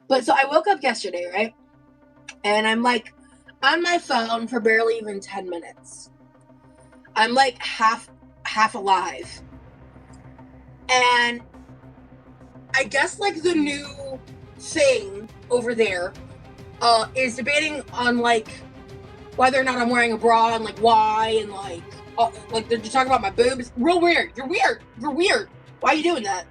But so I woke up yesterday, right? And I'm like on my phone for barely even 10 minutes. I'm like half alive. And I guess like the new thing over there is debating on like whether or not I'm wearing a bra and like why and like they're just talking about my boobs. Real weird. You're weird. You're weird. Why are you doing that?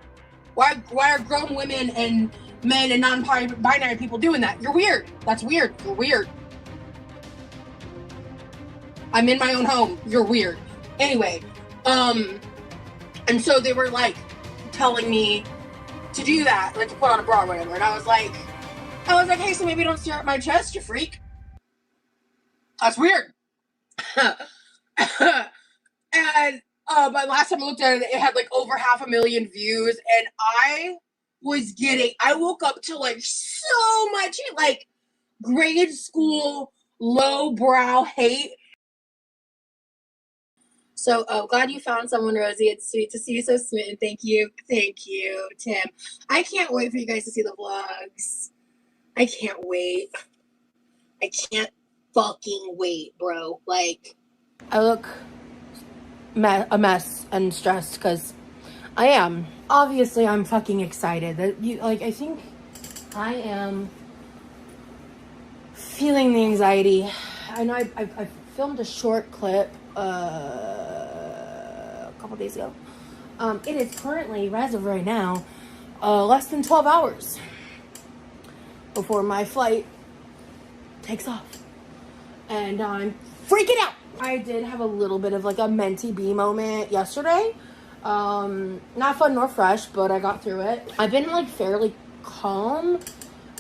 Why are grown women and men and non-binary people doing that? You're weird. That's weird. You're weird. I'm in my own home. You're weird. Anyway, and so they were like telling me to do that, like to put on a bra or whatever. And I was like, hey, so maybe don't stare at my chest, you freak. That's weird. And but last time I looked at it, it had like over 500,000 views, and I woke up to like so much like grade school lowbrow hate. So, glad you found someone, Rosie. It's sweet to see you so smitten. Thank you, Tim. I can't wait for you guys to see the vlogs. I can't wait. I can't fucking wait, bro. Like, I look a mess and stressed because I am. Obviously, I'm fucking excited. I think I am feeling the anxiety. I know I filmed a short clip a couple days ago. It is currently, as of right now, less than 12 hours before my flight takes off. And I'm freaking out. I did have a little bit of like a mentee bee moment yesterday. Not fun nor fresh, but I got through it. I've been like fairly calm,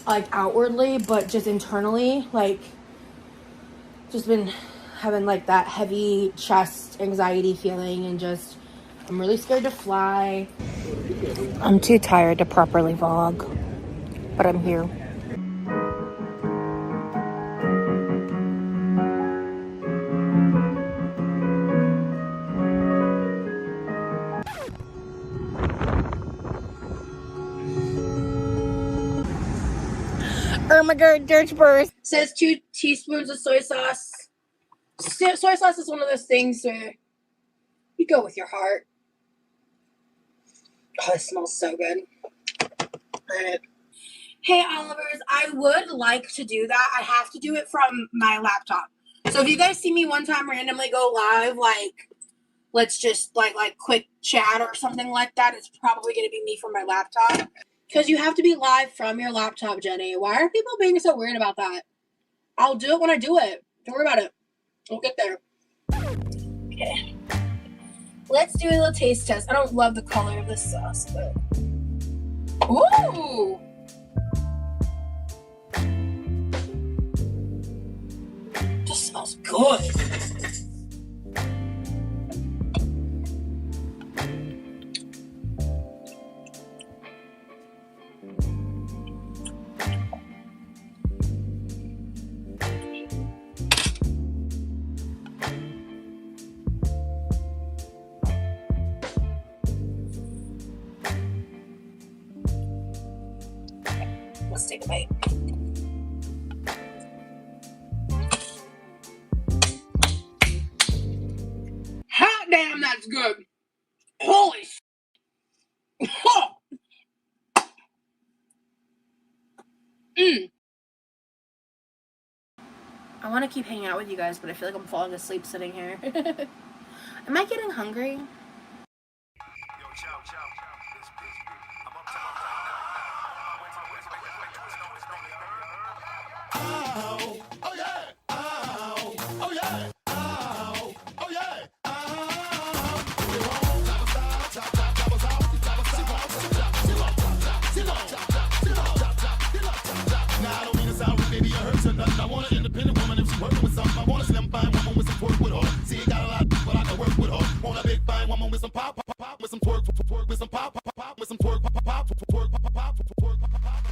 like outwardly, but just internally, like just been having like that heavy chest anxiety feeling, and just I'm really scared to fly. I'm too tired to properly vlog, but I'm here. Oh my god, Dirge Burst says 2 teaspoons of soy sauce. Soy sauce is one of those things where you go with your heart. Oh, it smells so good. Alright. Hey, Olivers, I would like to do that. I have to do it from my laptop. So if you guys see me one time randomly go live, like, let's just, like quick chat or something like that, it's probably going to be me from my laptop. Because you have to be live from your laptop, Jenny. Why are people being so weird about that? I'll do it when I do it. Don't worry about it. We'll get there. Okay. Let's do a little taste test. I don't love the color of this sauce, but... Ooh! This smells good. Let's take a bite. Hot damn, that's good. Holy sh**. I want to keep hanging out with you guys, but I feel like I'm falling asleep sitting here. Am I getting hungry? I want an independent woman. if she working with something. I want a slim fine woman with some twerk with her. She ain't got a lot, but I can work with her. Want a big fine woman with some pop, pop, pop, with some twerk, twerk, with some pop, pop, pop, with some twerk, pop, pop, twerk, pop, pop, twerk, pop, pop.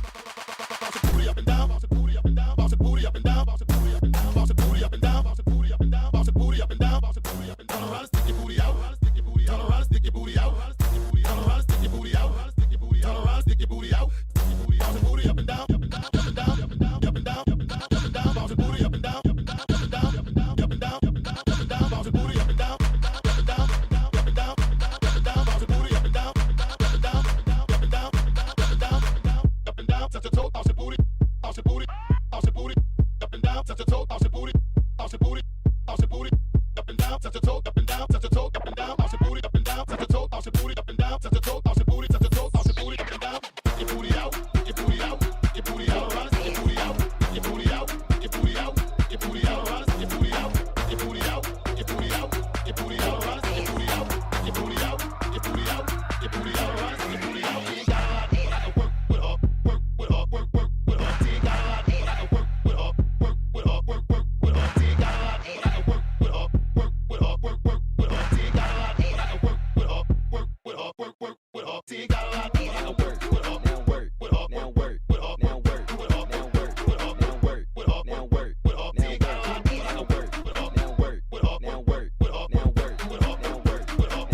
Bounce your booty up and down, bounce your booty up and down, bounce your booty up and down, bounce your booty up and down, bounce your booty up and down, bounce your booty up and down, bounce your booty up and down, bounce your booty up and down. Turn around and stick your booty out, stick your booty out, turn around and stick your booty out, stick your booty out, turn around and stick your booty out, stick your booty out, turn around and stick your booty out, stick your booty out, bounce your booty up and down, up and down, up and down, up and down, up and down, up and down, up and down, bounce your booty up and down, up and down, up and down, up and down, up and down, up and down, up and down, bounce your booty up and down, up and down, up and down, up and down, up and down, up and down, bounce your booty up and down, up and down, up and down, up and down, up and down, up and down, up and down, touch your toe, bounce your booty, bounce your booty, bounce your booty, up and down, touch your toe, bounce your booty, bounce your booty, bounce your booty, up and down, touch your toe, up and down, touch your toe, up and down, bounce your booty, up and down, touch your toe, bounce your booty, up and down, touch your toe, bounce your booty, touch your toe, bounce your booty, up and down, your booty out, your booty out, your booty out, around, your booty out, your booty out, your booty out, your booty out, around, your booty out, your booty out, your booty out, your booty out, around, your booty out, your booty out, your booty out, your booty out, around, your booty out. You ain't got a lot, but I can work with her, work with her, work with her. You ain't got a lot, but I can work with her, work with her, work with her. You ain't got a lot, but I can work with her, work with her, work with her. You ain't got a lot, but I can work with her, work with her, work with her. You ain't got a lot, but I can work with her, work with her, now work with her, now work with her, now work with her, now work with her, now work with her. You ain't got a lot, but I can work with her, now work with her, now work with her, now work with her, now work with her, now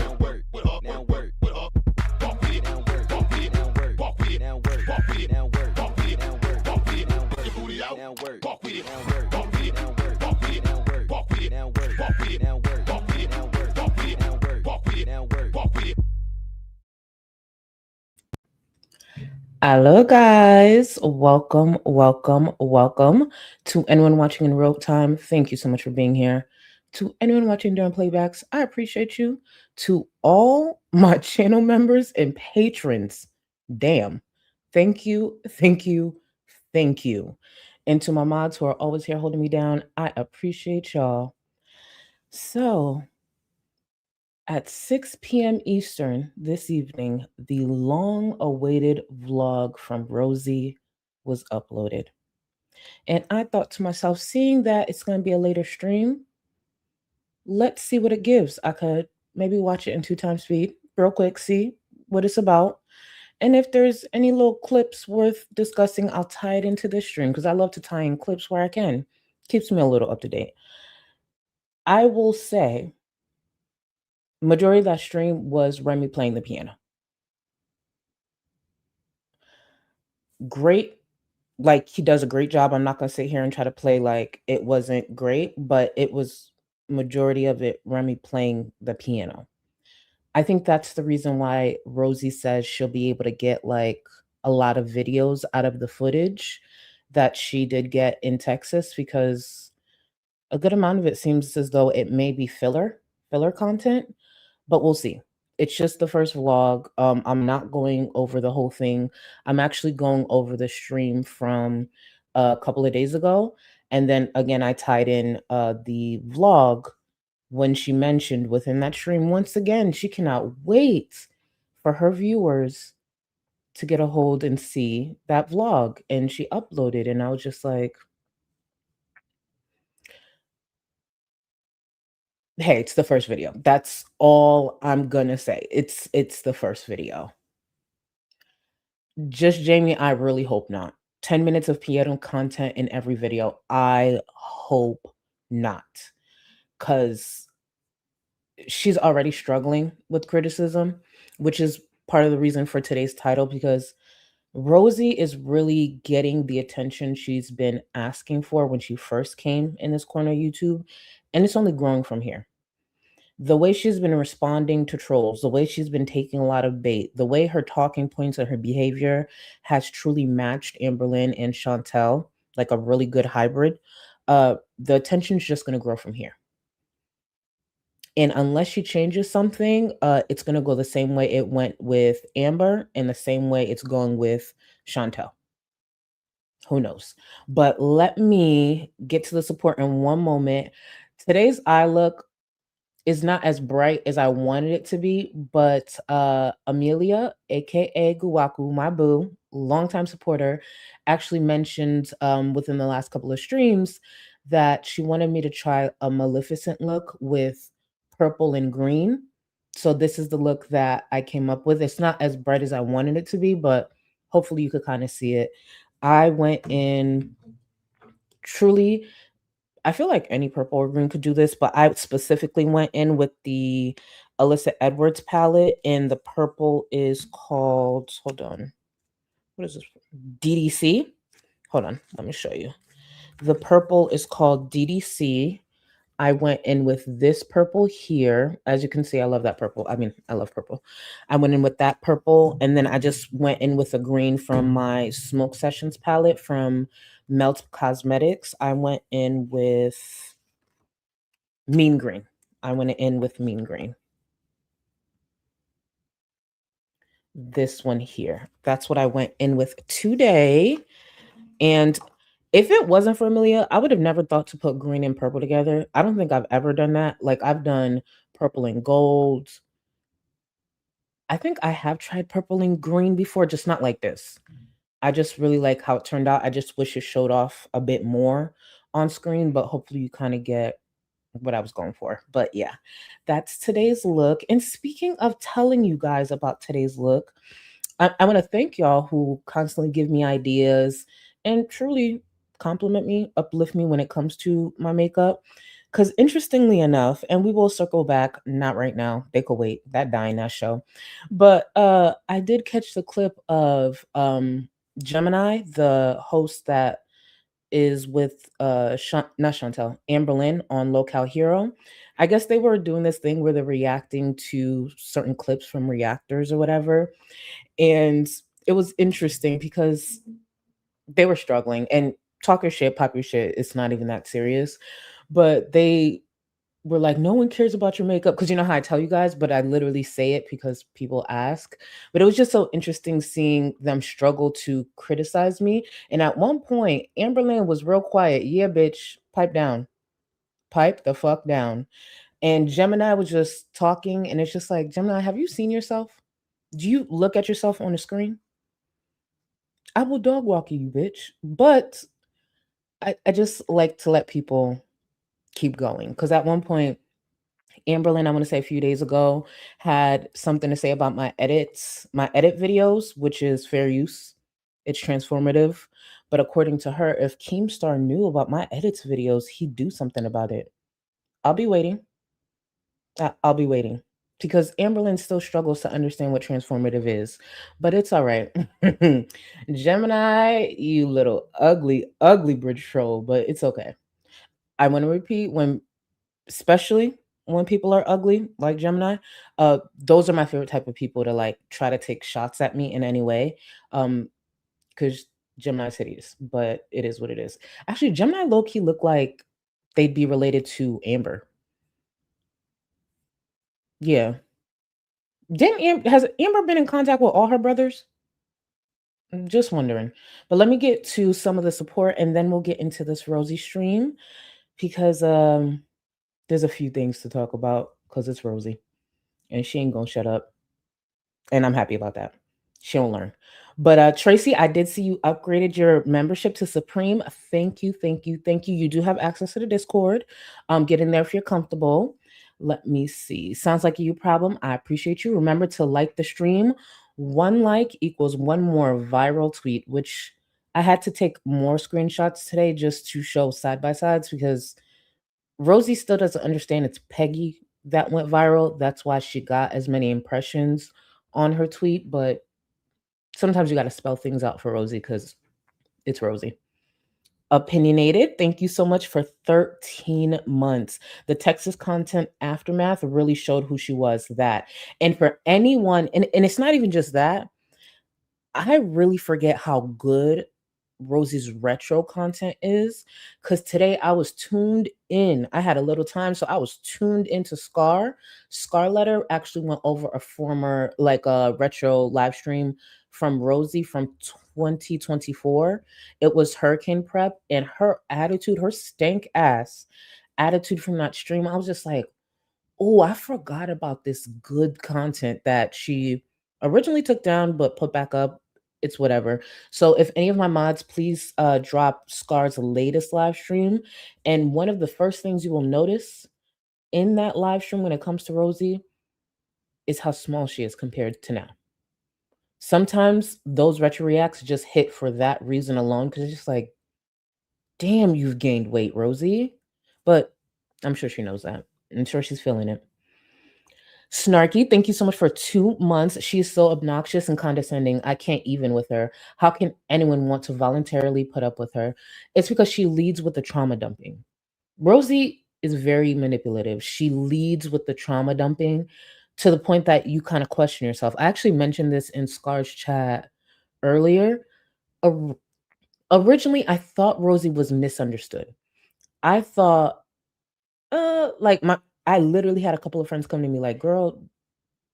work with her, now work with her. Walk with it, now work, walk with it, now work, walk with it, now work, walk with it, now work, walk with it, now work, walk with it, now work. Your booty out, now work, walk with it, now work, walk with it, now work, walk with it, now work, walk with it, now work, walk with it, now work, walk with it, now work, walk with it, now work, walk with it, now work, walk with it. Hello, guys. Welcome, welcome, welcome to anyone watching in real time. Thank you so much for being here. To anyone watching during playbacks, I appreciate you. To all my channel members and patrons, damn, thank you, thank you, thank you. And to my mods who are always here holding me down, I appreciate y'all. So, at 6 p.m. Eastern this evening, the long awaited vlog from Rosie was uploaded. And I thought to myself, seeing that it's going to be a later stream, let's see what it gives. I could maybe watch it in 2 times speed, real quick, see what it's about. And if there's any little clips worth discussing, I'll tie it into this stream because I love to tie in clips where I can. Keeps me a little up to date. I will say, majority of that stream was Remy playing the piano. Great, like he does a great job. I'm not going to sit here and try to play like it wasn't great, but it was majority of it Remy playing the piano. I think that's the reason why Rosie says she'll be able to get like a lot of videos out of the footage that she did get in Texas, because a good amount of it seems as though it may be filler content, but we'll see. It's just the first vlog. I'm not going over the whole thing. I'm actually going over the stream from a couple of days ago. And then again, I tied in the vlog when she mentioned within that stream, once again, she cannot wait for her viewers to get a hold and see that vlog. And she uploaded, and I was just like, hey, it's the first video. That's all I'm gonna say. It's the first video. Just Jamie, I really hope not. 10 minutes of piano content in every video. I hope not. Because she's already struggling with criticism, which is part of the reason for today's title, because Rosie is really getting the attention she's been asking for when she first came in this corner of YouTube, and it's only growing from here. The way she's been responding to trolls, the way she's been taking a lot of bait, the way her talking points and her behavior has truly matched Amberlynn and Chantal, like a really good hybrid. The attention's just going to grow from here. And unless she changes something, it's going to go the same way it went with Amber and the same way it's going with Chantal. Who knows? But let me get to the support in one moment. Today's eye look is not as bright as I wanted it to be, but Amelia, aka Guaku, my boo, longtime supporter, actually mentioned within the last couple of streams that she wanted me to try a Maleficent look with purple and green. So this is the look that I came up with. It's not as bright as I wanted it to be, but hopefully you could kind of see it. I went in truly, I feel like any purple or green could do this, but I specifically went in with the Alyssa Edwards palette, and the purple is called, hold on, what is this? DDC. Hold on, let me show you. The purple is called DDC. I went in with this purple here. As you can see, I love that purple. I mean, I love purple. I went in with that purple, and then I just went in with a green from my Smoke Sessions palette from Melt Cosmetics. I went in with Mean Green. I went in with Mean Green. This one here. That's what I went in with today. And if it wasn't for Amelia, I would have never thought to put green and purple together. I don't think I've ever done that. Like, I've done purple and gold. I think I have tried purple and green before, just not like this. I just really like how it turned out. I just wish it showed off a bit more on screen, but hopefully you kind of get what I was going for. But yeah, that's today's look. And speaking of telling you guys about today's look, I want to thank y'all who constantly give me ideas and truly compliment me, uplift me when it comes to my makeup. Because interestingly enough, and we will circle back, not right now, they could wait, that dying that show. But I did catch the clip of Gemini, the host that is with not Chantal, Amberlynn on Locale Hero. I guess they were doing this thing where they're reacting to certain clips from reactors or whatever. And it was interesting because they were struggling, and talk your shit, pop your shit. It's not even that serious. But they were like, no one cares about your makeup. Because you know how I tell you guys, but I literally say it because people ask. But it was just so interesting seeing them struggle to criticize me. And at one point, Amberlynn was real quiet. Yeah, bitch, pipe down. Pipe the fuck down. And Gemini was just talking. And it's just like, Gemini, have you seen yourself? Do you look at yourself on the screen? I will dog walk you, bitch. But I just like to let people keep going. Because at one point, Amberlynn, I want to say a few days ago, had something to say about my edits, my edit videos, which is fair use. It's transformative. But according to her, if Keemstar knew about my edits videos, he'd do something about it. I'll be waiting. I'll be waiting. Because Amberlynn still struggles to understand what transformative is. But it's all right. Gemini, you little ugly, ugly bridge troll, but it's okay. I want to repeat, when especially when people are ugly like Gemini, those are my favorite type of people to like try to take shots at me in any way. Because Gemini's hideous, but it is what it is. Actually, Gemini low-key look like they'd be related to Amber. Yeah. Has Amber been in contact with all her brothers? I'm just wondering. But let me get to some of the support, and then we'll get into this Rosie stream because there's a few things to talk about because it's Rosie and she ain't gonna shut up. And I'm happy about that. She'll learn. But Tracy, I did see you upgraded your membership to Supreme. Thank you, thank you, thank you. You do have access to the Discord. Get in there if you're comfortable. Let me see. Sounds like a you problem. I appreciate you. Remember to like the stream. 1 like equals 1 more viral tweet, which I had to take more screenshots today just to show side by sides because Rosie still doesn't understand it's Peggy that went viral. That's why she got as many impressions on her tweet. But sometimes you got to spell things out for Rosie because it's Rosie. Opinionated, thank you so much for 13 months. The Texas content aftermath really showed who she was. That. And for anyone, and it's not even just that, I really forget how good Rosie's retro content is, because today I was tuned in. I had a little time, so I was tuned into Scarletter actually went over a former like a retro live stream from Rosie from 2024. It was Hurricane Prep, and her attitude, her stank ass attitude from that stream, I was just like, oh, I forgot about this good content that she originally took down but put back up. it's whatever. So if any of my mods, please drop Scar's latest live stream. And one of the first things you will notice in that live stream when it comes to Rosie is how small she is compared to now. Sometimes those retro reacts just hit for that reason alone, because it's just like, damn, you've gained weight, Rosie. But I'm sure she knows that. I'm sure she's feeling it. Snarky, thank you so much for 2 months. She's so obnoxious and condescending. I can't even with her. How can anyone want to voluntarily put up with her? It's because she leads with the trauma dumping. Rosie is very manipulative. She leads with the trauma dumping to the point that you kind of question yourself. I actually mentioned this in Scar's chat earlier. Originally, I thought Rosie was misunderstood. I thought, I literally had a couple of friends come to me like, girl,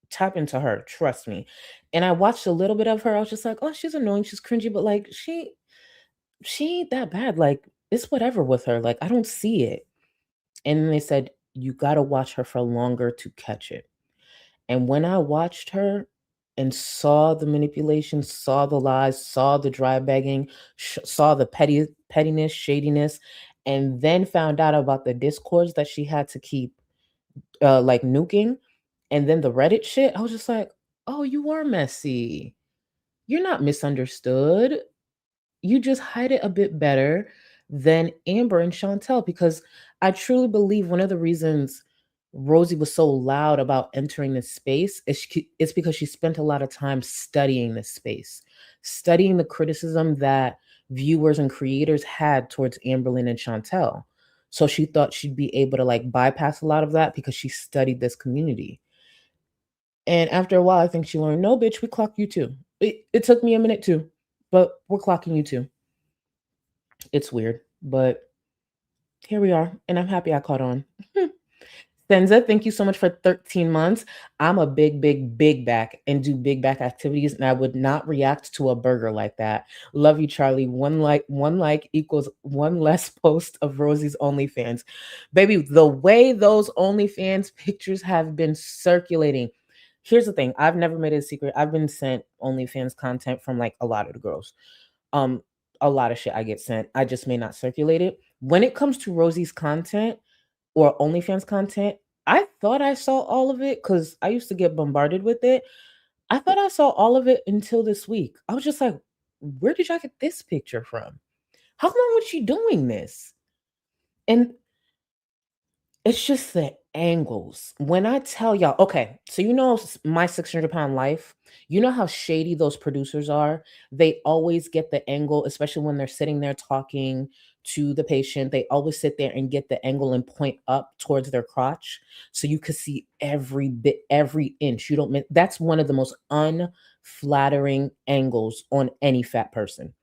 tap into her, trust me. And I watched a little bit of her. I was just like, oh, she's annoying, she's cringy, but like she ain't that bad. Like, it's whatever with her. Like, I don't see it. And then they said, you gotta watch her for longer to catch it. And when I watched her and saw the manipulation, saw the lies, saw the dry begging, saw the pettiness, shadiness, and then found out about the discords that she had to keep like nuking, and then the Reddit shit, I was just like, oh, you are messy. You're not misunderstood. You just hide it a bit better than Amber and Chantal, because I truly believe one of the reasons Rosie was so loud about entering this space is because she spent a lot of time studying this space, studying the criticism that viewers and creators had towards Amberlynn and Chantal. So she thought she'd be able to like bypass a lot of that because she studied this community. And after a while, I think she learned, no, bitch, we clock you too. It took me a minute too, but we're clocking you too. It's weird, but here we are. And I'm happy I caught on. Senza, thank you so much for 13 months. I'm a big back and do big back activities, and I would not react to a burger like that. Love you, Charlie. One like equals one less post of Rosie's OnlyFans. Baby, the way those OnlyFans pictures have been circulating. Here's the thing. I've never made it a secret. I've been sent OnlyFans content from like a lot of the girls. A lot of shit I get sent. I just may not circulate it. When it comes to Rosie's content or OnlyFans content, I thought I saw all of it because I used to get bombarded with it. I thought I saw all of it until this week. I was just like, where did y'all get this picture from? How long was she doing this? And it's just the angles. When I tell y'all, okay, so you know my 600-pound life, you know how shady those producers are. They always get the angle, especially when they're sitting there talking to the patient. They always sit there and get the angle and point up towards their crotch, so you could see every bit, every inch. You don't miss. That's one of the most unflattering angles on any fat person.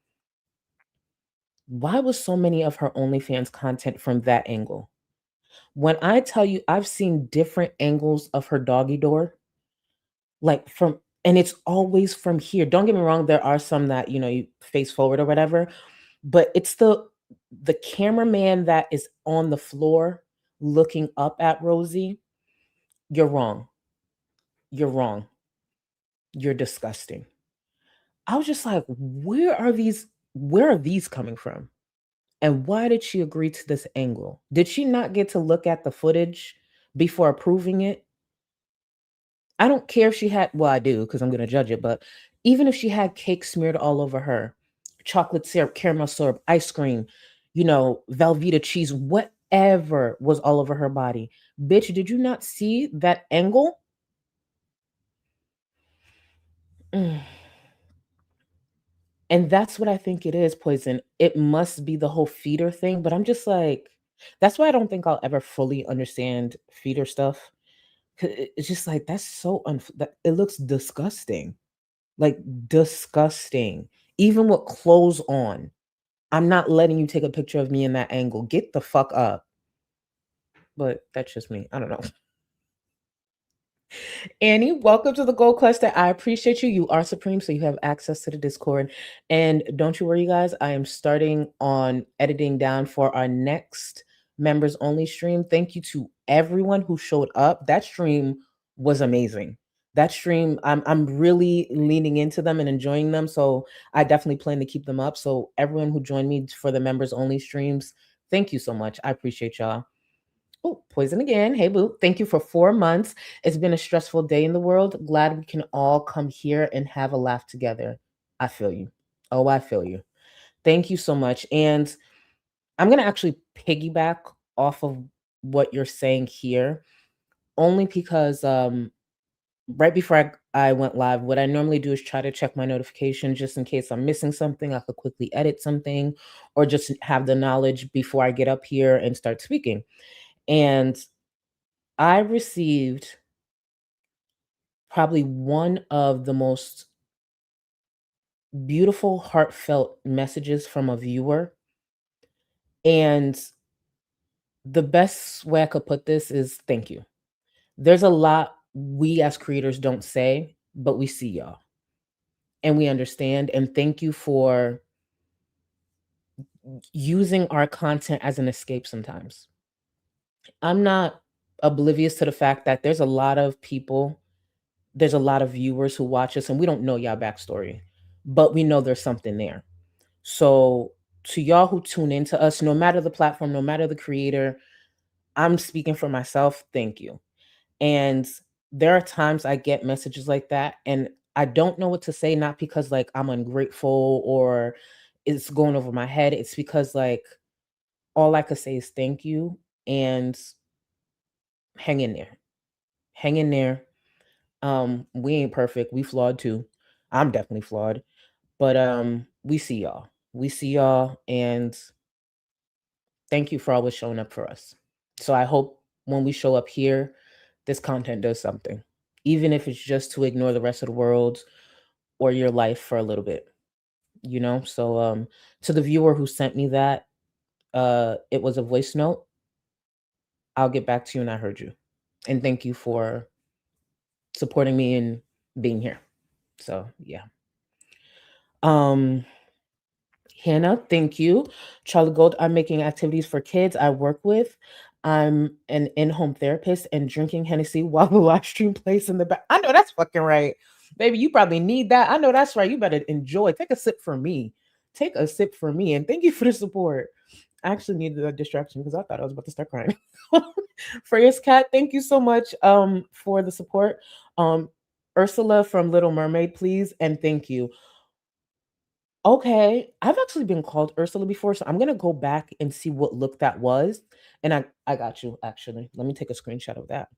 Why was so many of her OnlyFans content from that angle? When I tell you I've seen different angles of her doggy door, like and it's always from here. Don't get me wrong, there are some that, you face forward or whatever, but it's the cameraman that is on the floor looking up at Rosie. You're wrong. You're wrong. You're disgusting. I was just like, where are these coming from? And why did she agree to this angle? Did she not get to look at the footage before approving it? I don't care if she had, well, I do because I'm going to judge it, but even if she had cake smeared all over her, chocolate syrup, caramel syrup, ice cream, Velveeta cheese, whatever was all over her body. Bitch, did you not see that angle? Mm. And that's what I think it is, Poison. It must be the whole feeder thing, but I'm just like, that's why I don't think I'll ever fully understand feeder stuff. 'Cause it's just like, that's so, it looks disgusting. Like, disgusting. Even with clothes on. I'm not letting you take a picture of me in that angle. Get the fuck up. But that's just me. I don't know. Annie, welcome to the Gold Cluster. I appreciate you. You are supreme, so you have access to the Discord. And don't you worry, guys. I am starting on editing down for our next members only stream. Thank you to everyone who showed up. That stream was amazing. that stream, I'm really leaning into them and enjoying them. So I definitely plan to keep them up. So everyone who joined me for the members only streams, thank you so much. I appreciate y'all. Oh, Poison again. Hey, Boo. Thank you for 4 months. It's been a stressful day in the world. Glad we can all come here and have a laugh together. I feel you. Oh, I feel you. Thank you so much. And I'm going to actually piggyback off of what you're saying here, only because right before I went live, what I normally do is try to check my notifications just in case I'm missing something. I could quickly edit something or just have the knowledge before I get up here and start speaking. And I received probably one of the most beautiful, heartfelt messages from a viewer. And the best way I could put this is thank you. There's a lot we as creators don't say, but we see y'all and we understand. And thank you for using our content as an escape sometimes. I'm not oblivious to the fact that there's a lot of people, there's a lot of viewers who watch us and we don't know y'all backstory, but we know there's something there. So to y'all who tune into us, no matter the platform, no matter the creator, I'm speaking for myself. Thank you. And there are times I get messages like that and I don't know what to say, not because like I'm ungrateful or it's going over my head. It's because like all I could say is thank you and hang in there. Hang in there. We ain't perfect. We flawed too. I'm definitely flawed. But we see y'all. We see y'all and thank you for always showing up for us. So I hope when we show up here, this content does something, even if it's just to ignore the rest of the world or your life for a little bit, you know? So to the viewer who sent me that, it was a voice note. I'll get back to you and I heard you. And thank you for supporting me and being here. So yeah. Hannah, thank you. Charlie Gold, I'm making activities for kids I work with. I'm an in-home therapist and drinking Hennessy while the live stream plays in the back. I know that's fucking right. Baby, you probably need that. I know that's right. You better enjoy. Take a sip for me. Take a sip for me. And thank you for the support. I actually needed a distraction because I thought I was about to start crying. Freya's cat, thank you so much for the support. Ursula from Little Mermaid, please, and thank you. Okay, I've actually been called Ursula before, so I'm gonna go back and see what look that was. And I got you actually. Let me take a screenshot of that.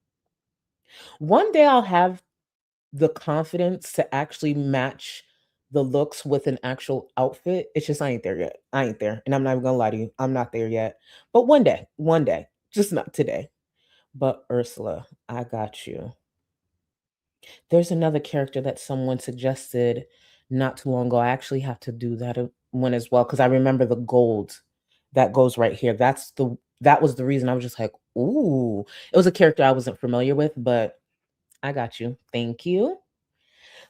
One day I'll have the confidence to actually match the looks with an actual outfit. It's just I ain't there yet. I ain't there. And I'm not even gonna lie to you. I'm not there yet. But one day, just not today. But Ursula, I got you. There's another character that someone suggested not too long ago. I actually have to do that one as well because I remember the gold that goes right here. That was the reason I was just like, ooh. It was a character I wasn't familiar with, but I got you. Thank you.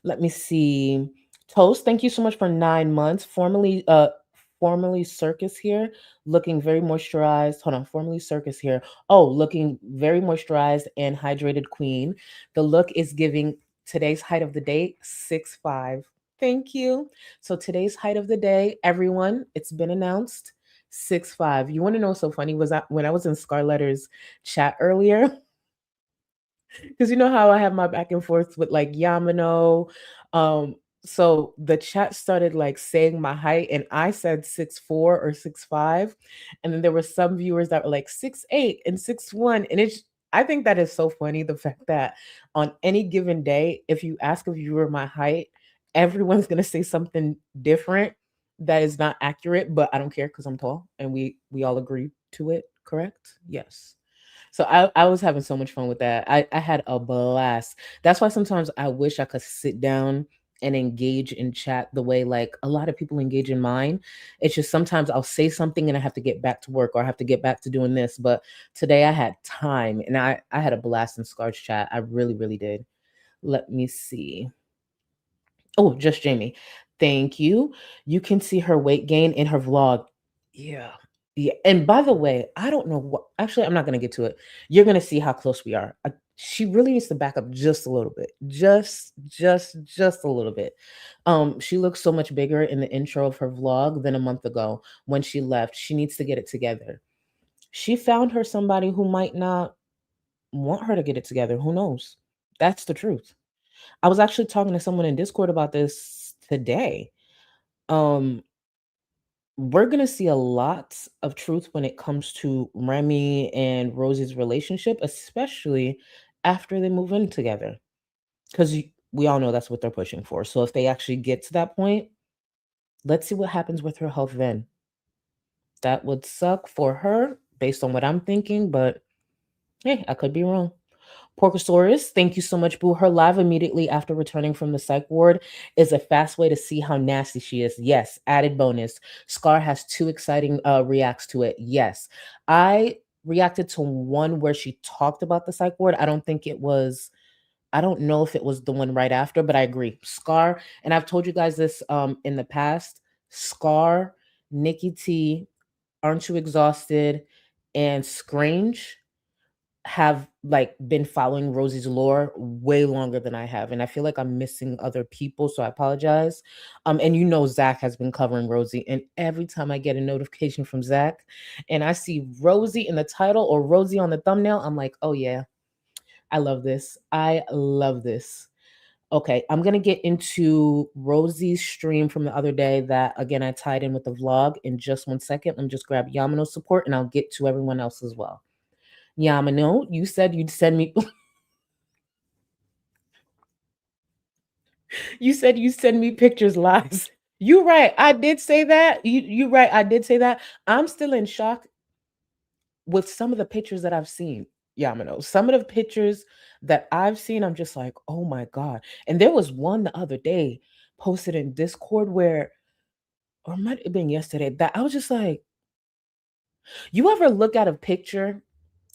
Let me see. Toast, thank you so much for 9 months. Formerly Circus here, looking very moisturized. Hold on, formerly Circus here. Oh, looking very moisturized and hydrated queen. The look is giving today's height of the day 6'5". Thank you. So today's height of the day, everyone, it's been announced 6'5". You want to know what's so funny was that when I was in Scarletter's chat earlier, because you know how I have my back and forth with like Yamano. So the chat started like saying my height, and I said 6'4" or 6'5", and then there were some viewers that were like 6'8" and 6'1", and I think that is so funny, the fact that on any given day, if you ask a viewer my height, everyone's gonna say something different that is not accurate, but I don't care because I'm tall, and we all agree to it. Correct? Yes. So I was having so much fun with that. I had a blast. That's why sometimes I wish I could sit down and engage in chat the way like a lot of people engage in mine. It's just sometimes I'll say something and I have to get back to work or I have to get back to doing this. But today I had time and I had a blast in Scar's chat. I really, really did. Let me see. Oh, just Jamie. Thank you. You can see her weight gain in her vlog. Yeah. Yeah. And by the way, I don't know what, actually, I'm not going to get to it. You're going to see how close we are. she really needs to back up just a little bit. Just a little bit. She looks so much bigger in the intro of her vlog than a month ago when she left. She needs to get it together. She found her somebody who might not want her to get it together. Who knows? That's the truth. I was actually talking to someone in Discord about this today. Um, we're gonna see a lot of truth when it comes to Remy and Rosie's relationship, especially after they move in together. Because we all know that's what they're pushing for. So if they actually get to that point, let's see what happens with her health then. That would suck for her based on what I'm thinking, but hey, I could be wrong. Porcosaurus, thank you so much, Boo. Her live immediately after returning from the psych ward is a fast way to see how nasty she is. Yes, added bonus. Scar has two exciting reacts to it. Yes. I reacted to one where she talked about the psych ward. I don't know if it was the one right after, but I agree. Scar, and I've told you guys this in the past. Scar, Nikki T, Aren't You Exhausted, and Scrange have like been following Rosie's lore way longer than I have, and I feel like I'm missing other people, so I apologize. And you know Zach has been covering Rosie, and every time I get a notification from Zach and I see Rosie in the title or Rosie on the thumbnail, I'm like, oh yeah, I love this. I love this. Okay, I'm gonna get into Rosie's stream from the other day that again I tied in with the vlog in just 1 second. Let me just grab Yamano's support and I'll get to everyone else as well. Yamano, you said you'd send me you said you send me pictures live. You right. I did say that. You right. I did say that. I'm still in shock with some of the pictures that I've seen. Yamano. Some of the pictures that I've seen, I'm just like, oh my God. And there was one the other day posted in Discord where, or it might have been yesterday, that I was just like, you ever look at a picture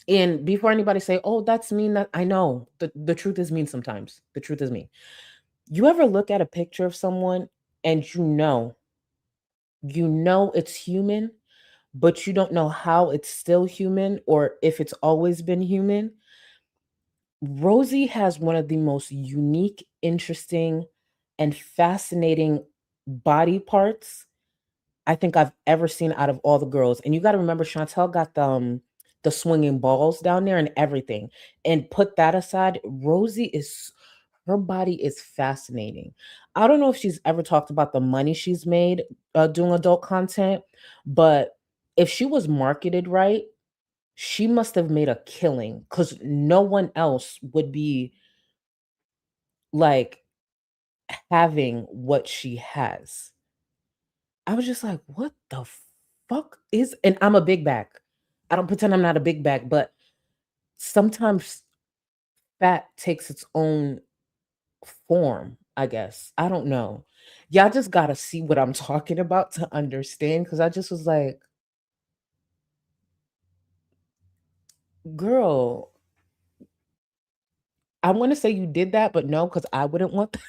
and before anybody say, oh, that's mean, that I know the truth is mean sometimes. The truth is mean. You ever look at a picture of someone and you know it's human, but you don't know how it's still human or if it's always been human? Rosie has one of the most unique, interesting, and fascinating body parts I think I've ever seen out of all the girls. And you got to remember, Chantal got the swinging balls down there and everything. And put that aside, Rosie is her body is fascinating. I don't know if she's ever talked about the money she's made doing adult content, but if she was marketed right, she must have made a killing because no one else would be like having what she has. I was just like, what the fuck is, and I'm a big back. I don't pretend I'm not a big back, but sometimes fat takes its own form, I guess. I don't know. Y'all just gotta see what I'm talking about to understand. Cause I just was like, girl, I want to say you did that, but no, because I wouldn't want that.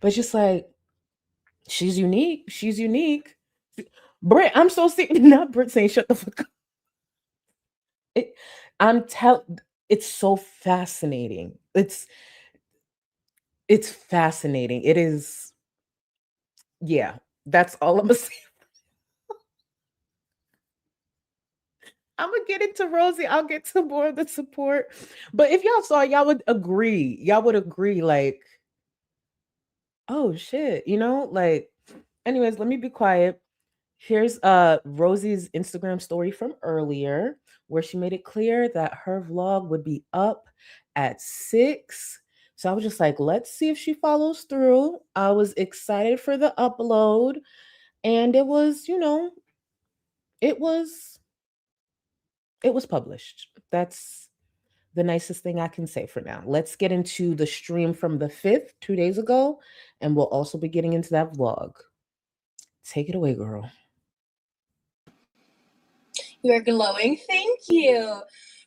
But it's just like, she's unique. She's unique. Britt, I'm so sick. Not Britt saying shut the fuck up. It, it's so fascinating. It's fascinating. It is, yeah, that's all I'm gonna say. I'm gonna get into Rosie. I'll get to more of the support. But if y'all saw, y'all would agree. Y'all would agree, like, oh shit, like, anyways, let me be quiet. Here's Rosie's Instagram story from earlier where she made it clear that her vlog would be up at 6. So I was just like, let's see if she follows through. I was excited for the upload and it was, it was published. That's the nicest thing I can say for now. Let's get into the stream from the 5th, 2 days ago, and we'll also be getting into that vlog. Take it away, girl. You're glowing. Thank you.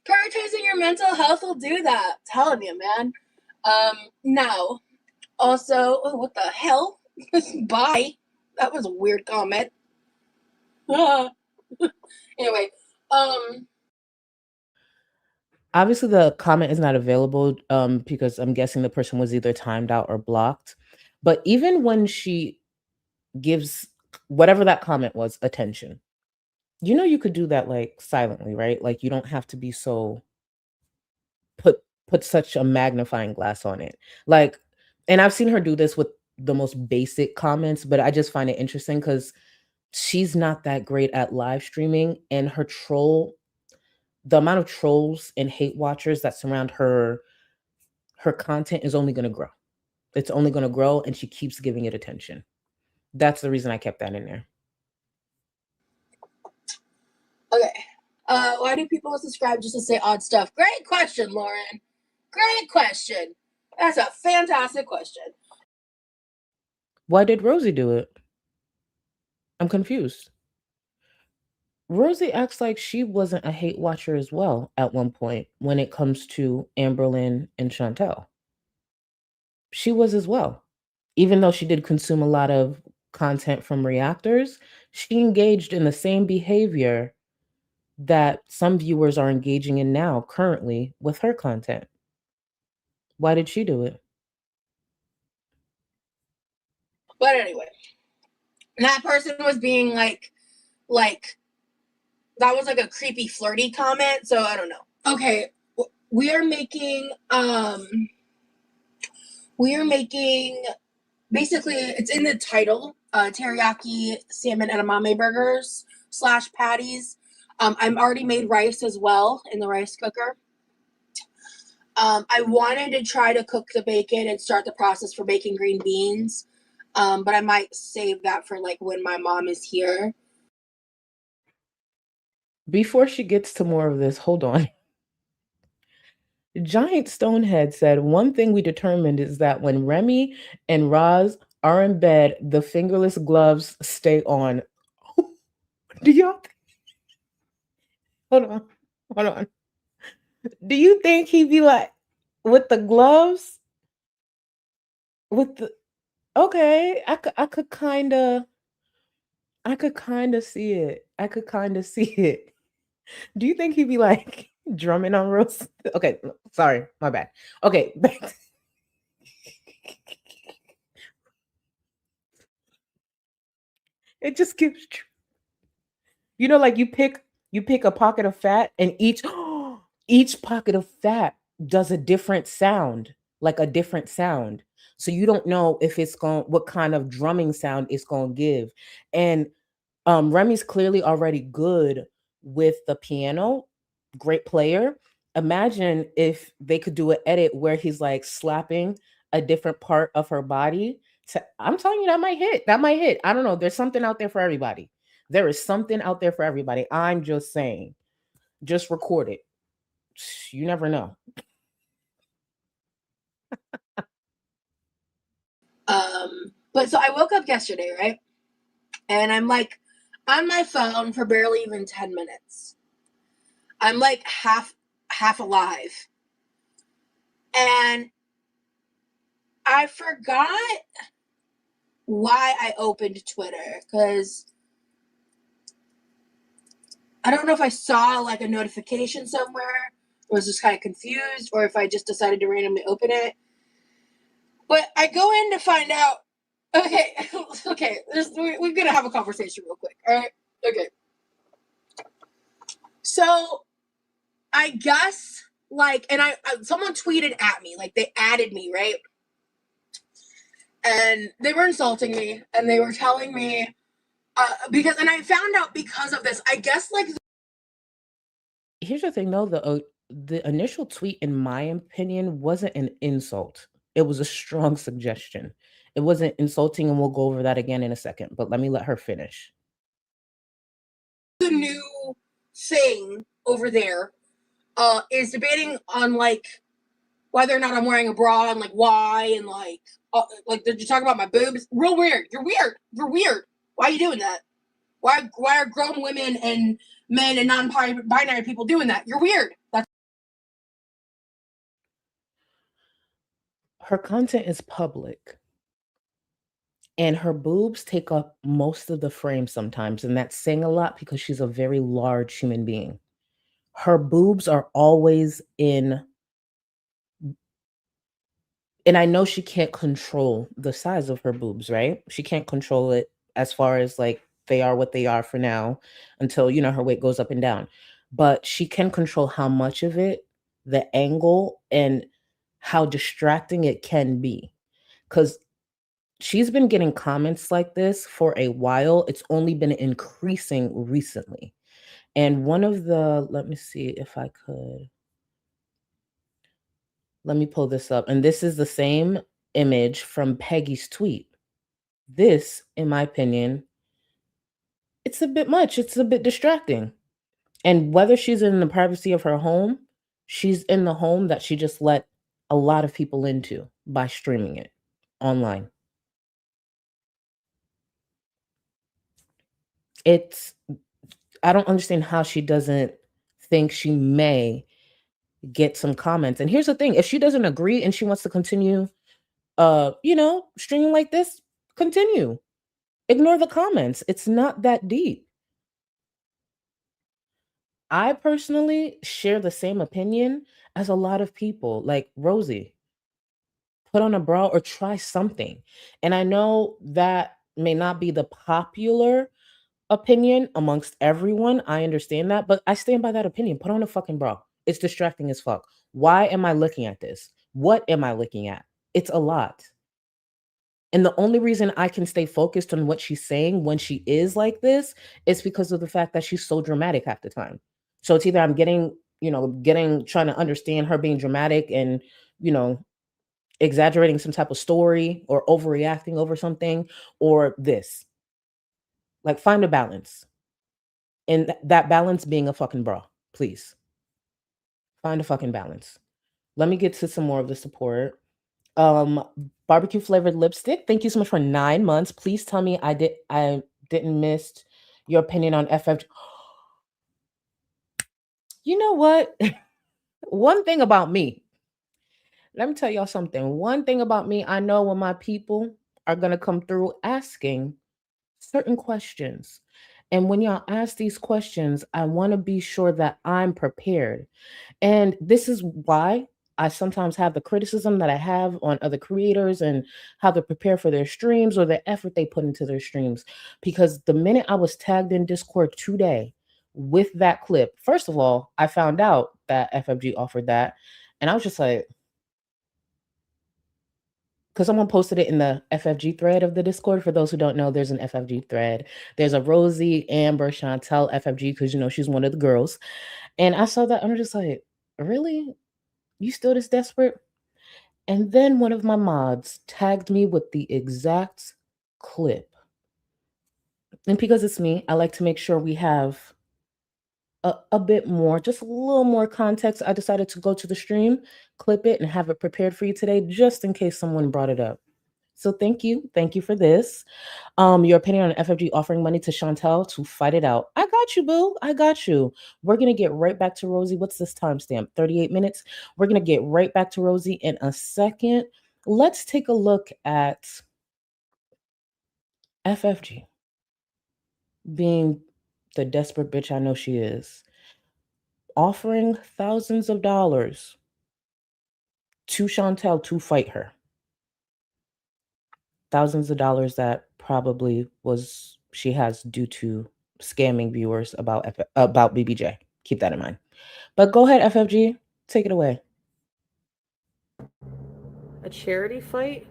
Prioritizing your mental health will do that. I'm telling you, man. Now, also, oh, what the hell? Bye. That was a weird comment. Anyway, Obviously, the comment is not available, because I'm guessing the person was either timed out or blocked. But even when she gives whatever that comment was attention, you could do that, like, silently, right? Like, you don't have to be so put such a magnifying glass on it. Like, and I've seen her do this with the most basic comments, but I just find it interesting because she's not that great at live streaming, and the amount of trolls and hate watchers that surround her content is only gonna grow. It's only gonna grow, and she keeps giving it attention. That's the reason I kept that in there. Okay. Why do people subscribe just to say odd stuff? Great question, Lauren. Great question. That's a fantastic question. Why did Rosie do it? I'm confused. Rosie acts like she wasn't a hate watcher as well at one point when it comes to Amberlynn and Chantal. She was as well. Even though she did consume a lot of content from reactors, she engaged in the same behavior that some viewers are engaging in now currently with her content. Why did she do it? But anyway, that person was being like that was like a creepy flirty comment, so I don't know. Okay, we are making basically, it's in the title, teriyaki salmon edamame burgers / patties. I'm already made rice as well in the rice cooker. I wanted to try to cook the bacon and start the process for baking green beans, but I might save that for like when my mom is here. Before she gets to more of this, hold on. Giant Stonehead said, one thing we determined is that when Remy and Roz are in bed, the fingerless gloves stay on. Do y'all? Hold on. Hold on. Do you think he'd be like, with the gloves? With the. Okay. I could kind of see it. I could kind of see it. Do you think he'd be like drumming on Rose? Okay. Sorry. My bad. Okay. It just gives, like you pick a pocket of fat, and each pocket of fat does a different sound, like a different sound. So you don't know if it's going what kind of drumming sound it's going to give. And Remy's clearly already good with the piano, great player. Imagine if they could do an edit where he's like slapping a different part of her body. I'm telling you, that might hit. That might hit. I don't know. There's something out there for everybody. There is something out there for everybody. I'm just saying. Just record it. You never know. But so I woke up yesterday, right? And I'm like on my phone for barely even 10 minutes. I'm like half alive. And I forgot why I opened Twitter, because I don't know if I saw like a notification somewhere, or was just kind of confused, or if I just decided to randomly open it. But I go in to find out. Okay, okay, we're gonna have a conversation real quick. All right, okay. So I guess like, and I someone tweeted at me, like they added me, right? And they were insulting me, and they were telling me and I found out because of this. I guess like. Here's the thing, though. The initial tweet, in my opinion, wasn't an insult. It was a strong suggestion. It wasn't insulting, and we'll go over that again in a second. But let me let her finish. The new thing over there is debating on like whether or not I'm wearing a bra, and like why, and like did you talk about my boobs? Real weird. You're weird. You're weird. Why are you doing that? Why are grown women and men and non-binary people doing that? You're weird. That's. Her content is public, and her boobs take up most of the frame sometimes, and that's saying a lot because she's a very large human being. her boobs are always in, and I know she can't control the size of her boobs, right? She can't control it as far as like they are what they are for now until, her weight goes up and down. But she can control how much of it, the angle, and how distracting it can be. Because she's been getting comments like this for a while. It's only been increasing recently. And one of the, let me see if I could. Let me pull this up. And this is the same image from Peggy's tweet. This, in my opinion, it's a bit much. It's a bit distracting. And whether she's in the privacy of her home, she's in the home that she just let a lot of people into by streaming it online. I don't understand how she doesn't think she may get some comments. And here's the thing, if she doesn't agree and she wants to continue streaming like this, continue. Ignore the comments. It's not that deep. I personally share the same opinion as a lot of people. Like, Rosie, put on a bra or try something. And I know that may not be the popular opinion amongst everyone. I understand that, but I stand by that opinion. Put on a fucking bra. It's distracting as fuck. Why am I looking at this? What am I looking at? It's a lot. And the only reason I can stay focused on what she's saying when she is like this is because of the fact that she's so dramatic half the time. So it's either I'm trying to understand her being dramatic and, exaggerating some type of story or overreacting over something, or this. Like, find a balance. And that balance being a fucking bra, please. Find a fucking balance. Let me get to some more of the support. Barbecue flavored lipstick. Thank you so much for 9 months. Please tell me I didn't miss your opinion on FFG. You know what? One thing about me. Let me tell y'all something. One thing about me, I know when my people are going to come through asking certain questions. And when y'all ask these questions, I want to be sure that I'm prepared. And this is why I sometimes have the criticism that I have on other creators and how they prepare for their streams or the effort they put into their streams. Because the minute I was tagged in Discord today with that clip, first of all, I found out that FFG offered that. And I was just like, because someone posted it in the FFG thread of the Discord. For those who don't know, there's an FFG thread. There's a Rosie, Amber, Chantal, FFG, because, she's one of the girls. And I saw that. I'm just like, really? You still this desperate? And then one of my mods tagged me with the exact clip. And because it's me, I like to make sure we have a bit more, just a little more context. I decided to go to the stream, clip it, and have it prepared for you today, just in case someone brought it up. So thank you. Thank you for this. Your opinion on FFG offering money to Chantal to fight it out. I got you, boo. I got you. We're going to get right back to Rosie. What's this timestamp? 38 minutes. We're going to get right back to Rosie in a second. Let's take a look at FFG being the desperate bitch I know she is, offering thousands of dollars to Chantal to fight her. Thousands of dollars that probably she has due to scamming viewers about BBJ. Keep that in mind. But go ahead, FFG. Take it away. A charity fight?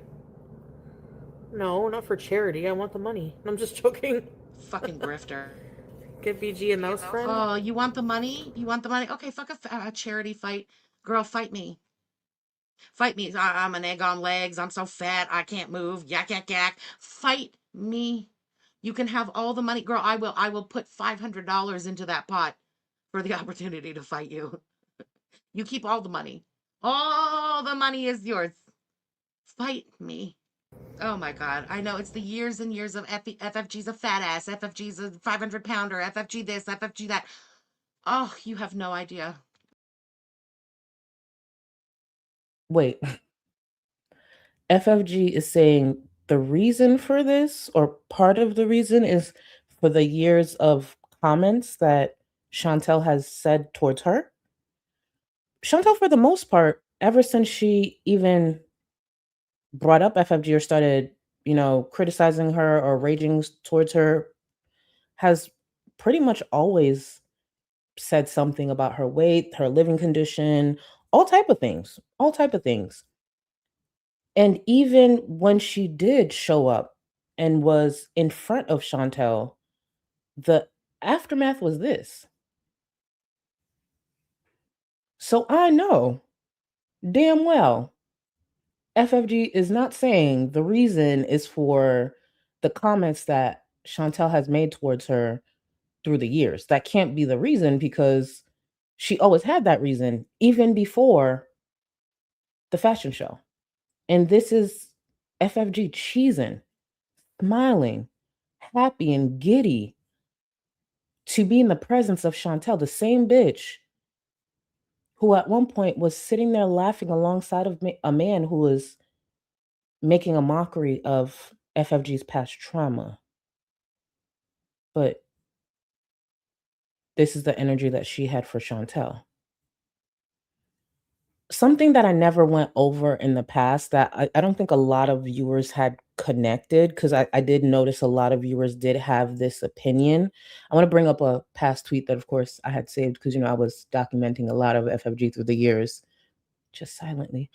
No, not for charity. I want the money. I'm just joking. Fucking grifter. Get BG and those friends. Oh, you want the money? You want the money? Okay, fuck a charity fight. Girl, fight me. Fight me. I'm an egg on legs. I'm so fat. I can't move. Yak, yak, yak. Fight me. You can have all the money. Girl, I will put $500 into that pot for the opportunity to fight you. You keep all the money. All the money is yours. Fight me. Oh my God. I know it's the years and years of FFG's a fat ass. FFG's a 500 pounder. FFG this, FFG that. Oh, you have no idea. Wait. FFG is saying the reason for this, or part of the reason, is for the years of comments that Chantal has said towards her. Chantal, for the most part, ever since she even brought up FFG or started, criticizing her or raging towards her, has pretty much always said something about her weight, her living condition, all type of things. And even when she did show up and was in front of Chantal, the aftermath was this. So I know damn well FFG is not saying the reason is for the comments that Chantal has made towards her through the years. That can't be the reason because she always had that reason even before the fashion show. And this is FFG cheesing, smiling, happy and giddy to be in the presence of Chantal, the same bitch who at one point was sitting there laughing alongside of a man who was making a mockery of FFG's past trauma. But this is the energy that she had for Chantal. Something that I never went over in the past that I don't think a lot of viewers had connected, because I did notice a lot of viewers did have this opinion. I want to bring up a past tweet that, of course, I had saved because, I was documenting a lot of FFG through the years, just silently.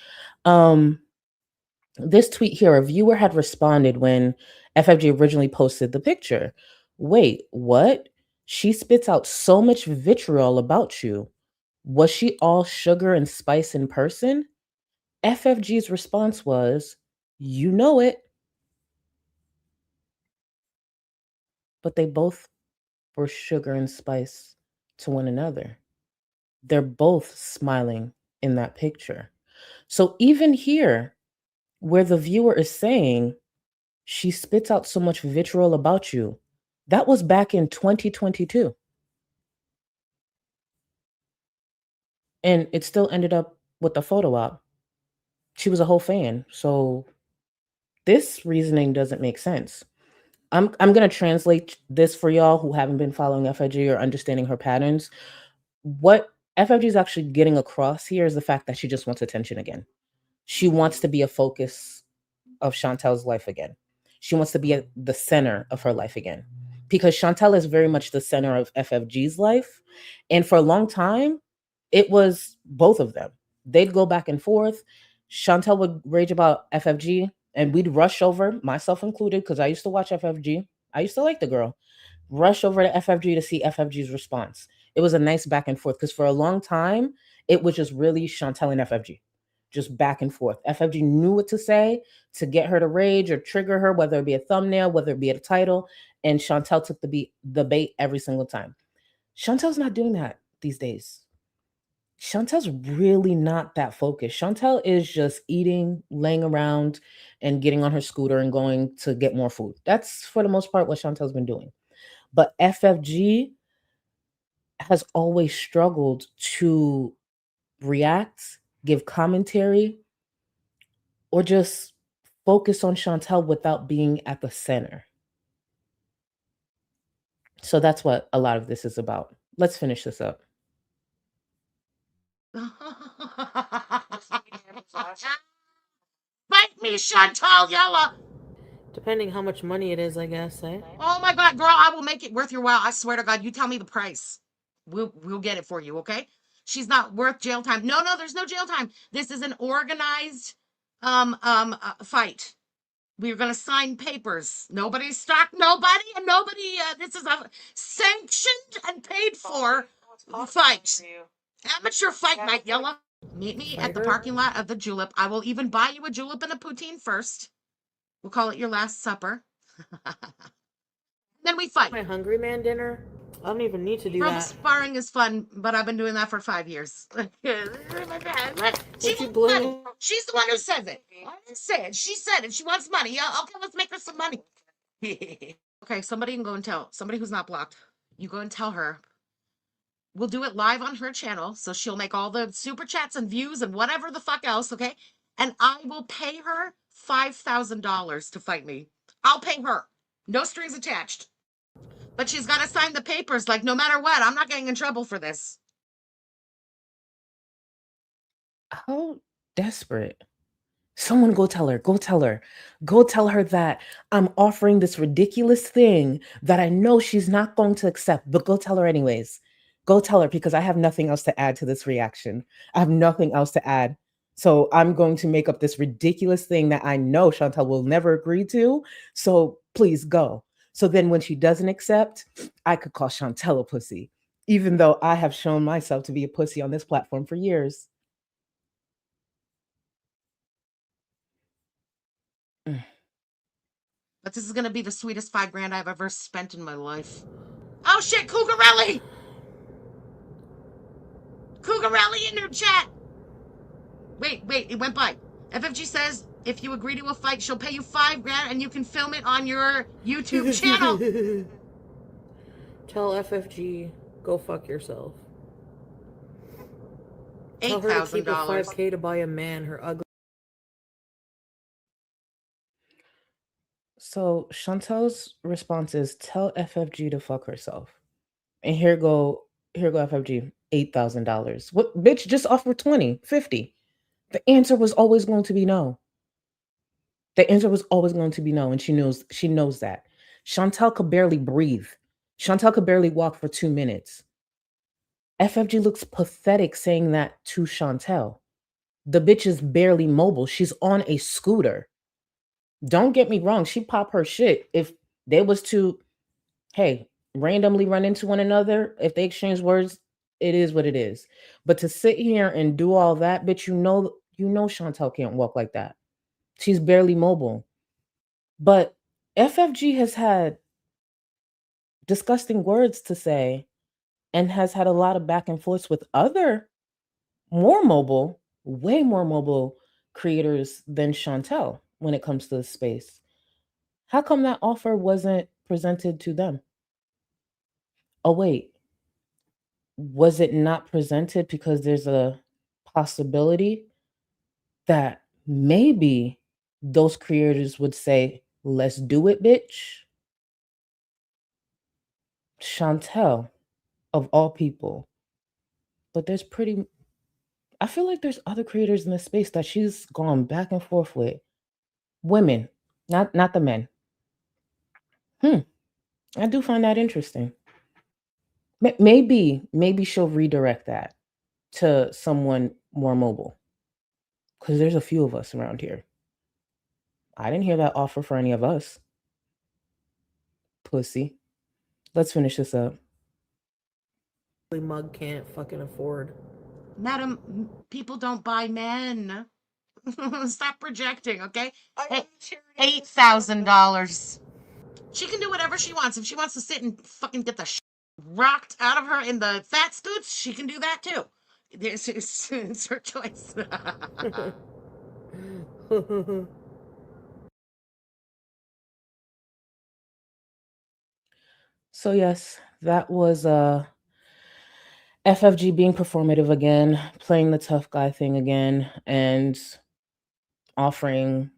This tweet here, a viewer had responded when FFG originally posted the picture. Wait, what? She spits out so much vitriol about you. Was she all sugar and spice in person? FFG's response was, you know it. But they both were sugar and spice to one another. They're both smiling in that picture. So even here, where the viewer is saying, she spits out so much vitriol about you, that was back in 2022. And it still ended up with the photo op. She was a whole fan. So this reasoning doesn't make sense. I'm gonna translate this for y'all who haven't been following FFG or understanding her patterns. What FFG is actually getting across here is the fact that she just wants attention again. She wants to be a focus of Chantal's life again. She wants to be at the center of her life again. Because Chantal is very much the center of FFG's life. And for a long time, it was both of them. They'd go back and forth. Chantal would rage about FFG, and we'd rush over, myself included, because I used to watch FFG. I used to like the girl. Rush over to FFG to see FFG's response. It was a nice back and forth because for a long time, it was just really Chantal and FFG, just back and forth. FFG knew what to say to get her to rage or trigger her, whether it be a thumbnail, whether it be a title, and Chantal took the bait every single time. Chantal's not doing that these days. Chantal's really not that focused. Chantal is just eating, laying around, and getting on her scooter and going to get more food. That's for the most part what Chantal's been doing. But FFG has always struggled to react, give commentary, or just focus on Chantal without being at the center. So that's what a lot of this is about. Let's finish this up. Fight me, Chantal Yella. Depending how much money it is, I guess, eh? Oh my God, girl, I will make it worth your while. I swear to God, you tell me the price. We'll get it for you, okay? She's not worth jail time. No, there's no jail time. This is an organized fight. We're gonna sign papers. Nobody stopped nobody, and nobody. This is a sanctioned and paid for fight. Amateur fight night, Yella. Meet me at the parking lot of the Julep. I will even buy you a julep and a poutine first. We'll call it your last supper. Then we fight. My hungry man dinner? I don't even need to do Girl, that. sparring is fun, but I've been doing that for 5 years. She's the one who says it. I didn't say it. She said it. She wants money. Yeah, okay, let's make her some money. Okay, somebody can go and tell. Somebody who's not blocked. You go and tell her. We'll do it live on her channel, so she'll make all the super chats and views and whatever the fuck else, okay? And I will pay her $5,000 to fight me. I'll pay her. No strings attached. But she's got to sign the papers. Like, no matter what, I'm not getting in trouble for this. How desperate. Someone go tell her, go tell her, go tell her that I'm offering this ridiculous thing that I know she's not going to accept, but go tell her anyways. Go tell her because I have nothing else to add to this reaction. I have nothing else to add. So I'm going to make up this ridiculous thing that I know Chantal will never agree to. So please go. So then when she doesn't accept, I could call Chantal a pussy, even though I have shown myself to be a pussy on this platform for years. But this is going to be the sweetest $5,000 I've ever spent in my life. Oh shit, Cougarelli! Cougarelli in your chat! Wait, it went by. FFG says if you agree to a fight, she'll pay you $5,000 and you can film it on your YouTube channel. Tell FFG, go fuck yourself. Tell her to keep a $8,000. $5K to buy a man her ugly. So Chantel's response is tell FFG to fuck herself. And here go FFG, $8,000. What bitch just offered 20, 50. The answer was always going to be no. The answer was always going to be no, and she knows that. Chantal could barely breathe. Chantal could barely walk for 2 minutes. FFG looks pathetic saying that to Chantal. The bitch is barely mobile. She's on a scooter. Don't get me wrong, she pop her shit. If they was to, hey, randomly run into one another, if they exchange words, it is what it is. But to sit here and do all that, bitch, you know Chantal can't walk like that. She's barely mobile. But FFG has had disgusting words to say and has had a lot of back and forth with other more mobile, way more mobile creators than Chantal when it comes to the space. How come that offer wasn't presented to them? Oh, wait. Was it not presented because there's a possibility that maybe those creators would say, let's do it, bitch? Chantal, of all people. But I feel like there's other creators in this space that she's gone back and forth with. Women, not the men. I do find that interesting. Maybe she'll redirect that to someone more mobile. Because there's a few of us around here. I didn't hear that offer for any of us. Pussy. Let's finish this up. Mug can't fucking afford. Madam, people don't buy men. Stop projecting, okay? Hey, $8,000. She can do whatever she wants. If she wants to sit and fucking get the rocked out of her in the fat scoots, she can do that too. It's her choice. So yes, that was FFG being performative again, playing the tough guy thing again, and offering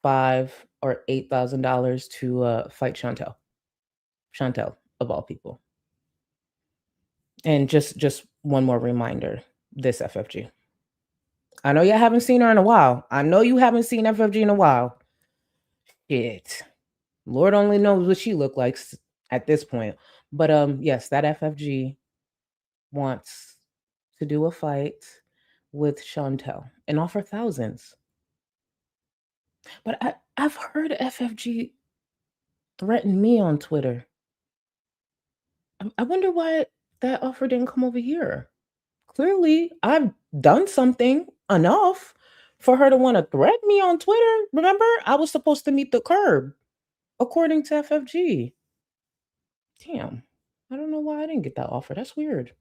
$5,000 or $8,000 to fight Chantal. Chantal, of all people. And just one more reminder, this FFG. I know you haven't seen her in a while. I know you haven't seen FFG in a while. Shit. Lord only knows what she looked like at this point. But yes, that FFG wants to do a fight with Chantal and offer thousands. But I've heard FFG threaten me on Twitter. I wonder why that offer didn't come over here. Clearly, I've done something enough for her to want to threaten me on Twitter. Remember, I was supposed to meet the curb, according to FFG. Damn, I don't know why I didn't get that offer. That's weird.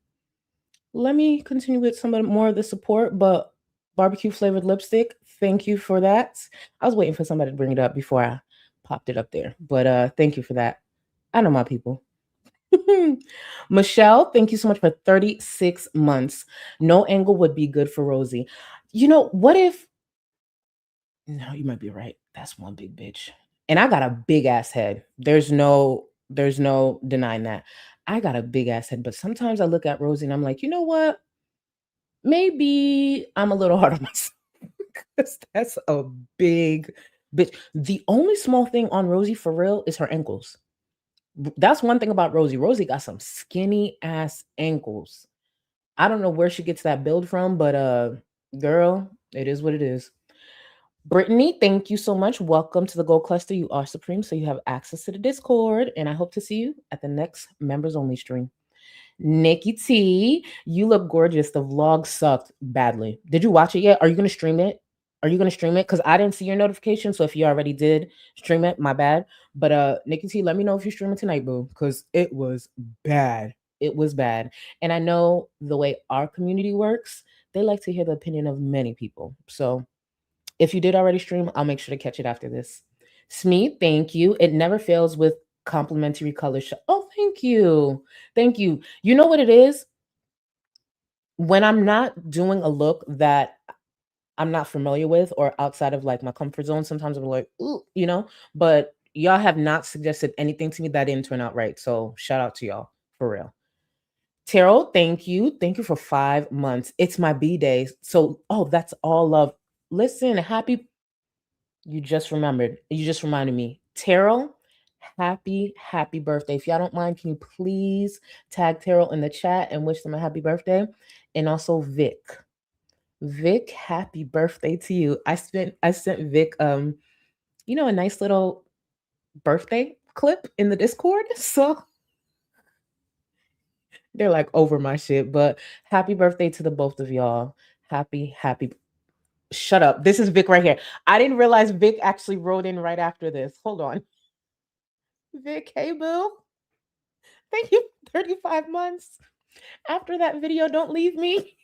Let me continue with some more of the support, but barbecue flavored lipstick, thank you for that. I was waiting for somebody to bring it up before I popped it up there, but thank you for that. I know my people. Michelle, thank you so much for 36 months. No angle would be good for Rosie. You know, what if... No, you might be right. That's one big bitch. And I got a big ass head. There's no There's no denying that. I got a big ass head, but sometimes I look at Rosie and I'm like, you know what? Maybe I'm a little hard on myself because that's a big bitch. The only small thing on Rosie for real is her ankles. That's one thing about Rosie. Rosie got some skinny ass ankles. I don't know where she gets that build from, but girl, it is what it is. Brittany, thank you so much. Welcome to the Gold Cluster. You are supreme, so you have access to the Discord, and I hope to see you at the next members only stream. Nikki T, you look gorgeous. The vlog sucked badly. Did you watch it yet? Are you gonna stream it? Are you gonna stream it? Because I didn't see your notification. So if you already did stream it, my bad. But Nikki T, let me know if you stream it tonight, boo. Because it was bad. It was bad. And I know the way our community works, they like to hear the opinion of many people. So if you did already stream, I'll make sure to catch it after this. Smee, thank you. It never fails with complimentary color. Oh, thank you. Thank you. You know what it is? When I'm not doing a look that I'm not familiar with or outside of like my comfort zone, sometimes I'm like, ooh, but y'all have not suggested anything to me that didn't turn out right. So shout out to y'all for real. Terrell, thank you. Thank you for 5 months. It's my B-day. So, that's all love. Listen, you just remembered. You just reminded me. Terrell, happy birthday. If y'all don't mind, can you please tag Terrell in the chat and wish them a happy birthday? And also Vic. Vic, happy birthday to you. I sent Vic a nice little birthday clip in the Discord. So they're like over my shit. But happy birthday to the both of y'all. Happy. Shut up. This is Vic right here. I didn't realize Vic actually wrote in right after this. Hold on. Vic, hey boo. Thank you. 35 months. After that video, don't leave me.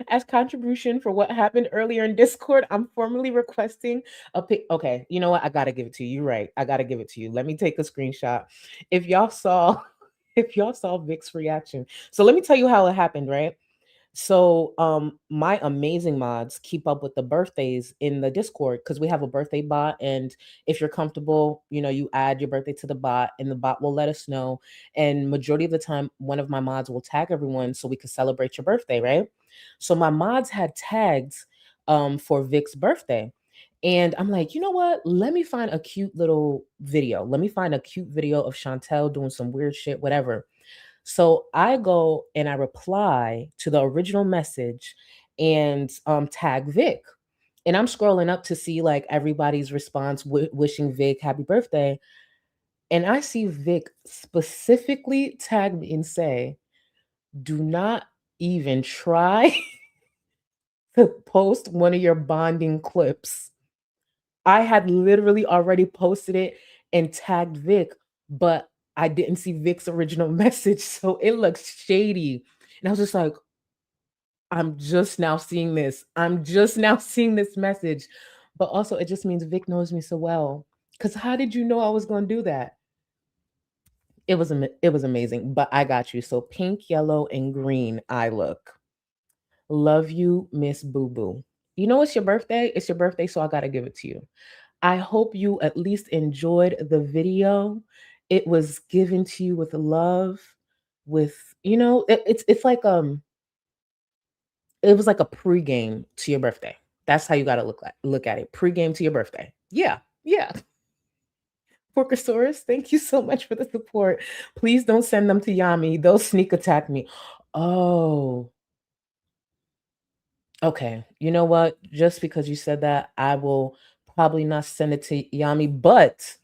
As contribution for what happened earlier in Discord, I'm formally requesting a pic. Okay, you know what? I gotta give it to you. You're right. I gotta give it to you. Let me take a screenshot. If y'all saw Vic's reaction. So let me tell you how it happened, right? So my amazing mods keep up with the birthdays in the Discord because we have a birthday bot, and if you're comfortable, you add your birthday to the bot and the bot will let us know. And majority of the time, one of my mods will tag everyone so we can celebrate your birthday, right? So my mods had tags for Vic's birthday. And I'm like, you know what? Let me find a cute little video. Let me find a cute video of Chantal doing some weird shit, whatever. So I go and I reply to the original message and tag Vic. And I'm scrolling up to see like everybody's response wishing Vic happy birthday. And I see Vic specifically tag me and say, do not even try to post one of your bonding clips. I had literally already posted it and tagged Vic, but I didn't see Vic's original message, so it looks shady. And I was just like, I'm just now seeing this. I'm just now seeing this message. But also, it just means Vic knows me so well. Because how did you know I was going to do that? It was amazing, but I got you. So pink, yellow, and green I look. Love you, Miss Boo Boo. You know it's your birthday? It's your birthday, so I got to give it to you. I hope you at least enjoyed the video. It was given to you with love, with it's like it was like a pregame to your birthday. That's how you gotta look at it. Pregame to your birthday. Yeah. Porcosaurus, thank you so much for the support. Please don't send them to Yami. They'll sneak attack me. Oh. Okay. You know what? Just because you said that, I will probably not send it to Yami, but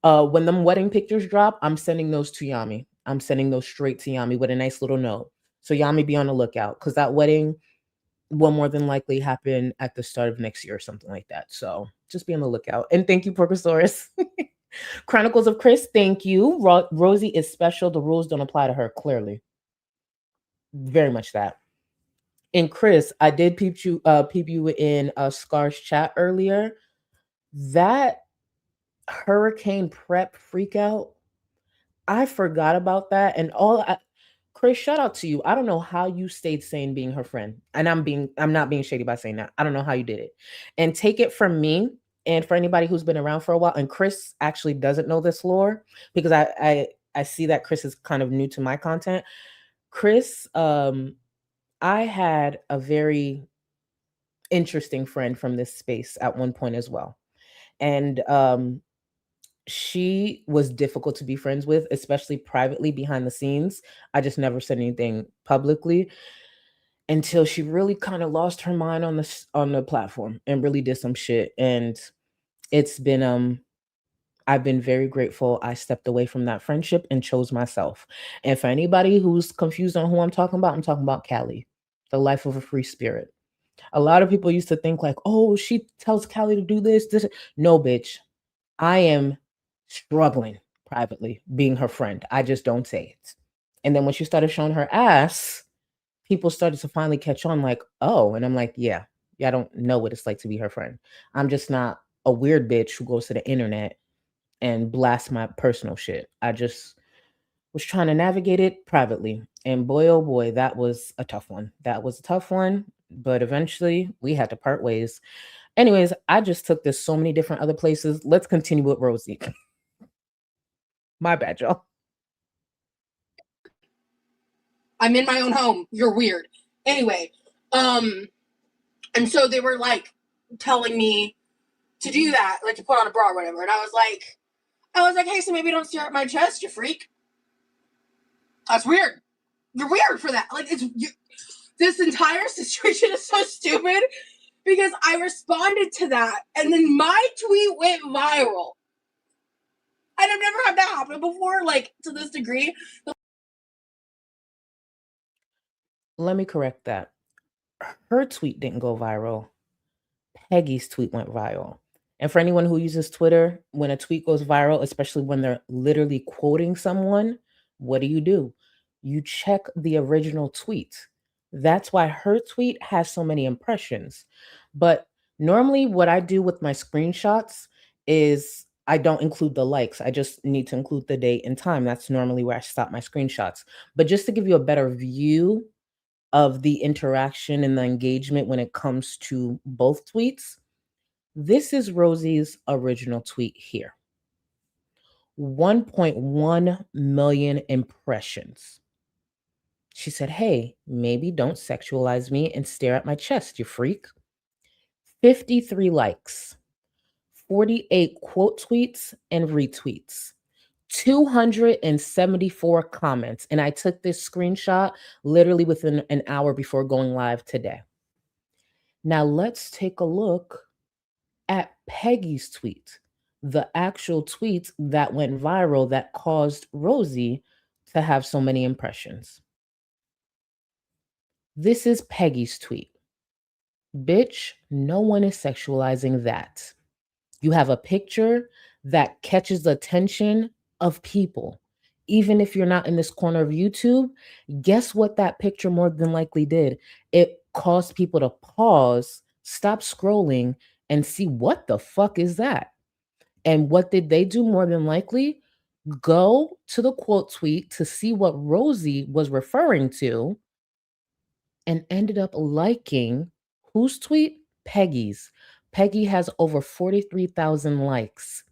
when them wedding pictures drop, I'm sending those to Yami. I'm sending those straight to Yami with a nice little note. So Yami, be on the lookout because that wedding will more than likely happen at the start of next year or something like that. So just be on the lookout. And thank you, Porcosaurus. Chronicles of Chris, thank you. Rosie is special. The rules don't apply to her, clearly. Very much that. And Chris, I did peep you in Scar's chat earlier. That hurricane prep freak out, I forgot about that. And Chris, shout out to you. I don't know how you stayed sane being her friend. And I'm not being shady by saying that. I don't know how you did it. And take it from me, And for anybody who's been around for a while, and Chris actually doesn't know this lore because I see that Chris is kind of new to my content. Chris, I had a very interesting friend from this space at one point as well. And she was difficult to be friends with, especially privately behind the scenes. I just never said anything publicly until she really kind of lost her mind on the platform and really did some shit. And it's been I've been very grateful I stepped away from that friendship and chose myself. And for anybody who's confused on who I'm talking about Callie, the life of a free spirit. A lot of people used to think like, oh, she tells Callie to do this. No, bitch. I am struggling privately being her friend. I just don't say it. And then when she started showing her ass, people started to finally catch on like, oh, and I'm like, yeah, I don't know what it's like to be her friend. I'm just not a weird bitch who goes to the internet and blasts my personal shit. I just was trying to navigate it privately. And boy, oh boy, that was a tough one. That was a tough one. But eventually we had to part ways. Anyways, I just took this so many different other places. Let's continue with Rosie. My bad, y'all. I'm in my own home. You're weird. Anyway, and so they were like telling me to do that, like to put on a bra or whatever. And I was like, hey, so maybe don't stare at my chest, you freak. That's weird. You're weird for that. Like, this entire situation is so stupid because I responded to that and then my tweet went viral. And I've never had that happen before, like, to this degree. Let me correct that. Her tweet didn't go viral. Peggy's tweet went viral. And for anyone who uses Twitter, when a tweet goes viral, especially when they're literally quoting someone, what do? You check the original tweet. That's why her tweet has so many impressions. But normally, what I do with my screenshots is I don't include the likes. I just need to include the date and time. That's normally where I stop my screenshots. But just to give you a better view of the interaction and the engagement when it comes to both tweets, this is Rosie's original tweet here. 1.1 million impressions. She said, hey, maybe don't sexualize me and stare at my chest, you freak. 53 likes, 48 quote tweets and retweets, 274 comments. And I took this screenshot literally within an hour before going live today. Now let's take a look at Peggy's tweet, the actual tweet that went viral that caused Rosie to have so many impressions. This is Peggy's tweet. Bitch, no one is sexualizing that. You have a picture that catches the attention of people. Even if you're not in this corner of YouTube, guess what that picture more than likely did? It caused people to pause, stop scrolling, and see what the fuck is that? And what did they do more than likely? Go to the quote tweet to see what Rosie was referring to and ended up liking whose tweet? Peggy's. Peggy has over 43,000 likes,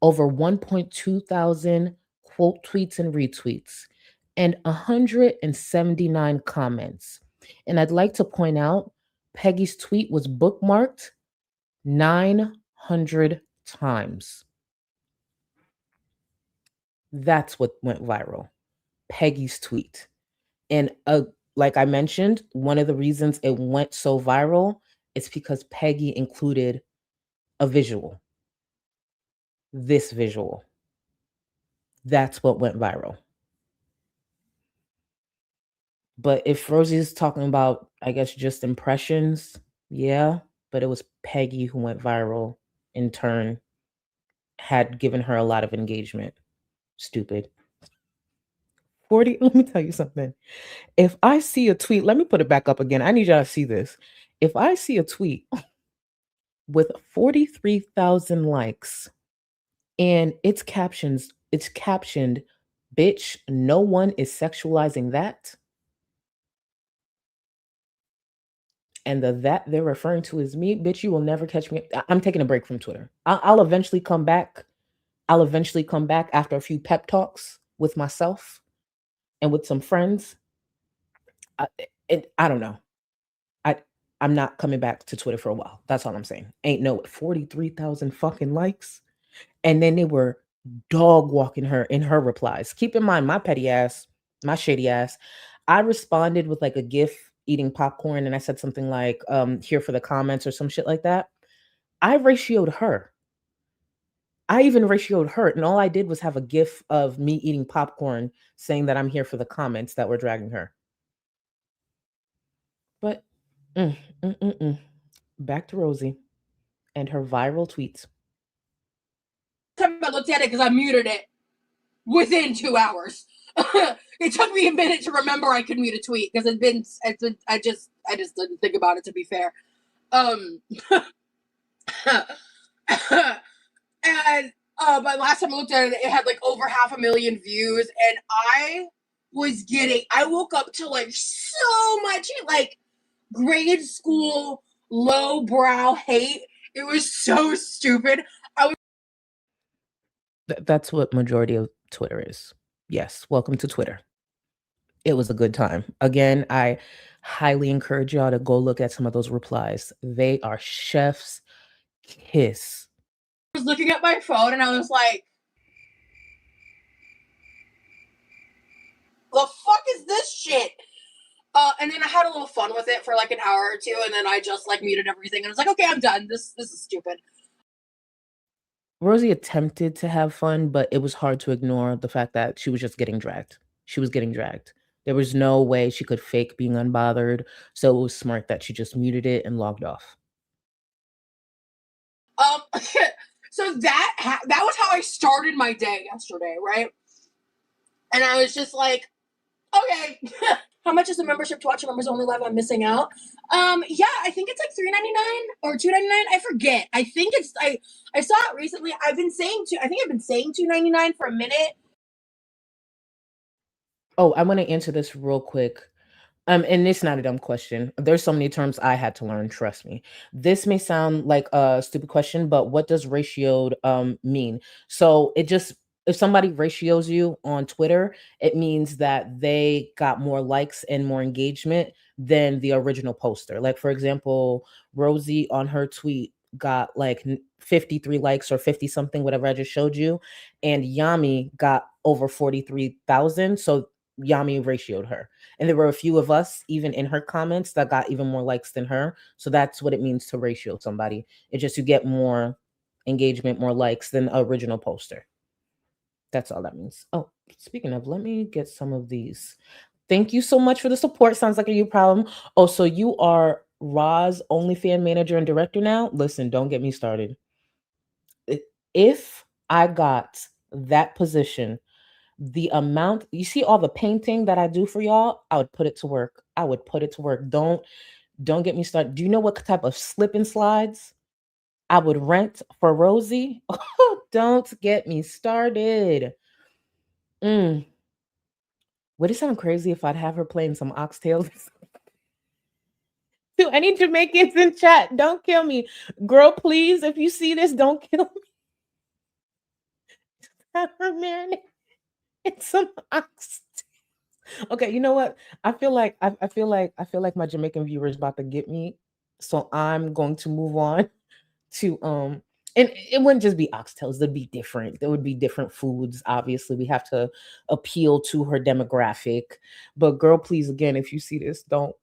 over 1.2 thousand quote tweets and retweets, and 179 comments. And I'd like to point out Peggy's tweet was bookmarked 900 times. That's what went viral. Peggy's tweet. And like I mentioned, one of the reasons it went so viral is because Peggy included a visual. This visual. That's what went viral. But if Rosie's talking about, I guess, just impressions, yeah, but it was Peggy who went viral in turn, had given her a lot of engagement. Stupid. 40, let me tell you something. If I see a tweet, let me put it back up again. I need y'all to see this. If I see a tweet with 43,000 likes and it's captioned, bitch, no one is sexualizing that. And that they're referring to as me, bitch, you will never catch me. I'm taking a break from Twitter. I'll eventually come back. I'll eventually come back after a few pep talks with myself and with some friends. I don't know. I I'm not coming back to Twitter for a while. That's all I'm saying. Ain't no 43,000 fucking likes. And then they were dog walking her in her replies. Keep in mind, my petty ass, my shady ass, I responded with like a GIF eating popcorn and I said something like, here for the comments or some shit like that. I ratioed her. I even ratioed her. And all I did was have a GIF of me eating popcorn saying that I'm here for the comments that were dragging her. But mm, mm, mm, mm. Back to Rosie and her viral tweets. Time I looked at it because I muted it within 2 hours. It took me a minute to remember I could mute a tweet because I just didn't think about it, to be fair. And but last time I looked at it, it had like over 500,000 views, and I woke up to like so much like grade school lowbrow hate. It was so stupid. That's what majority of Twitter is. Yes, welcome to Twitter. It was a good time. Again, I highly encourage y'all to go look at some of those replies. They are chef's kiss. I was looking at my phone and I was like, the fuck is this shit? And then I had a little fun with it for like an hour or two, and then I just like muted everything and I was like, okay, I'm done. This is stupid. Rosie attempted to have fun, but it was hard to ignore the fact that she was just getting dragged. She was getting dragged. There was no way she could fake being unbothered, so it was smart that she just muted it and logged off. So that was how I started my day yesterday, right? And I was just like, okay, how much is the membership to watch a members only live? I'm missing out. Yeah, I think it's like $3.99 or $2.99. I forget. I think it's I saw it recently. I think I've been saying $2.99 for a minute. Oh, I want to answer this real quick. And it's not a dumb question. There's so many terms I had to learn, trust me. This may sound like a stupid question, but what does ratioed mean? So it just, if somebody ratios you on Twitter, it means that they got more likes and more engagement than the original poster. Like for example, Rosie on her tweet got like 53 likes or 50 something, whatever I just showed you, and Yami got over 43,000. So Yami ratioed her. And there were a few of us, even in her comments, that got even more likes than her. So that's what it means to ratio somebody. It's just you get more engagement, more likes than the original poster. That's all that means. Oh, speaking of, let me get some of these. Thank you so much for the support. Sounds like a you problem. Oh, so you are Roz OnlyFans manager and director now? Listen, don't get me started. If I got that position, the amount, you see all the painting that I do for y'all, I would put it to work. I would put it to work. Don't get me started. Do you know what type of slip and slides I would rent for Rosie? Don't get me started. Would it sound crazy if I'd have her playing some oxtails? To any Jamaicans in chat, don't kill me. Girl, please, if you see this, don't kill me. Have her marinate in some oxtails. Okay, you know what? I feel like my Jamaican viewers about to get me, so I'm going to move on to and it wouldn't just be oxtails. There'd be different. There would be different foods. Obviously, we have to appeal to her demographic. But girl, please, again, if you see this, don't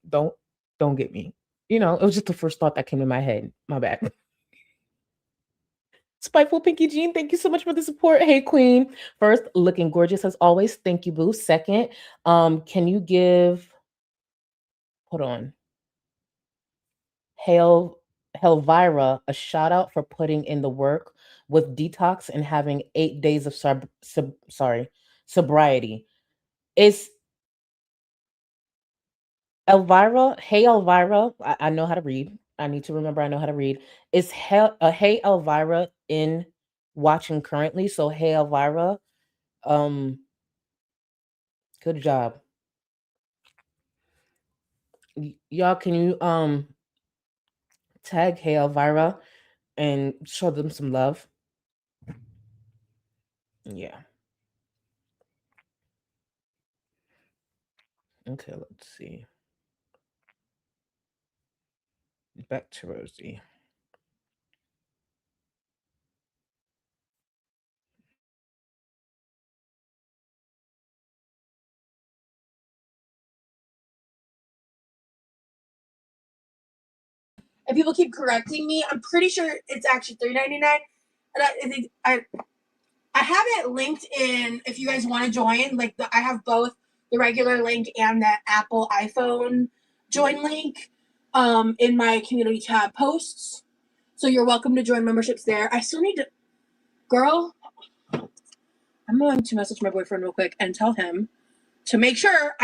get me. You know, it was just the first thought that came in my head. My bad. Spiteful Pinky Jean, thank you so much for the support. Hey, Queen. First, looking gorgeous as always. Thank you, boo. Second, can you give, hold on, Helvira a shout out for putting in the work with detox and having 8 days of sobriety. Is Elvira, hey Elvira, I know how to read. I need to remember I know how to read. Is hey Elvira in watching currently? So hey Elvira, good job. Y'all, can you tag Hey Elvira and show them some love. Yeah. Okay, let's see. Back to Rosie. And people keep correcting me. I'm pretty sure it's actually $3.99. And I think I have it linked in if you guys want to join. Like I have both the regular link and the Apple iPhone join link in my community tab posts. So you're welcome to join memberships there. I still need to, girl. I'm going to message my boyfriend real quick and tell him to make sure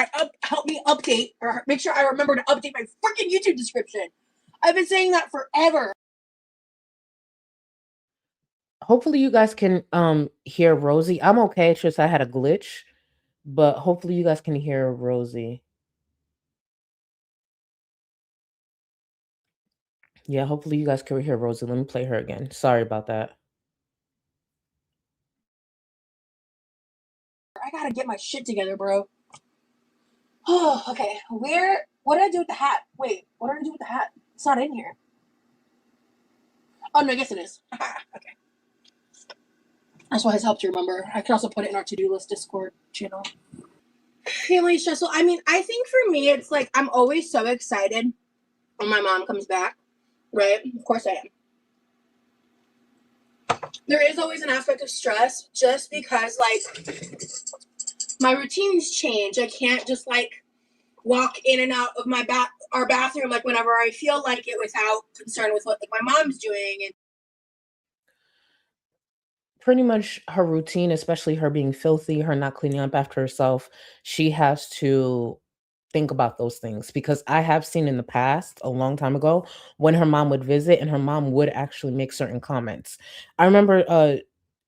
help me update or make sure I remember to update my freaking YouTube description. I've been saying that forever. Hopefully you guys can hear Rosie. I'm okay, it's just I had a glitch, but hopefully you guys can hear Rosie. Yeah, hopefully you guys can hear Rosie. Let me play her again. Sorry about that. I gotta get my shit together, bro. Oh, okay. What did I do with the hat? Wait, what did I do with the hat? It's not in here. Oh, no, I guess it is. Okay. That's why it's helped you remember. I can also put it in our to-do list Discord channel. Family stressful. I mean, I think for me, it's like I'm always so excited when my mom comes back, right? Of course I am. There is always an aspect of stress just because, like, my routines change. I can't just, like, walk in and out of our bathroom, like, whenever I feel like it without concern with what, like, my mom's doing. And Pretty much her routine, especially her being filthy, her not cleaning up after herself, she has to think about those things because I have seen in the past, a long time ago, when her mom would visit and her mom would actually make certain comments. I remember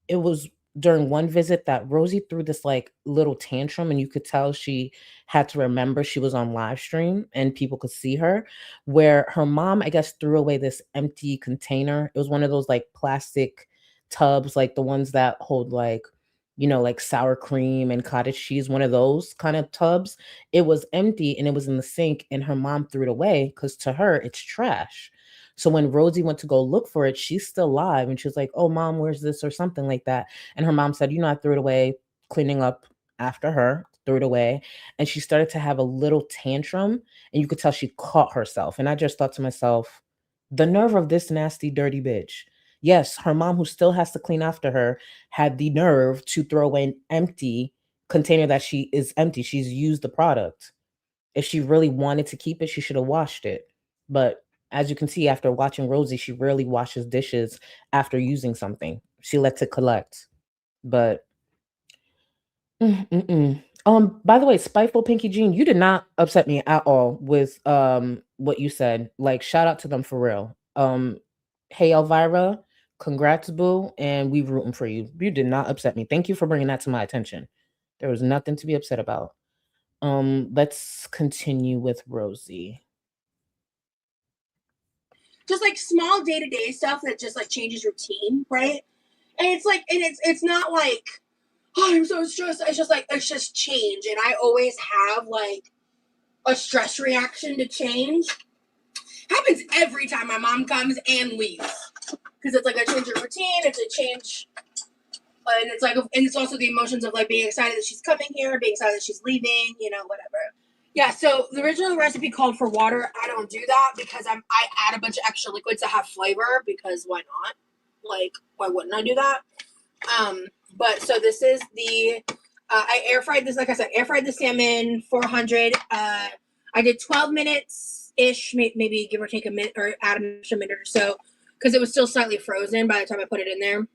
it was during one visit that Rosie threw this like little tantrum, and you could tell she had to remember she was on live stream and people could see her. Where her mom, I guess, threw away this empty container. It was one of those like plastic tubs, like the ones that hold like, like sour cream and cottage cheese, one of those kind of tubs. It was empty and it was in the sink, and her mom threw it away because to her it's trash. So when Rosie went to go look for it, she's still live. And she was like, "Oh, mom, where's this?" or something like that. And her mom said, I threw it away, cleaning up after her, threw it away. And she started to have a little tantrum. And you could tell she caught herself. And I just thought to myself, the nerve of this nasty, dirty bitch. Yes, her mom, who still has to clean after her, had the nerve to throw away an empty container that she is empty. She's used the product. If she really wanted to keep it, she should have washed it. But as you can see, after watching Rosie, she rarely washes dishes after using something. She lets it collect. But by the way, spiteful Pinky Jean, you did not upset me at all with what you said. Like, shout out to them for real. Hey Elvira, congrats, boo, and we rooting for you. You did not upset me. Thank you for bringing that to my attention. There was nothing to be upset about. Let's continue with Rosie. just like small day-to-day stuff that just like changes routine, right? And it's like, and it's not like, oh, I'm so stressed. It's just like, it's just change. And I always have like a stress reaction to change. Happens every time my mom comes and leaves. Because it's like a change of routine, it's a change. And it's like, and it's also the emotions of like being excited that she's coming here, being excited that she's leaving, whatever. Yeah, so the original recipe called for water. I don't do that because I add a bunch of extra liquids to have flavor because why not? Like, why wouldn't I do that? But so this is the I air fried this, like I said, air fried the salmon 400. I did 12 minutes ish, maybe give or take a minute or add an extra minute or so because it was still slightly frozen by the time I put it in there.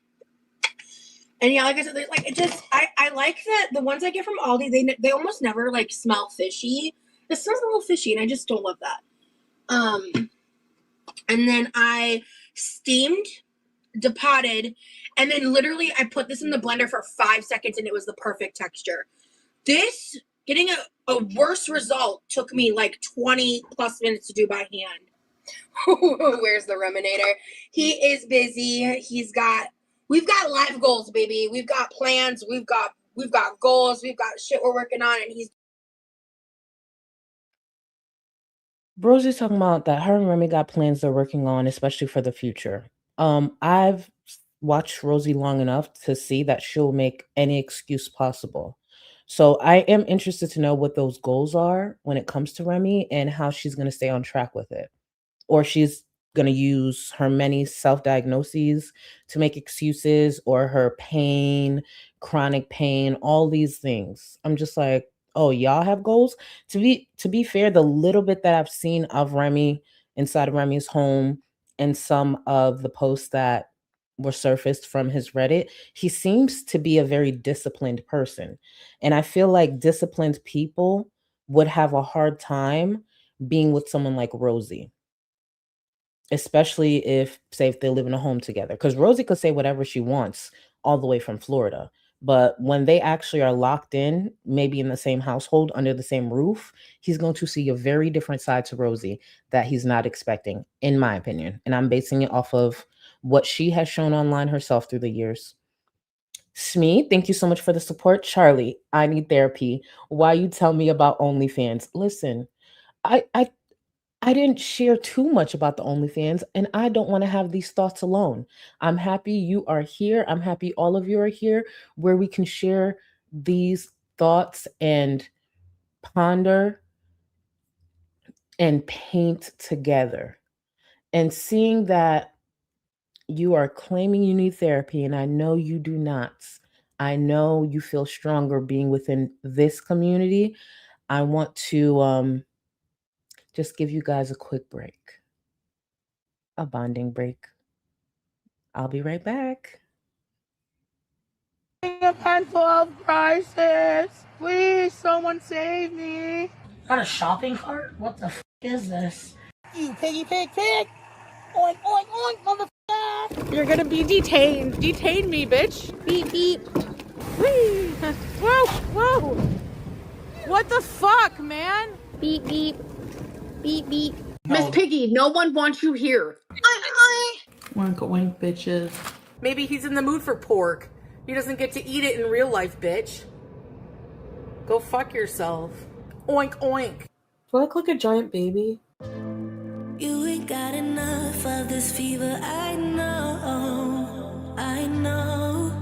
And yeah, like I said, like it just I like that the ones I get from Aldi, they almost never like smell fishy. It smells a little fishy, and I just don't love that. And then I steamed, depotted, and then literally I put this in the blender for 5 seconds, and it was the perfect texture. Getting a worse result took me like 20 plus minutes to do by hand. Where's the Reminator? He is busy. We've got life goals, baby. We've got plans. We've got goals. We've got shit we're working on, and he's. Rosie's talking about that her and Remy got plans they're working on, especially for the future. I've watched Rosie long enough to see that she'll make any excuse possible. So I am interested to know what those goals are when it comes to Remy and how she's going to stay on track with it. Or she's going to use her many self-diagnoses to make excuses, or her pain, chronic pain, all these things. I'm just like, oh, y'all have goals? To be fair, the little bit that I've seen of Remy inside of Remy's home and some of the posts that were surfaced from his Reddit, he seems to be a very disciplined person. And I feel like disciplined people would have a hard time being with someone like Rosie, especially if, say, if they live in a home together. Because Rosie could say whatever she wants all the way from Florida. But when they actually are locked in, maybe in the same household, under the same roof, he's going to see a very different side to Rosie that he's not expecting, in my opinion. And I'm basing it off of what she has shown online herself through the years. Smee, thank you so much for the support. Charlie, I need therapy. Why you tell me about OnlyFans? Listen, I didn't share too much about the OnlyFans, and I don't want to have these thoughts alone. I'm happy you are here. I'm happy all of you are here, where we can share these thoughts and ponder and paint together. And seeing that you are claiming you need therapy, and I know you do not. I know you feel stronger being within this community. I want to just give you guys a quick break, a bonding break. I'll be right back. A handful of crisis. Please, someone save me. Got a shopping cart? What the f is this? You piggy pig pig. Oink, oink, oink, motherfucker. You're gonna be detained. Detain me, bitch. Beep, beep. Whee. Whoa, whoa. What the fuck, man? Beep, beep. Beep, beep. Miss Piggy, no one wants you here. Oink, oink, bitches. Maybe he's in the mood for pork. He doesn't get to eat it in real life, bitch. Go fuck yourself. Oink, oink. Do I look like a giant baby? You ain't got enough of this fever, I know, I know.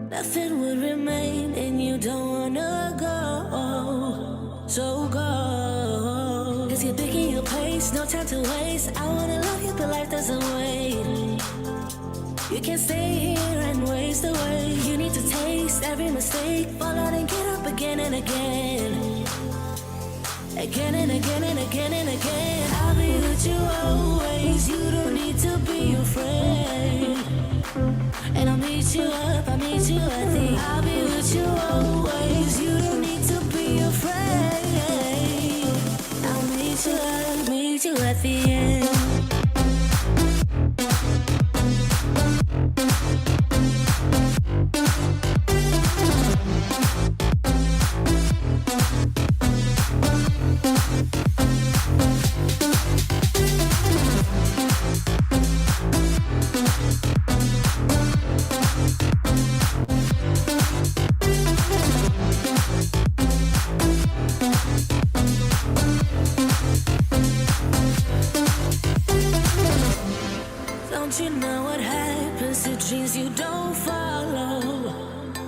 Nothing would remain and you don't wanna go, so go. Cause you're picking your place, no time to waste. I wanna love you but life doesn't wait. You can't stay here and waste away. You need to taste every mistake, fall out and get up again and again. Again and again and again and again. I'll be with you always. You don't need to be afraid. And I'll meet you up, I'll meet you at the. I'll be with you always. You don't need to be afraid. I'll meet you up, meet you at the end. Don't you know what happens to dreams you don't follow?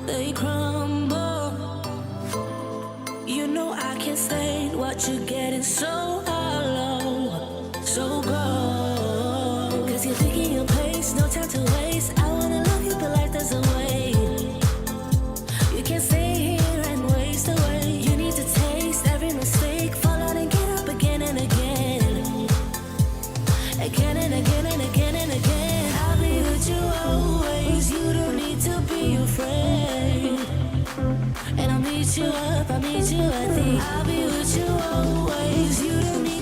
They crumble. You know I can't stand what you're getting so hollow. So go. Cause you're taking your place, no time to waste. I wanna love you but life doesn't wait. You can't stay here and waste away. You need to taste every mistake, fall out and get up again and again. Again and again and again and again. I'll be with you always. You don't need to be afraid. And I'll meet you up, I'll meet you at the. I'll be with you always. You don't need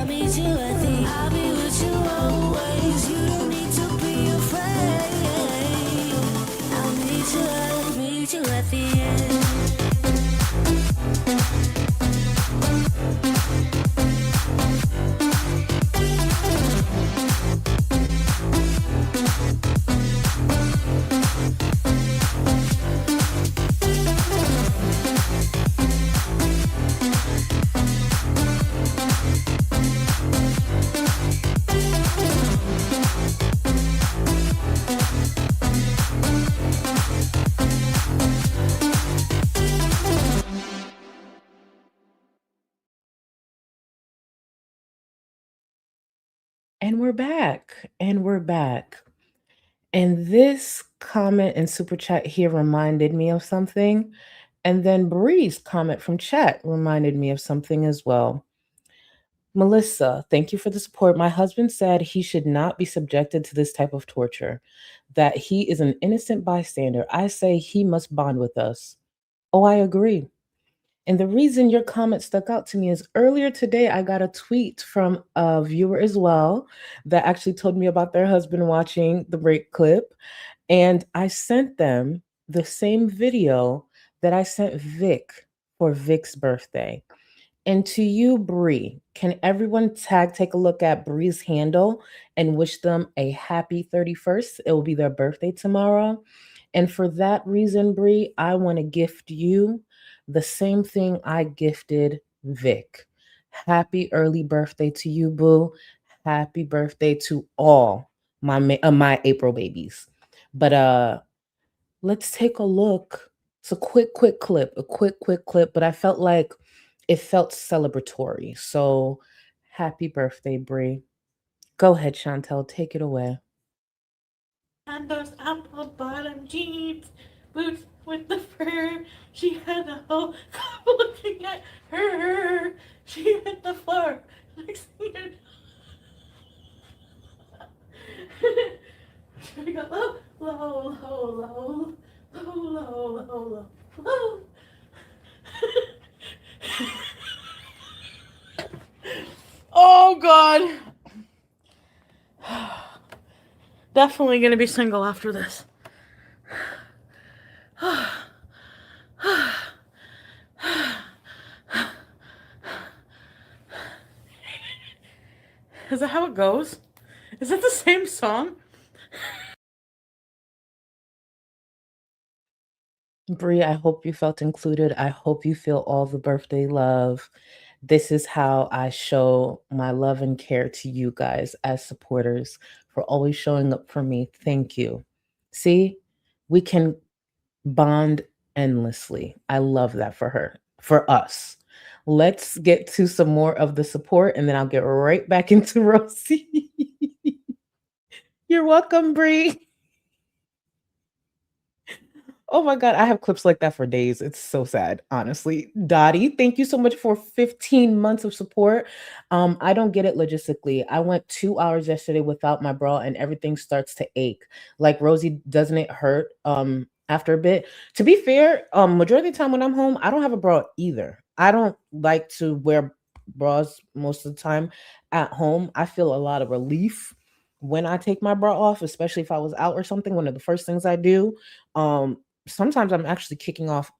I'll meet you at the end. I'll be with you always. You don't need to be afraid. I'll meet you at the end. And we're back. And we're back. And this comment and super chat here reminded me of something. And then Bree's comment from chat reminded me of something as well. Melissa, thank you for the support. My husband said he should not be subjected to this type of torture, that he is an innocent bystander. I say he must bond with us. Oh, I agree. And the reason your comment stuck out to me is earlier today, I got a tweet from a viewer as well that actually told me about their husband watching the break clip. And I sent them the same video that I sent Vic for Vic's birthday. And to you, Bree, can everyone take a look at Bree's handle and wish them a happy 31st? It will be their birthday tomorrow. And for that reason, Bree, I want to gift you the same thing I gifted Vic. Happy early birthday to you, boo. Happy birthday to all my April babies. But let's take a look. It's a quick clip, but I felt like it felt celebratory. So happy birthday, Bree. Go ahead, Chantal, take it away. And those apple bottom jeans, boots with the fur. She had a whole couple looking at her. She hit the floor. Next thing we go low, low, low, low, low, low, low, low. Oh God. Definitely gonna be single after this. Is that how it goes? Is that the same song? Bree, I hope you felt included. I hope you feel all the birthday love. This is how I show my love and care to you guys as supporters for always showing up for me. Thank you. See, we can bond endlessly. I love that for her, for us. Let's get to some more of the support and then I'll get right back into Rosie. You're welcome, Bree. Oh my God, I have clips like that for days. It's so sad, honestly. Dottie, thank you so much for 15 months of support. I don't get it logistically. I went 2 hours yesterday without my bra and everything starts to ache. Like Rosie, doesn't it hurt after a bit? To be fair, majority of the time when I'm home, I don't have a bra either. I don't like to wear bras most of the time at home. I feel a lot of relief when I take my bra off, especially if I was out or something. One of the first things I do. Sometimes I'm actually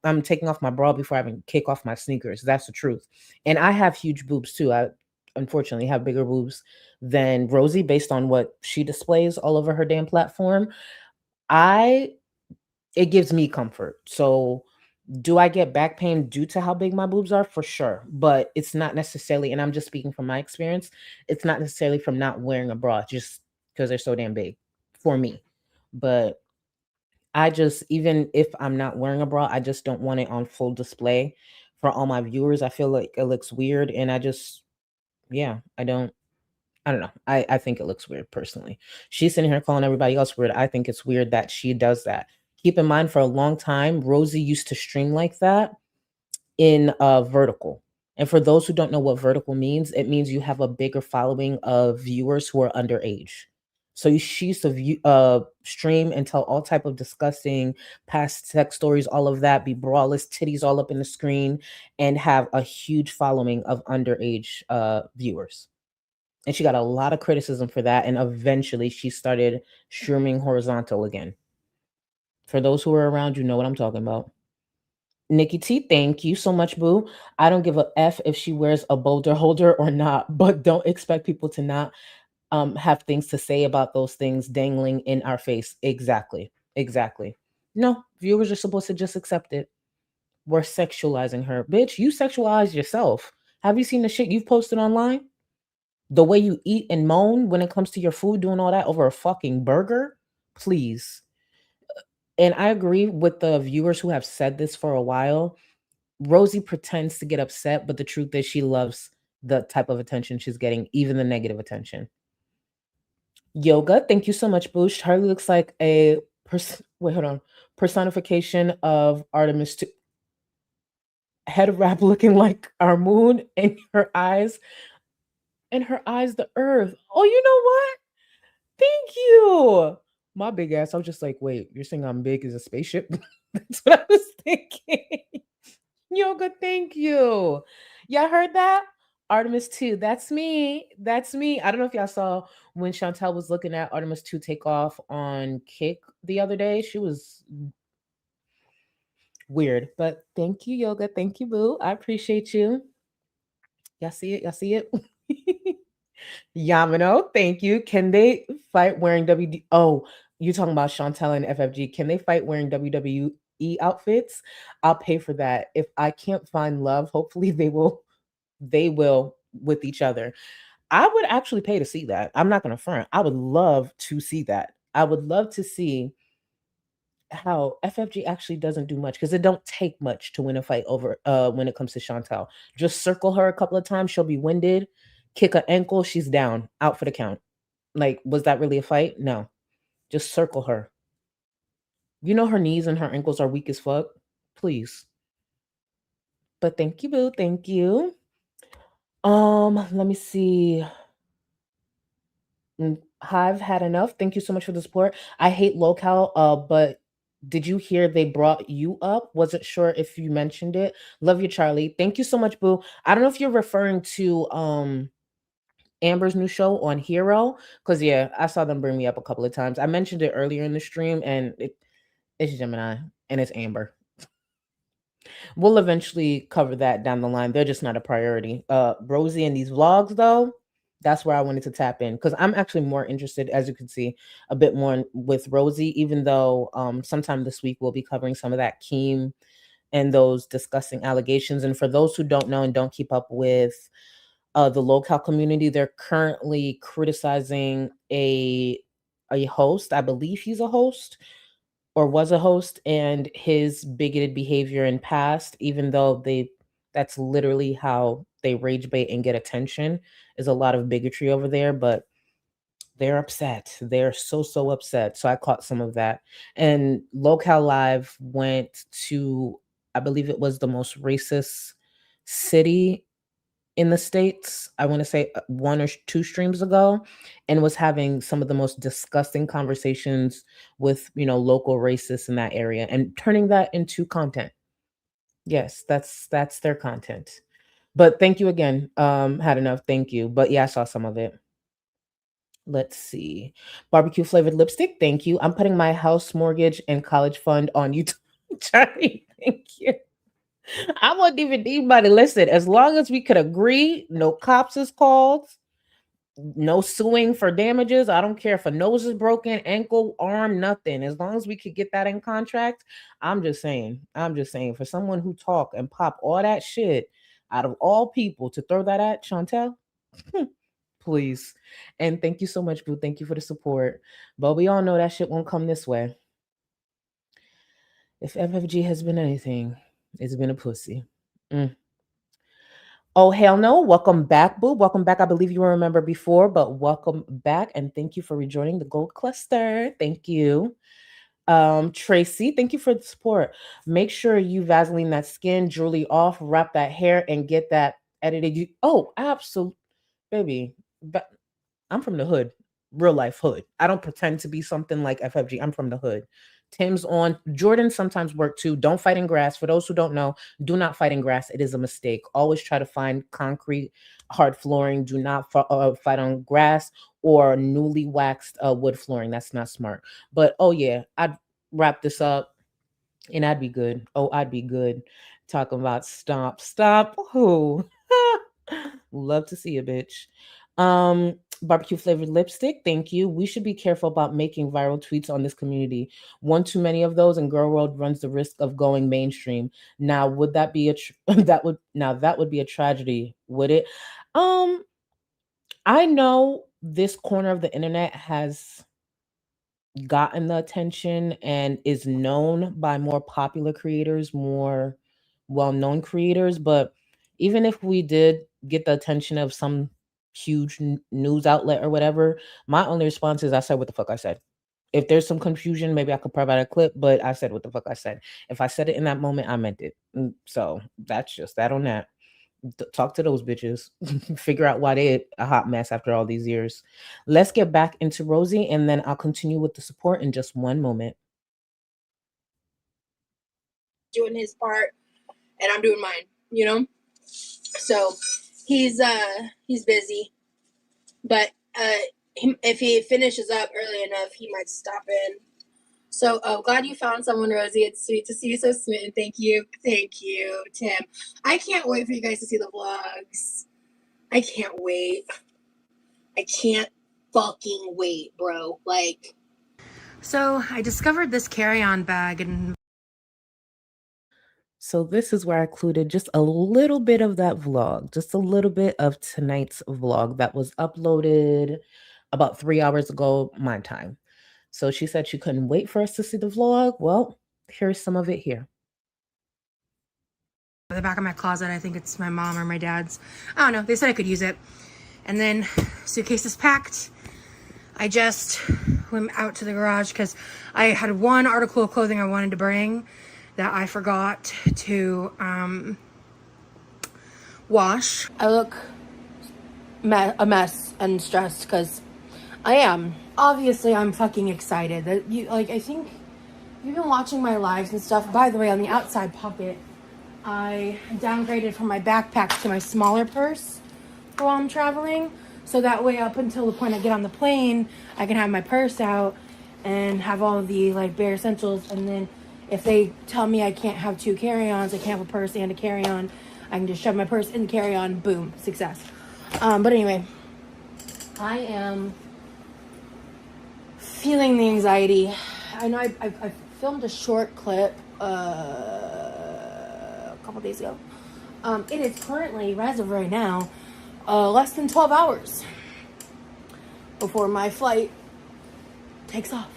I'm taking off my bra before I even kick off my sneakers. That's the truth. And I have huge boobs too. I unfortunately have bigger boobs than Rosie based on what she displays all over her damn platform. It gives me comfort. So do I get back pain due to how big my boobs are? For sure. But it's not necessarily, and I'm just speaking from my experience, it's not necessarily from not wearing a bra, just because they're so damn big for me. But I just, even if I'm not wearing a bra, I just don't want it on full display for all my viewers. I feel like it looks weird and yeah, I don't know. I think it looks weird personally. She's sitting here calling everybody else weird. I think it's weird that she does that. Keep in mind, for a long time, Rosie used to stream like that in vertical. And for those who don't know what vertical means, it means you have a bigger following of viewers who are underage. So she used to stream and tell all type of disgusting past sex stories, all of that, be braless, titties all up in the screen, and have a huge following of underage viewers. And she got a lot of criticism for that. And eventually she started shrooming horizontal again. For those who are around, you know what I'm talking about. Nikki T, thank you so much, boo. I don't give a F if she wears a boulder holder or not, but don't expect people to not have things to say about those things dangling in our face. Exactly. Exactly. No, viewers are supposed to just accept it. We're sexualizing her. Bitch, you sexualize yourself. Have you seen the shit you've posted online? The way you eat and moan when it comes to your food, doing all that over a fucking burger? Please. And I agree with the viewers who have said this for a while. Rosie pretends to get upset, but the truth is she loves the type of attention she's getting, even the negative attention. Yoga, thank you so much, Boosh. Harley looks like a personification of Artemis 2. Head wrap looking like our moon, and her eyes, the earth. Oh, you know what? Thank you. My big ass, I was just like, wait, you're saying I'm big as a spaceship? That's what I was thinking. Yoga, thank you. Y'all heard that? Artemis 2, that's me. That's me. I don't know if y'all saw when Chantal was looking at Artemis 2 take off on Kick the other day. She was weird, but thank you, Yoga. Thank you, boo. I appreciate you. Y'all see it? Y'all see it? Yamano, thank you. Can they fight wearing WD? Oh, you talking about Chantal and FFG? Can they fight wearing WWE outfits? I'll pay for that. If I can't find love, hopefully they will. They will with each other. I would actually pay to see that. I'm not gonna front. I would love to see that. I would love to see how FFG actually doesn't do much because it don't take much to win a fight over when it comes to Chantal. Just circle her a couple of times, she'll be winded, kick her ankle, she's down, out for the count. Like, was that really a fight? No. Just circle her. You know her knees and her ankles are weak as fuck. Please. But thank you, boo. Thank you. Let me see. Hive had enough. Thank you so much for the support. I hate locale, but did you hear they brought you up? Wasn't sure if you mentioned it. Love you, Charlie. Thank you so much, boo. I don't know if you're referring to Amber's new show on Hero, because yeah, I saw them bring me up a couple of times. I mentioned it earlier in the stream, and it's Gemini and it's Amber. We'll eventually cover that down the line. They're just not a priority. Rosie and these vlogs, though, that's where I wanted to tap in because I'm actually more interested, as you can see, a bit more with Rosie, even though sometime this week we'll be covering some of that Keem and those disgusting allegations. And for those who don't know and don't keep up with the local community, they're currently criticizing a host. I believe he's a host or was a host, and his bigoted behavior in past, even though that's literally how they rage bait and get attention, is a lot of bigotry over there. But they're upset. They're so upset. So I caught some of that. And Local Live went to, I believe it was the most racist city in the States, I want to say 1 or 2 streams ago, and was having some of the most disgusting conversations with, local racists in that area and turning that into content. Yes, that's their content. But thank you again. Had enough. Thank you. But yeah, I saw some of it. Let's see. Barbecue flavored lipstick. Thank you. I'm putting my house mortgage and college fund on YouTube. Charlie, thank you. I won't even need anybody. Listen, as long as we could agree, no cops is called, no suing for damages. I don't care if a nose is broken, ankle, arm, nothing. As long as we could get that in contract, I'm just saying. For someone who talk and pop all that shit out of all people to throw that at Chantal, please. And thank you so much, boo. Thank you for the support. But we all know that shit won't come this way. If FFG has been anything, it's been a pussy. Oh, hell no. Welcome back, boo. Welcome back. I believe you remember before, but welcome back. And thank you for rejoining the Gold Cluster. Thank you. Tracy, thank you for the support. Make sure you Vaseline that skin, jewelry off, wrap that hair, and get that edited. Oh, absolutely. Baby, I'm from the hood. Real life hood. I don't pretend to be something like FFG. I'm from the hood. Tim's on. Jordan sometimes work too. Don't fight in grass. For those who don't know, do not fight in grass. It is a mistake. Always try to find concrete, hard flooring. Do not fight on grass or newly waxed wood flooring. That's not smart. But oh yeah, I'd wrap this up and I'd be good. Oh, I'd be good. Talking about stop. Who? Love to see a bitch. Barbecue flavored lipstick. Thank you. We should be careful about making viral tweets on this community. One too many of those, and Girl World runs the risk of going mainstream. Now, would that be that would be a tragedy? Would it? I know this corner of the internet has gotten the attention and is known by more popular creators, more well-known creators, but even if we did get the attention of some huge news outlet or whatever, my only response is I said what the fuck I said. If there's some confusion, maybe I could provide a clip, but I said what the fuck I said. If I said it in that moment, I meant it. So that's just that on that. Talk to those bitches. Figure out why they a hot mess after all these years. Let's get back into Rosie, and then I'll continue with the support in just one moment. Doing his part, and I'm doing mine. You know, so he's busy, but if he finishes up early enough, he might stop in. So, glad you found someone, Rosie. It's sweet to see you so smitten. Thank you, Tim. I can't wait for you guys to see the vlogs. I can't wait. I can't fucking wait, bro. Like, So I discovered this carry-on bag, and so this is where I included just a little bit of that vlog, just a little bit of tonight's vlog that was uploaded about 3 hours ago, my time. So she said she couldn't wait for us to see the vlog. Well, here's some of it here. the back of my closet, I think it's my mom or my dad's. I don't know. They said I could use it. And then suitcase is packed. I just went out to the garage because I had one article of clothing I wanted to bring that I forgot to wash. I look a mess and stressed because I am. Obviously, I'm fucking excited. That I think you've been watching my lives and stuff. By the way, on the outside pocket, I downgraded from my backpack to my smaller purse for while I'm traveling. So that way, up until the point I get on the plane, I can have my purse out and have all of the bare essentials. And then if they tell me I can't have two carry-ons, I can't have a purse and a carry-on, I can just shove my purse in the carry-on. Boom, success. But anyway, I am feeling the anxiety. I know I filmed a short clip a couple days ago. It is currently, as of right now, less than 12 hours before my flight takes off.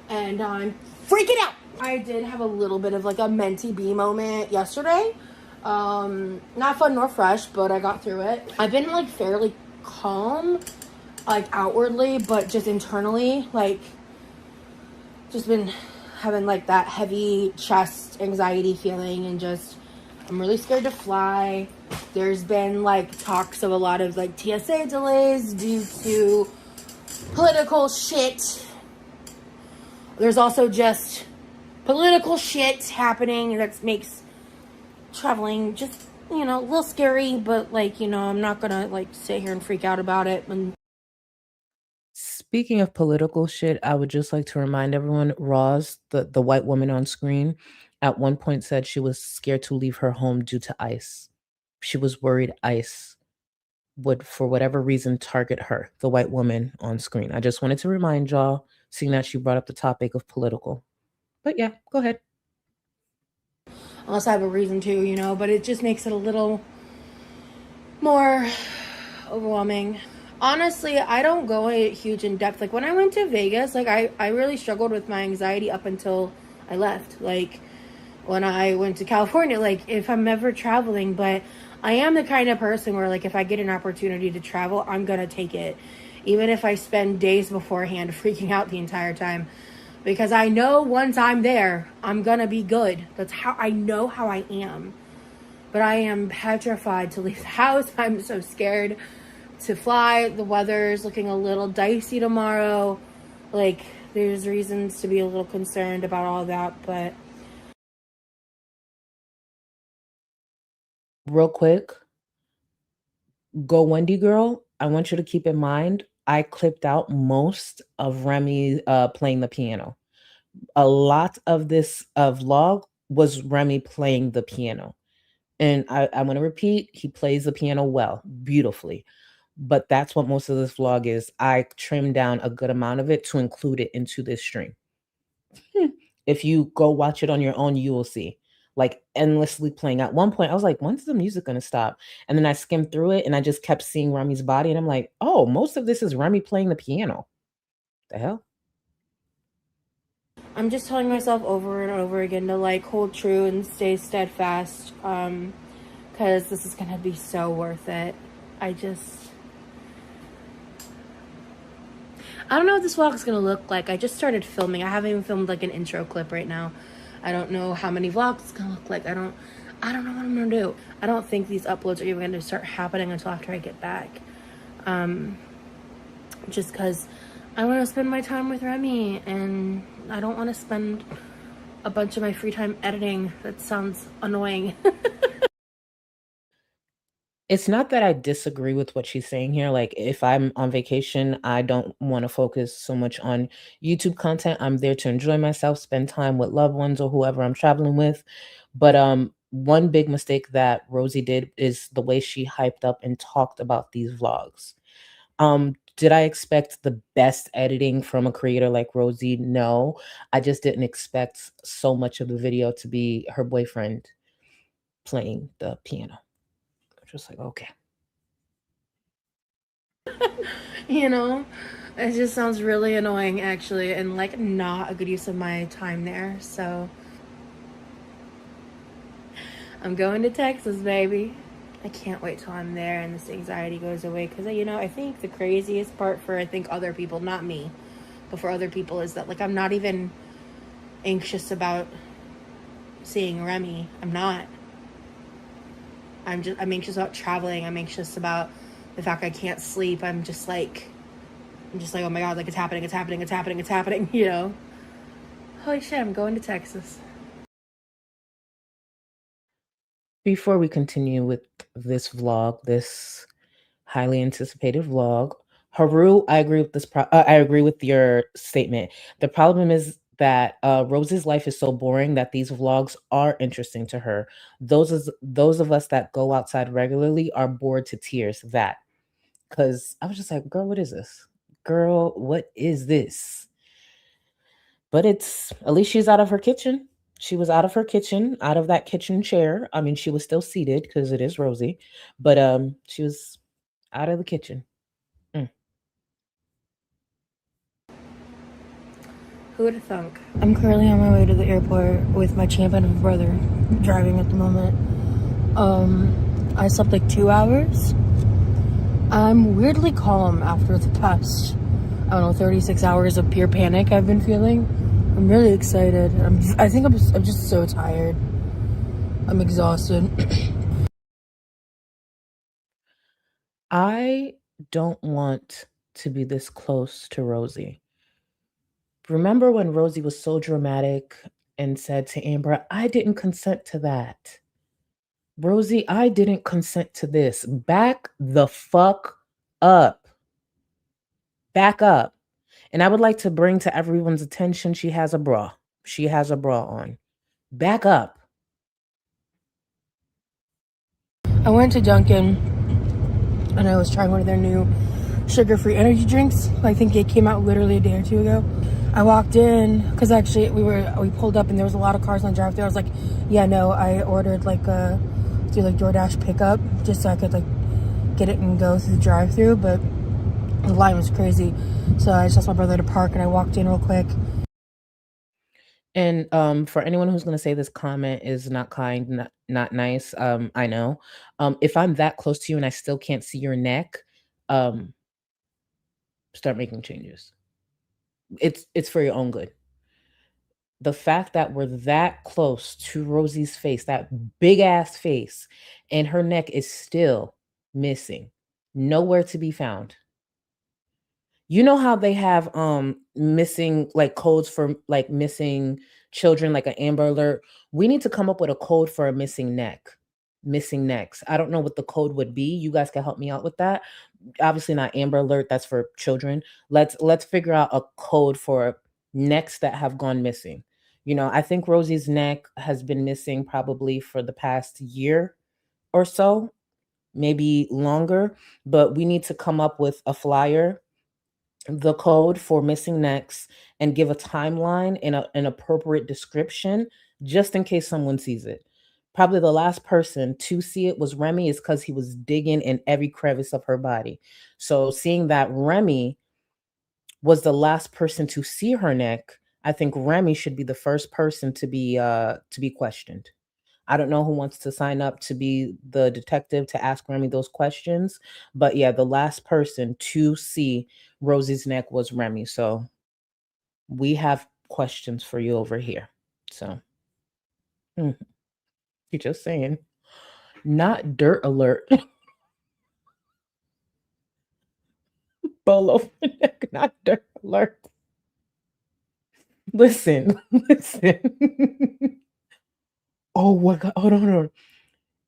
And I'm freaking out. I did have a little bit of a mentee bee moment yesterday. Not fun nor fresh, but I got through it. I've been fairly calm, outwardly, but just internally, just been having that heavy chest anxiety feeling, and just I'm really scared to fly. There's been talks of a lot of TSA delays due to political shit. There's also just political shit happening that makes traveling just, a little scary, but I'm not gonna sit here and freak out about it. And speaking of political shit, I would just like to remind everyone, Roz, the white woman on screen, at one point said she was scared to leave her home due to ICE. She was worried ICE would, for whatever reason, target her, the white woman on screen. I just wanted to remind y'all, seeing that she brought up the topic of political. But yeah, go ahead. Unless I have a reason to, but it just makes it a little more overwhelming. Honestly, I don't go huge in depth. When I went to Vegas, I really struggled with my anxiety up until I left. When I went to California, if I'm ever traveling, but I am the kind of person where if I get an opportunity to travel, I'm gonna take it. Even if I spend days beforehand freaking out the entire time. Because I know once I'm there, I'm gonna be good. That's how I know how I am. But I am petrified to leave the house. I'm so scared to fly. The weather's looking a little dicey tomorrow. there's reasons to be a little concerned about all that, but real quick, Go Wendy girl, I want you to keep in mind, I clipped out most of Remy playing the piano. A lot of this vlog was Remy playing the piano. And I want to repeat, he plays the piano well, beautifully. But that's what most of this vlog is. I trimmed down a good amount of it to include it into this stream. If you go watch it on your own, you will see. Like endlessly playing. At one point, I was like, when's the music gonna stop? And then I skimmed through it and I just kept seeing Remy's body. And I'm like, oh, most of this is Remy playing the piano. The hell? I'm just telling myself over and over again to like hold true and stay steadfast, because this is gonna be so worth it. I don't know what this vlog is gonna look like. I just started filming. I haven't even filmed like an intro clip right now. I don't know how many vlogs it's gonna look like. I don't know what I'm gonna do. I don't think these uploads are even gonna start happening until after I get back. Just because I want to spend my time with Remy, and I don't want to spend a bunch of my free time editing. That sounds annoying. It's not that I disagree with what she's saying here. Like, if I'm on vacation, I don't want to focus so much on YouTube content. I'm there to enjoy myself, spend time with loved ones or whoever I'm traveling with. But one big mistake that Rosie did is the way she hyped up and talked about these vlogs. Did I expect the best editing from a creator like Rosie? No. I just didn't expect so much of the video to be her boyfriend playing the piano. Just like, okay. You know, it just sounds really annoying actually, and like not a good use of my time there. So I'm going to Texas, baby. I can't wait till I'm there and this anxiety goes away, because you know, I think the craziest part for other people, not me, but for other people, is that like I'm not even anxious about seeing Remy. I'm not. I'm anxious about traveling. I'm anxious about the fact I can't sleep. I'm just like, oh my God, like it's happening, you know? Holy shit, I'm going to Texas. Before we continue with this vlog, this highly anticipated vlog, Haru, I agree with this. I agree with your statement. The problem is that Rose's life is so boring that these vlogs are interesting to her. Those of us that go outside regularly are bored to tears. Because I was just like, girl, what is this? Girl, what is this? But it's at least she's out of her kitchen. She was out of her kitchen, out of that kitchen chair. I mean, she was still seated because it is Rosie, but she was out of the kitchen. Who would have thunk? I'm currently on my way to the airport with my champion of brother driving at the moment. I slept like 2 hours. I'm weirdly calm after the past, I don't know, 36 hours of pure panic I've been feeling. I'm really excited. I think I'm just so tired. I'm exhausted. I don't want to be this close to Rosie. Remember when Rosie was so dramatic and said to Amber, I didn't consent to that. Rosie, I didn't consent to this. Back the fuck up. Back up. And I would like to bring to everyone's attention, she has a bra. She has a bra on. Back up. I went to Dunkin' and I was trying one of their new sugar-free energy drinks. I think it came out literally a day or two ago. I walked in because actually we pulled up and there was a lot of cars on the drive-thru. I was like, yeah, no, I ordered like through like DoorDash pickup just so I could like get it and go through the drive-thru, but the line was crazy. So I just asked my brother to park and I walked in real quick. And for anyone who's going to say this comment is not kind, not nice, I know. If I'm that close to you and I still can't see your neck, start making changes. It's for your own good. The fact that we're that close to Rosie's face, that big ass face, and her neck is still missing, nowhere to be found. You know how they have missing like codes for like missing children, like an Amber Alert? We need to come up with a code for a missing neck. Missing necks. I don't know what the code would be. You guys can help me out with that. Obviously not Amber Alert, that's for children. Let's figure out a code for necks that have gone missing. You know, I think Rosie's neck has been missing probably for the past year or so, maybe longer, but we need to come up with a flyer, the code for missing necks, and give a timeline and an appropriate description just in case someone sees it. Probably the last person to see it was Remy, is because he was digging in every crevice of her body. So seeing that Remy was the last person to see her neck, I think Remy should be the first person to be questioned. I don't know who wants to sign up to be the detective to ask Remy those questions, but yeah, the last person to see Rosie's neck was Remy. So we have questions for you over here. So you're just saying, not dirt alert. Bolo for neck, not dirt alert. Listen, listen. Oh my god, hold on.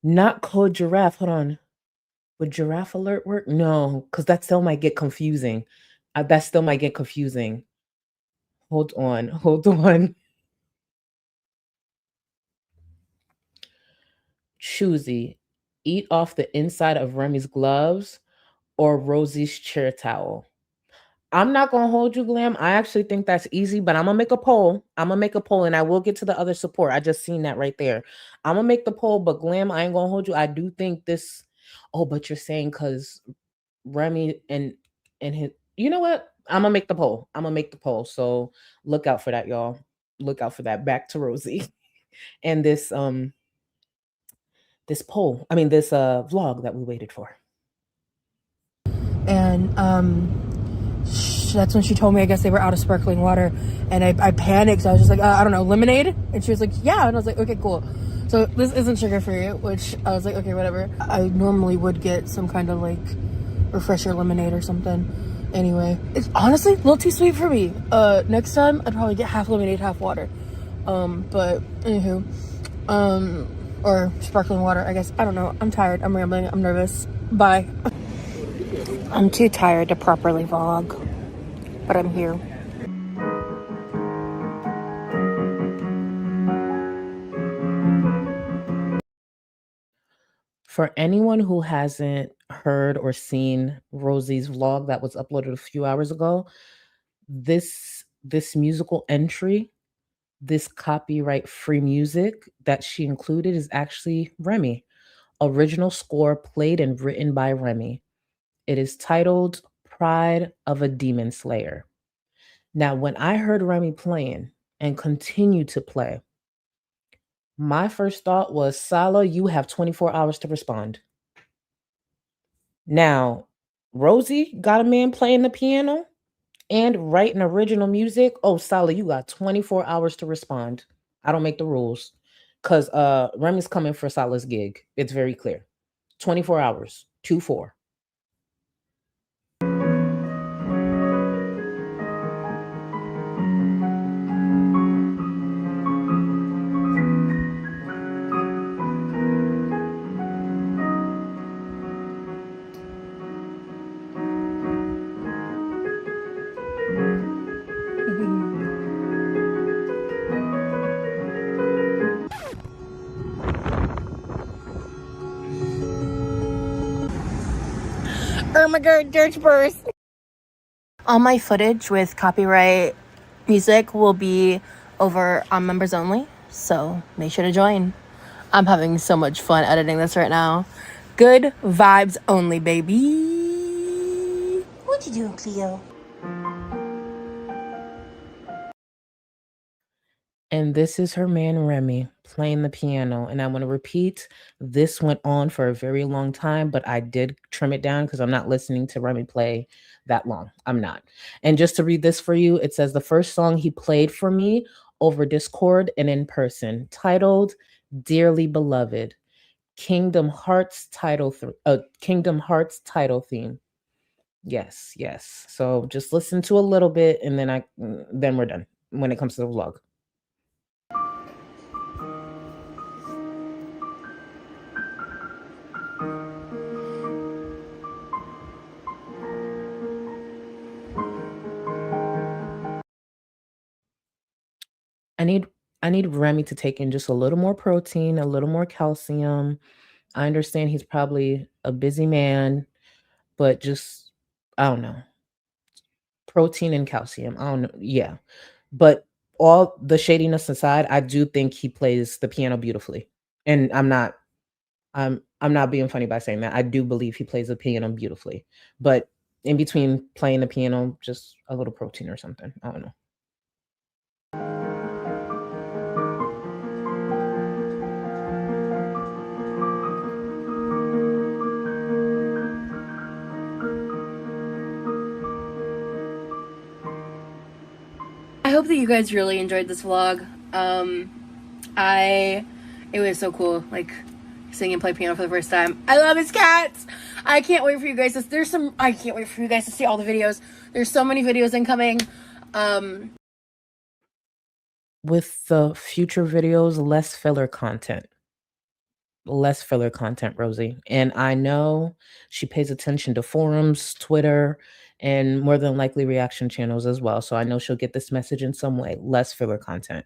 Not called giraffe. Hold on. Would giraffe alert work? No, because that still might get confusing. That still might get confusing. Hold on, hold on. Choosy, eat off the inside of Remy's gloves or Rosie's chair towel. I'm not gonna hold you, Glam. I actually think that's easy, but I'm gonna make a poll. I'm gonna make a poll, and I will get to the other support. I just seen that right there. I'm gonna make the poll, but Glam, I ain't gonna hold you. I do think this. Oh, but you're saying because Remy and his. You know what? I'm gonna make the poll. I'm gonna make the poll. So look out for that, y'all. Look out for that. Back to Rosie and this poll. I mean this vlog that we waited for. And that's when she told me, I guess they were out of sparkling water, and I panicked. So I was just like, I don't know, lemonade? And she was like, yeah. And I was like, okay, cool. So this isn't sugar free, which I was like, okay, whatever. I normally would get some kind of like refresher lemonade or something. Anyway, it's honestly a little too sweet for me. Next time I'd probably get half lemonade, half water. But anywho, or sparkling water, I guess. I don't know. I'm tired. I'm rambling. I'm nervous. Bye. I'm too tired to properly vlog, but I'm here. For anyone who hasn't heard or seen Rosie's vlog that was uploaded a few hours ago, this musical entry, this copyright free music that she included is actually Remy. Original score played and written by Remy. It is titled Pride of a Demon Slayer. Now, when I heard Remy playing and continue to play, my first thought was, Sala, you have 24 hours to respond. Now, Rosie got a man playing the piano and writing original music. Oh, Sala, you got 24 hours to respond. I don't make the rules. Because Remy's coming for Sala's gig. It's very clear. 24 hours. 2-4. Oh my god, George Burst. All my footage with copyright music will be over on members only, so make sure to join. I'm having so much fun editing this right now. Good vibes only, baby. What you doing, Cleo? And this is her man Remy playing the piano. And I want to repeat, this went on for a very long time, but I did trim it down because I'm not listening to Remy play that long. I'm not. And just to read this for you, it says the first song he played for me over Discord and in person, titled Dearly Beloved, Kingdom Hearts title theme. Yes, yes. So just listen to a little bit, and then we're done when it comes to the vlog. I need I need Remy to take in just a little more protein, a little more calcium. I understand he's probably a busy man, but just I don't know. Protein and calcium. I don't know. Yeah. But all the shadiness aside, I do think he plays the piano beautifully. And I'm not being funny by saying that. I do believe he plays the piano beautifully. But in between playing the piano, just a little protein or something. I don't know. I hope that you guys really enjoyed this vlog. It was so cool, like sing and play piano for the first time. I love his cats. I can't wait for you guys to, I can't wait for you guys to see all the videos. There's so many videos incoming. With the future videos, less filler content. Less filler content, Rosie. And I know she pays attention to forums, Twitter, and more than likely reaction channels as well. So I know she'll get this message in some way. Less filler content.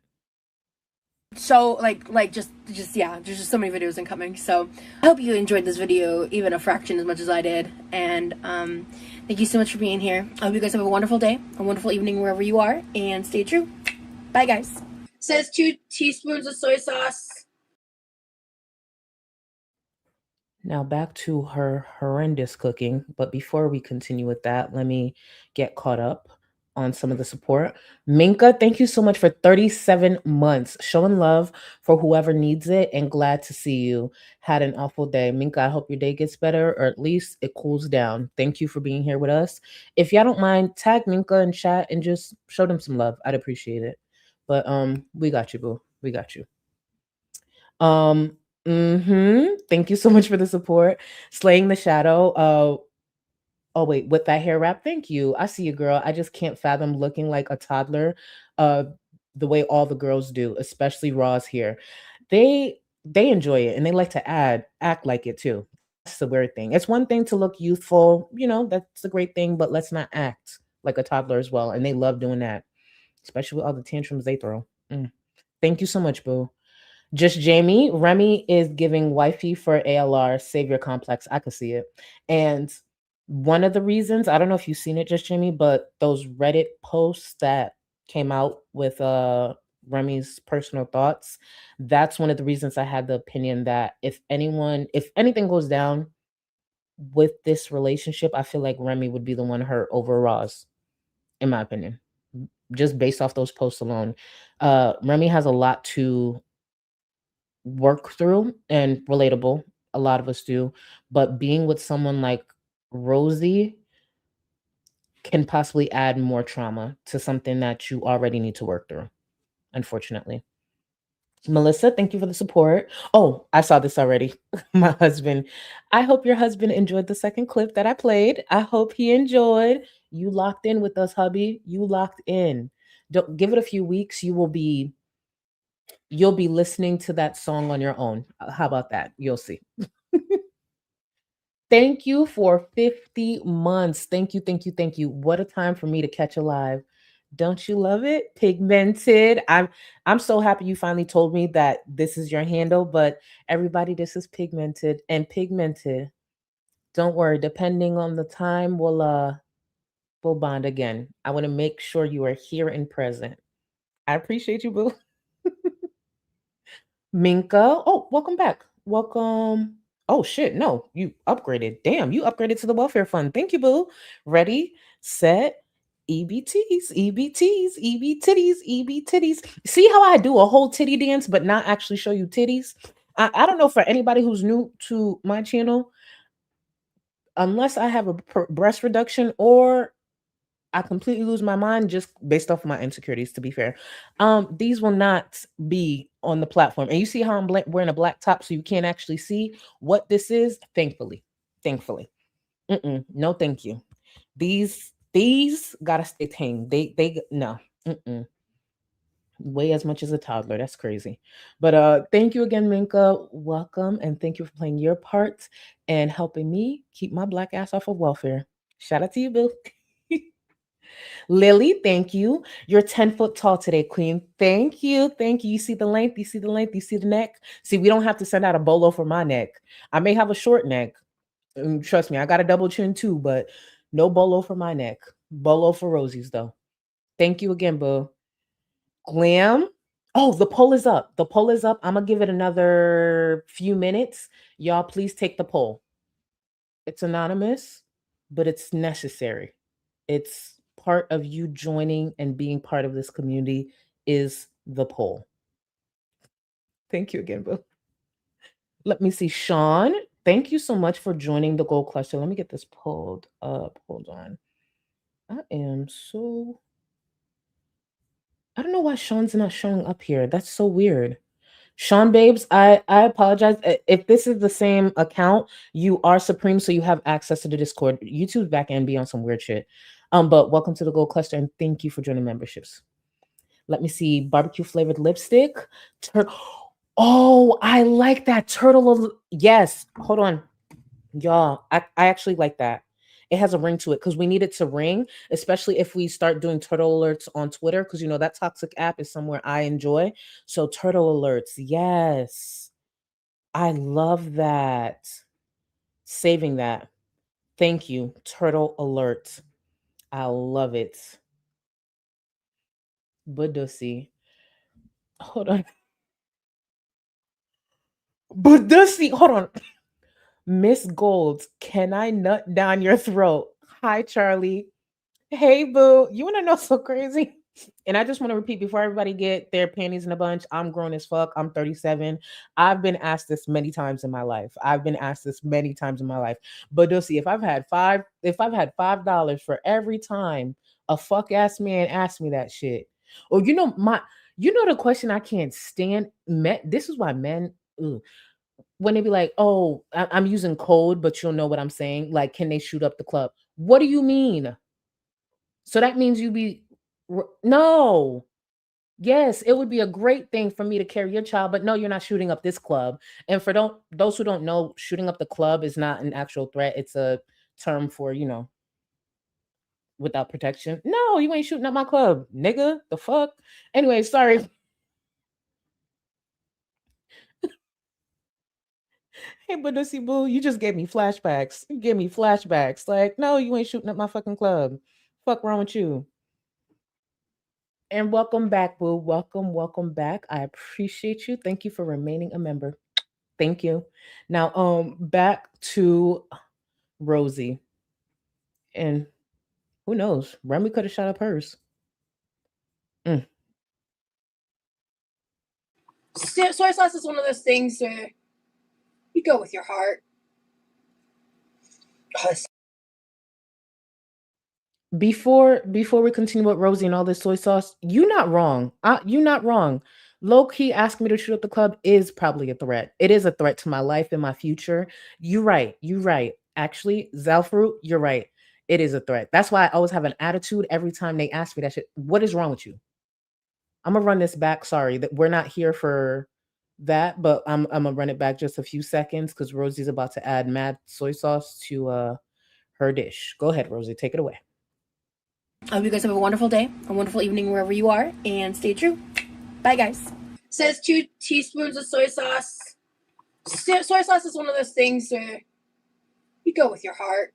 So like just yeah, there's just so many videos incoming. So I hope you enjoyed this video even a fraction as much as I did. And thank you so much for being here. I hope you guys have a wonderful day, a wonderful evening wherever you are, and stay true. Bye guys. Says 2 teaspoons of soy sauce. Now back to her horrendous cooking. But before we continue with that, let me get caught up on some of the support. Minka, thank you so much for 37 months. Showing love for whoever needs it, and glad to see you. Had an awful day. Minka, I hope your day gets better, or at least it cools down. Thank you for being here with us. If y'all don't mind, tag Minka in chat and just show them some love. I'd appreciate it. But we got you, boo. We got you. Thank you so much for the support. Slaying the shadow. Oh wait, with that hair wrap, thank you. I see you, girl. I just can't fathom looking like a toddler, uh, the way all the girls do, especially Raws here. They enjoy it and they like to act like it too. That's the weird thing. It's one thing to look youthful, that's a great thing, but let's not act like a toddler as well. And they love doing that, especially with all the tantrums they throw. Thank you so much, boo. Just Jamie, Remy is giving wifey for ALR savior complex. I could see it. And one of the reasons, I don't know if you've seen it, Just Jamie, but those Reddit posts that came out with Remy's personal thoughts, that's one of the reasons I had the opinion that if anything goes down with this relationship, I feel like Remy would be the one hurt over Roz, in my opinion. Just based off those posts alone. Remy has a lot to work through and relatable. A lot of us do. But being with someone like Rosie can possibly add more trauma to something that you already need to work through, unfortunately. Melissa, thank you for the support. Oh, I saw this already. My husband. I hope your husband enjoyed the second clip that I played. I hope he enjoyed. You locked in with us, hubby. You locked in. Don't give it a few weeks. You'll be listening to that song on your own. How about that? You'll see. Thank you for 50 months. Thank you, thank you, thank you. What a time for me to catch a live. Don't you love it? Pigmented. I'm so happy you finally told me that this is your handle, but everybody, this is Pigmented. And Pigmented, don't worry, depending on the time, we'll bond again. I want to make sure you are here and present. I appreciate you, boo. Minka. Oh, welcome back. Welcome. Oh shit, no, you upgraded. Damn, you upgraded to the welfare fund. Thank you, boo. Ready, set, EBTs, EBTs, EB titties, EB titties. See how I do a whole titty dance, but not actually show you titties? I don't know, for anybody who's new to my channel, unless I have a breast reduction or I completely lose my mind just based off of my insecurities, to be fair. These will not be on the platform. And you see how I'm wearing a black top so you can't actually see what this is? Thankfully. No, thank you. These gotta stay tame. They no. Mm-mm. Weigh as much as a toddler. That's crazy. But thank you again, Minka. Welcome, and thank you for playing your part and helping me keep my black ass off of welfare. Shout out to you, Bill. Lily, thank you. You're 10 foot tall today, Queen. Thank you. Thank you. You see the length? You see the length? You see the neck? See, we don't have to send out a bolo for my neck. I may have a short neck. Trust me, I got a double chin too, but no bolo for my neck. Bolo for Rosie's, though. Thank you again, Boo. Glam. Oh, the poll is up. The poll is up. I'm going to give it another few minutes. Y'all, please take the poll. It's anonymous, but it's necessary. It's part of you joining and being part of this community is the poll. Thank you again, Boo. Let me see. Sean, thank you so much for joining the Gold Cluster. Let me get this pulled up. Hold on. I don't know why Sean's not showing up here. That's so weird. Sean Babes, I apologize. If this is the same account, you are Supreme, so you have access to the Discord. YouTube's back end be on some weird shit. But welcome to the Gold Cluster and thank you for joining memberships. Let me see. Barbecue flavored lipstick. Oh, I like that turtle. Yes. Hold on. Y'all, I actually like that. It has a ring to it because we need it to ring, especially if we start doing turtle alerts on Twitter, because you know that toxic app is somewhere I enjoy. So turtle alerts, yes. I love that. Saving that. Thank you. Turtle alert. I love it. Budusi. Hold on. Budusi. Hold on. Miss Gold, can I nut down your throat? Hi, Charlie. Hey, boo. You want to know so crazy? And I just want to repeat before everybody get their panties in a bunch. I'm grown as fuck. I'm 37. I've been asked this many times in my life. But you'll see if I've had $5 for every time a fuck ass man asked me that shit. Or the question I can't stand. This is why men. Ugh, when they be like, "Oh, I'm using code, but you'll know what I'm saying." Like, can they shoot up the club? What do you mean? So that means no. Yes, it would be a great thing for me to carry your child, but no, you're not shooting up this club. And for those who don't know, shooting up the club is not an actual threat. It's a term for, without protection. No, you ain't shooting up my club, nigga. The fuck? Anyway, sorry. Hey, Badusi Boo, you just gave me flashbacks. You gave me flashbacks. Like, no, you ain't shooting up my fucking club. Fuck wrong with you? And welcome back, Boo. Welcome back. I appreciate you. Thank you for remaining a member. Thank you. Now, back to Rosie. And who knows? Remy could have shot up hers. Soy sauce is one of those things where you go with your heart. Before we continue with Rosie and all this soy sauce, you're not wrong. You're not wrong. Low key asking me to shoot up the club is probably a threat. It is a threat to my life and my future. You're right. Actually, Zalfruit, you're right. It is a threat. That's why I always have an attitude every time they ask me that shit. What is wrong with you? I'm gonna run this back. Sorry that we're not here for that, but I'm gonna run it back just a few seconds because Rosie's about to add mad soy sauce to her dish. Go ahead, Rosie. Take it away. I hope you guys have a wonderful day, a wonderful evening wherever you are, and stay true. Bye, guys. Says 2 teaspoons of soy sauce. Soy sauce is one of those things where you go with your heart.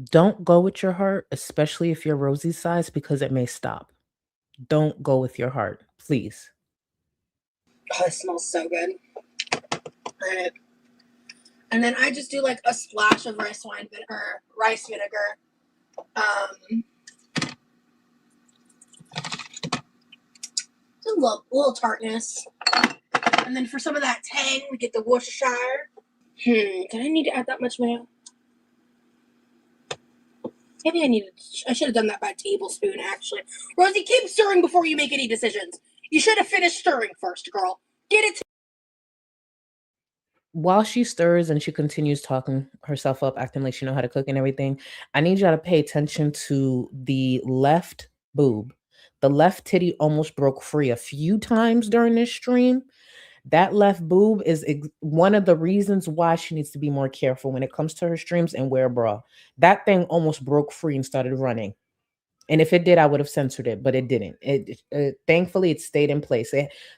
Don't go with your heart, especially if you're Rosie's size, because it may stop. Don't go with your heart, please. Oh, it smells so good. All right. And then I just do like a splash of rice vinegar. A little tartness. And then for some of that tang, we get the Worcestershire. Did I need to add that much mayo? Maybe I should have done that by tablespoon, actually. Rosie, keep stirring before you make any decisions. You should have finished stirring first, girl. Get it while she stirs and she continues talking herself up, acting like she know how to cook and everything, I need y'all to pay attention to the left boob. The left titty almost broke free a few times during this stream. That left boob is one of the reasons why she needs to be more careful when it comes to her streams and wear a bra. That thing almost broke free and started running. And if it did, I would have censored it, but it didn't. Thankfully it stayed in place.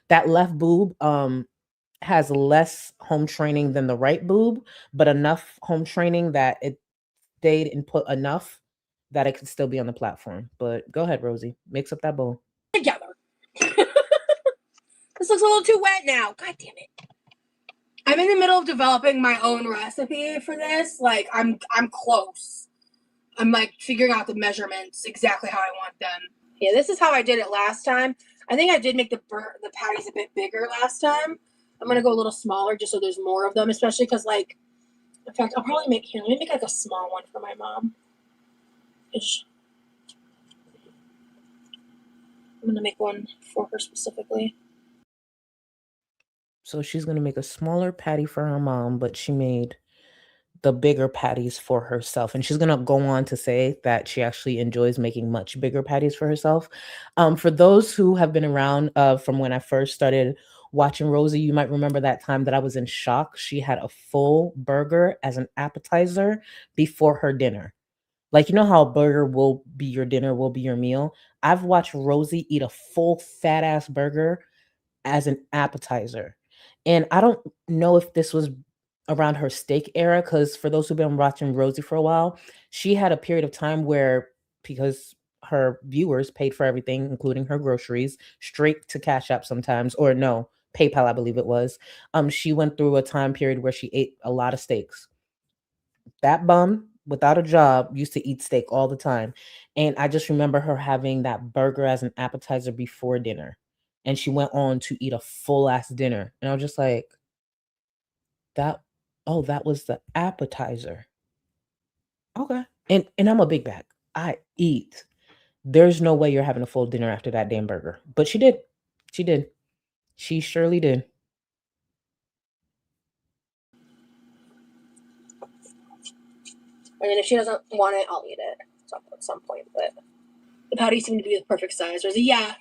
That left boob has less home training than the right boob, but enough home training that it stayed and put enough that it could still be on the platform. But go ahead, Rosie, mix up that bowl. Together. This looks a little too wet now. God damn it. I'm in the middle of developing my own recipe for this. Like, I'm close. I'm like figuring out the measurements exactly how I want them. Yeah, this is how I did it last time. I think I did make the patties a bit bigger last time. I'm gonna go a little smaller just so there's more of them, especially because, like, in fact, I'll probably make here. Let me make like a small one for my mom. I'm gonna make one for her specifically. So she's gonna make a smaller patty for her mom, but she made the bigger patties for herself. And she's gonna go on to say that she actually enjoys making much bigger patties for herself. For those who have been around from when I first started watching Rosie, you might remember that time that I was in shock. She had a full burger as an appetizer before her dinner. Like, you know how a burger will be your dinner, will be your meal? I've watched Rosie eat a full fat ass burger as an appetizer. And I don't know if this was around her steak era, because for those who've been watching Rosie for a while, she had a period of time where, because her viewers paid for everything, including her groceries, straight to Cash App sometimes, or no, PayPal, I believe it was. She went through a time period where she ate a lot of steaks. That bum without a job used to eat steak all the time. And I just remember her having that burger as an appetizer before dinner. And she went on to eat a full ass dinner. And I was just like, that, oh, that was the appetizer. Okay. And I'm a big bag. I eat. There's no way you're having a full dinner after that damn burger. But she did. She did. She surely did. And then if she doesn't want it, I'll eat it at some point. But the patties seem to be the perfect size. Rosie, yeah.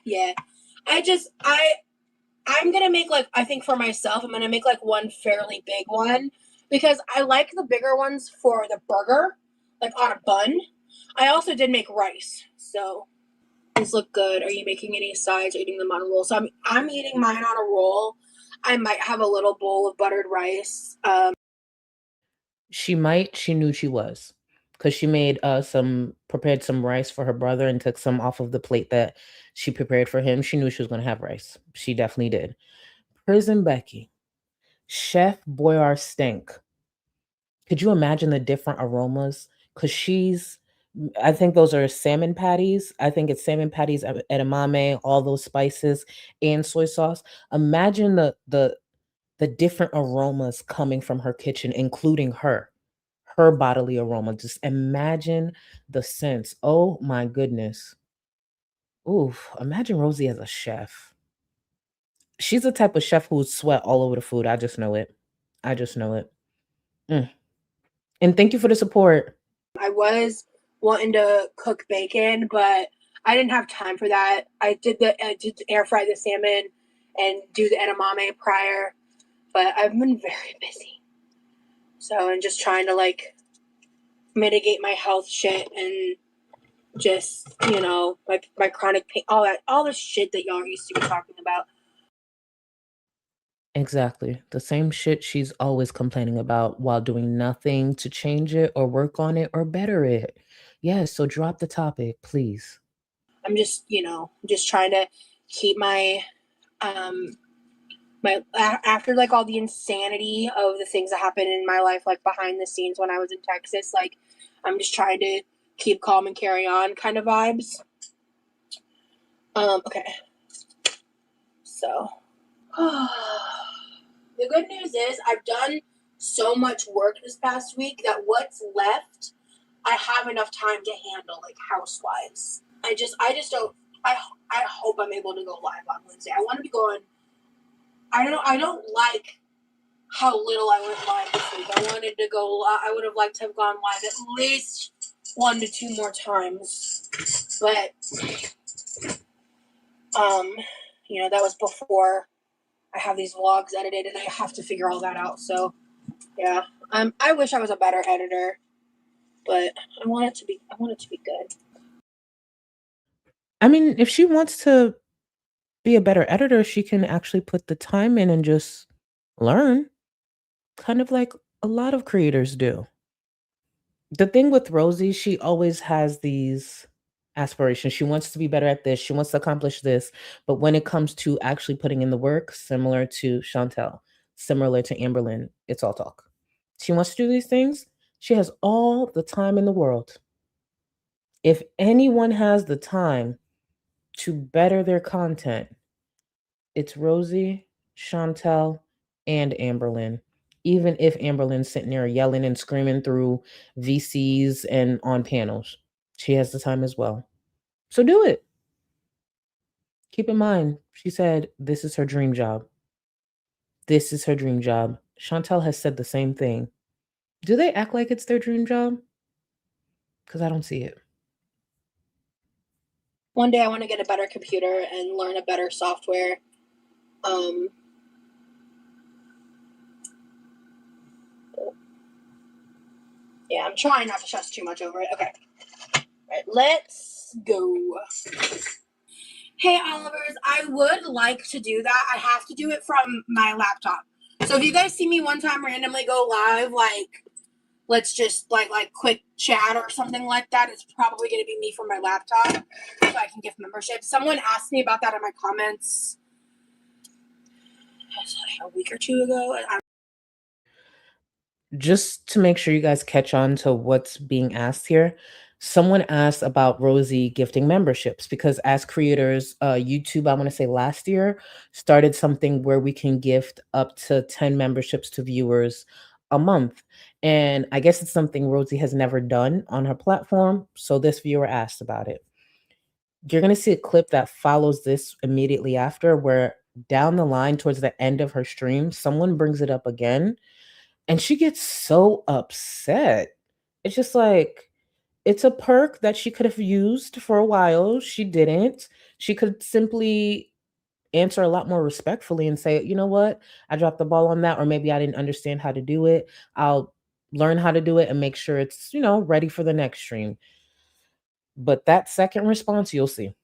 I'm gonna make, like, I think for myself, I'm gonna make like one fairly big one because I like the bigger ones for the burger, like on a bun. I also did make rice, so these look good. Are you making any sides or eating them on a roll? So I'm eating mine on a roll. I might have a little bowl of buttered rice. She knew she was. Because she made prepared some rice for her brother and took some off of the plate that she prepared for him. She knew she was going to have rice. She definitely did. Prison Becky, Chef Boyar Stink. Could you imagine the different aromas? Because I think those are salmon patties. I think it's salmon patties, edamame, all those spices, and soy sauce. Imagine the different aromas coming from her kitchen, including her bodily aroma. Just imagine the scents. Oh my goodness. Oof. Imagine Rosie as a chef. She's the type of chef who would sweat all over the food. I just know it. I just know it. And thank you for the support. I was wanting to cook bacon, but I didn't have time for that. I did air fry the salmon and do the edamame prior, but I've been very busy. So I'm just trying to, like, mitigate my health shit and just, my chronic pain, all the shit that y'all used to be talking about. Exactly. The same shit she's always complaining about while doing nothing to change it or work on it or better it. Yes, so drop the topic, please. I'm just, just trying to keep my after, like, all the insanity of the things that happened in my life, like behind the scenes when I was in Texas, like, I'm just trying to keep calm and carry on kind of vibes. Okay. So the good news is I've done so much work this past week that what's left, I have enough time to handle, like, house-wise. I just don't, I hope I'm able to go live on Wednesday. I want to be going, I don't like how little I went live this week. I wanted to go. I would have liked to have gone live at least 1 to 2 more times, but you know, that was before I have these vlogs edited, and I have to figure all that out. So yeah, I wish I was a better editor, but I want it to be good. I mean, if she wants to be a better editor, she can actually put the time in and just learn, kind of like a lot of creators do. The thing with Rosie, she always has these aspirations. She wants to be better at this. She wants to accomplish this. But when it comes to actually putting in the work, similar to Chantal, similar to Amberlynn, it's all talk. She wants to do these things. She has all the time in the world. If anyone has the time to better their content, it's Rosie, Chantal, and Amberlynn. Even if Amberlynn's sitting there yelling and screaming through VCs and on panels, she has the time as well. So do it. Keep in mind, she said this is her dream job. This is her dream job. Chantal has said the same thing. Do they act like it's their dream job? Because I don't see it. One day I want to get a better computer and learn a better software. Yeah, I'm trying not to stress too much over it. Okay. All right, let's go. Hey, Olivers, I would like to do that. I have to do it from my laptop. So if you guys see me one time randomly go live, like, let's just, like quick chat or something like that, it's probably going to be me from my laptop so I can gift membership. Someone asked me about that in my comments a week or two ago. Just to make sure you guys catch on to what's being asked here, someone asked about Rosie gifting memberships because as creators, YouTube, I want to say last year, started something where we can gift up to 10 memberships to viewers a month. And I guess it's something Rosie has never done on her platform. So this viewer asked about it. You're going to see a clip that follows this immediately after, where down the line towards the end of her stream, someone brings it up again and she gets so upset. It's just like, it's a perk that she could have used for a while. She didn't. She could simply answer a lot more respectfully and say, you know what, I dropped the ball on that, or maybe I didn't understand how to do it. I'll learn how to do it and make sure it's, ready for the next stream. But that second response, you'll see.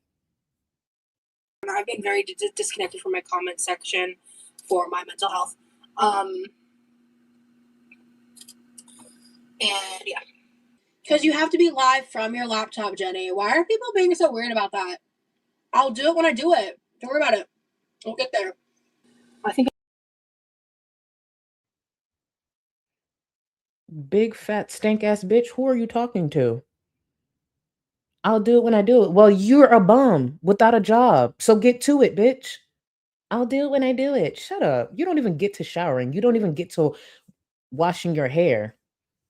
I've been very disconnected from my comment section for my mental health. And yeah, because you have to be live from your laptop, Jenny. Why are people being so weird about that? I'll do it when I do it. Don't worry about it. We'll get there. I think. Big fat stank ass bitch, who are you talking to? I'll do it when I do it. Well, you're a bum without a job, so get to it, bitch. I'll do it when I do it. Shut up. You don't even get to showering. You don't even get to washing your hair.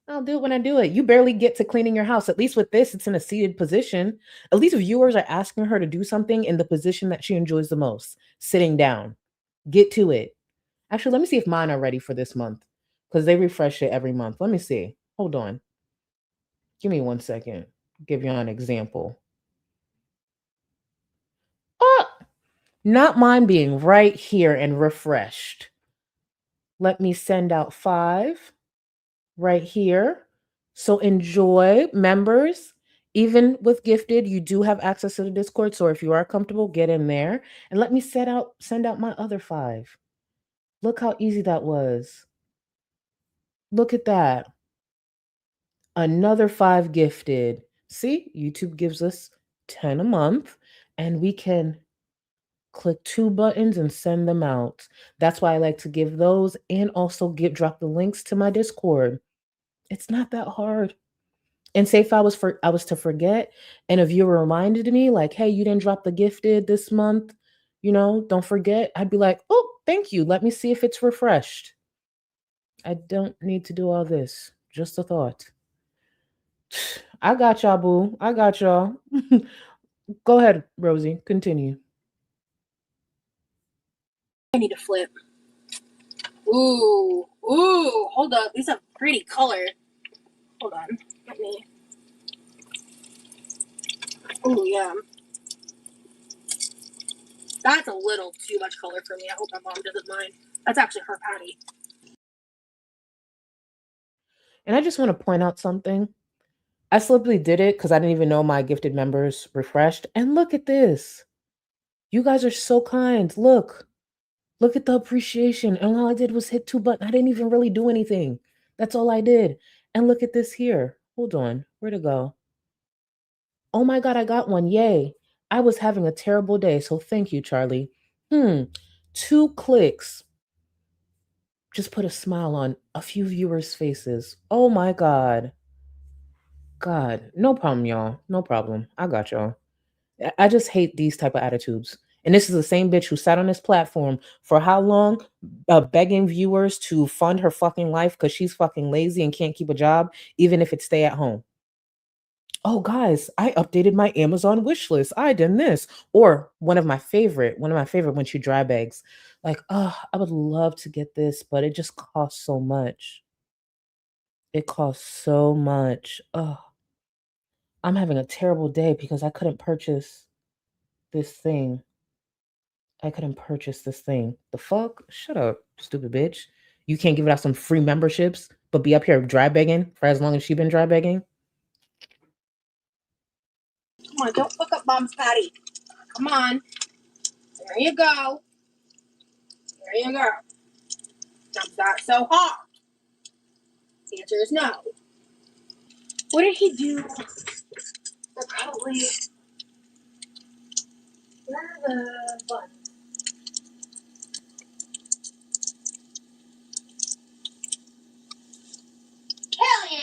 I'll do it when I do it. You barely get to cleaning your house. At least with this, it's in a seated position. At least viewers are asking her to do something in the position that she enjoys the most, sitting down. Get to it. Actually, let me see if mine are ready for this month because they refresh it every month. Let me see. Hold on. Give me 1 second. Give you an example. Oh, not mine being right here and refreshed. Let me send out 5 right here. So enjoy, members. Even with gifted, you do have access to the Discord. So if you are comfortable, get in there. And let me send out my other 5. Look how easy that was. Look at that. Another 5 gifted. See, YouTube gives us 10 a month, and we can click 2 buttons and send them out. That's why I like to give those and also drop the links to my Discord. It's not that hard. And say if I was to forget and a viewer reminded me like, hey, you didn't drop the gifted this month, don't forget. I'd be like, oh, thank you. Let me see if it's refreshed. I don't need to do all this. Just a thought. I got y'all, boo. I got y'all. Go ahead, Rosie. Continue. I need to flip. Ooh, ooh, hold up. These have pretty color. Hold on. Let me. Ooh, yeah. That's a little too much color for me. I hope my mom doesn't mind. That's actually her patty. And I just want to point out something. I simply did it because I didn't even know my gifted members refreshed. And look at this. You guys are so kind. Look at the appreciation. And all I did was hit 2 buttons. I didn't even really do anything. That's all I did. And look at this here. Hold on. Where'd it go? Oh my God, I got one. Yay. I was having a terrible day. So thank you, Charlie. 2 clicks. Just put a smile on a few viewers' faces. Oh my God. God. No problem, y'all. No problem. I got y'all. I just hate these type of attitudes. And this is the same bitch who sat on this platform for how long, begging viewers to fund her fucking life because she's fucking lazy and can't keep a job, even if it's stay at home. Oh, guys, I updated my Amazon wish list. I done this. Or one of my favorite when she dry bags. Like, oh, I would love to get this, but it just costs so much. It costs so much. Oh, I'm having a terrible day because I couldn't purchase this thing. The fuck? Shut up, stupid bitch. You can't give it out some free memberships, but be up here dry begging for as long as she been dry begging? Come on, don't fuck up mom's patty. Come on. There you go. There you go. Now, is that so hot? The answer is no. What did he do? They're probably. Where are the buns? Hell yeah!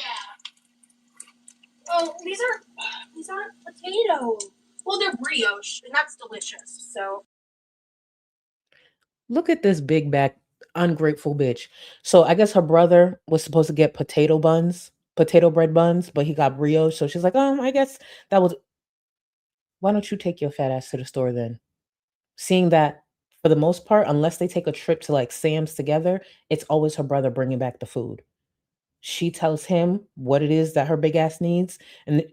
Oh, these aren't potatoes. Well, they're brioche, and that's delicious. So Look at this big back ungrateful bitch. So I guess her brother was supposed to get potato bread buns, but he got brioche. So she's like, I guess that was. Why don't you take your fat ass to the store then? Seeing that for the most part, unless they take a trip to like Sam's together, it's always her brother bringing back the food. She tells him what it is that her big ass needs. And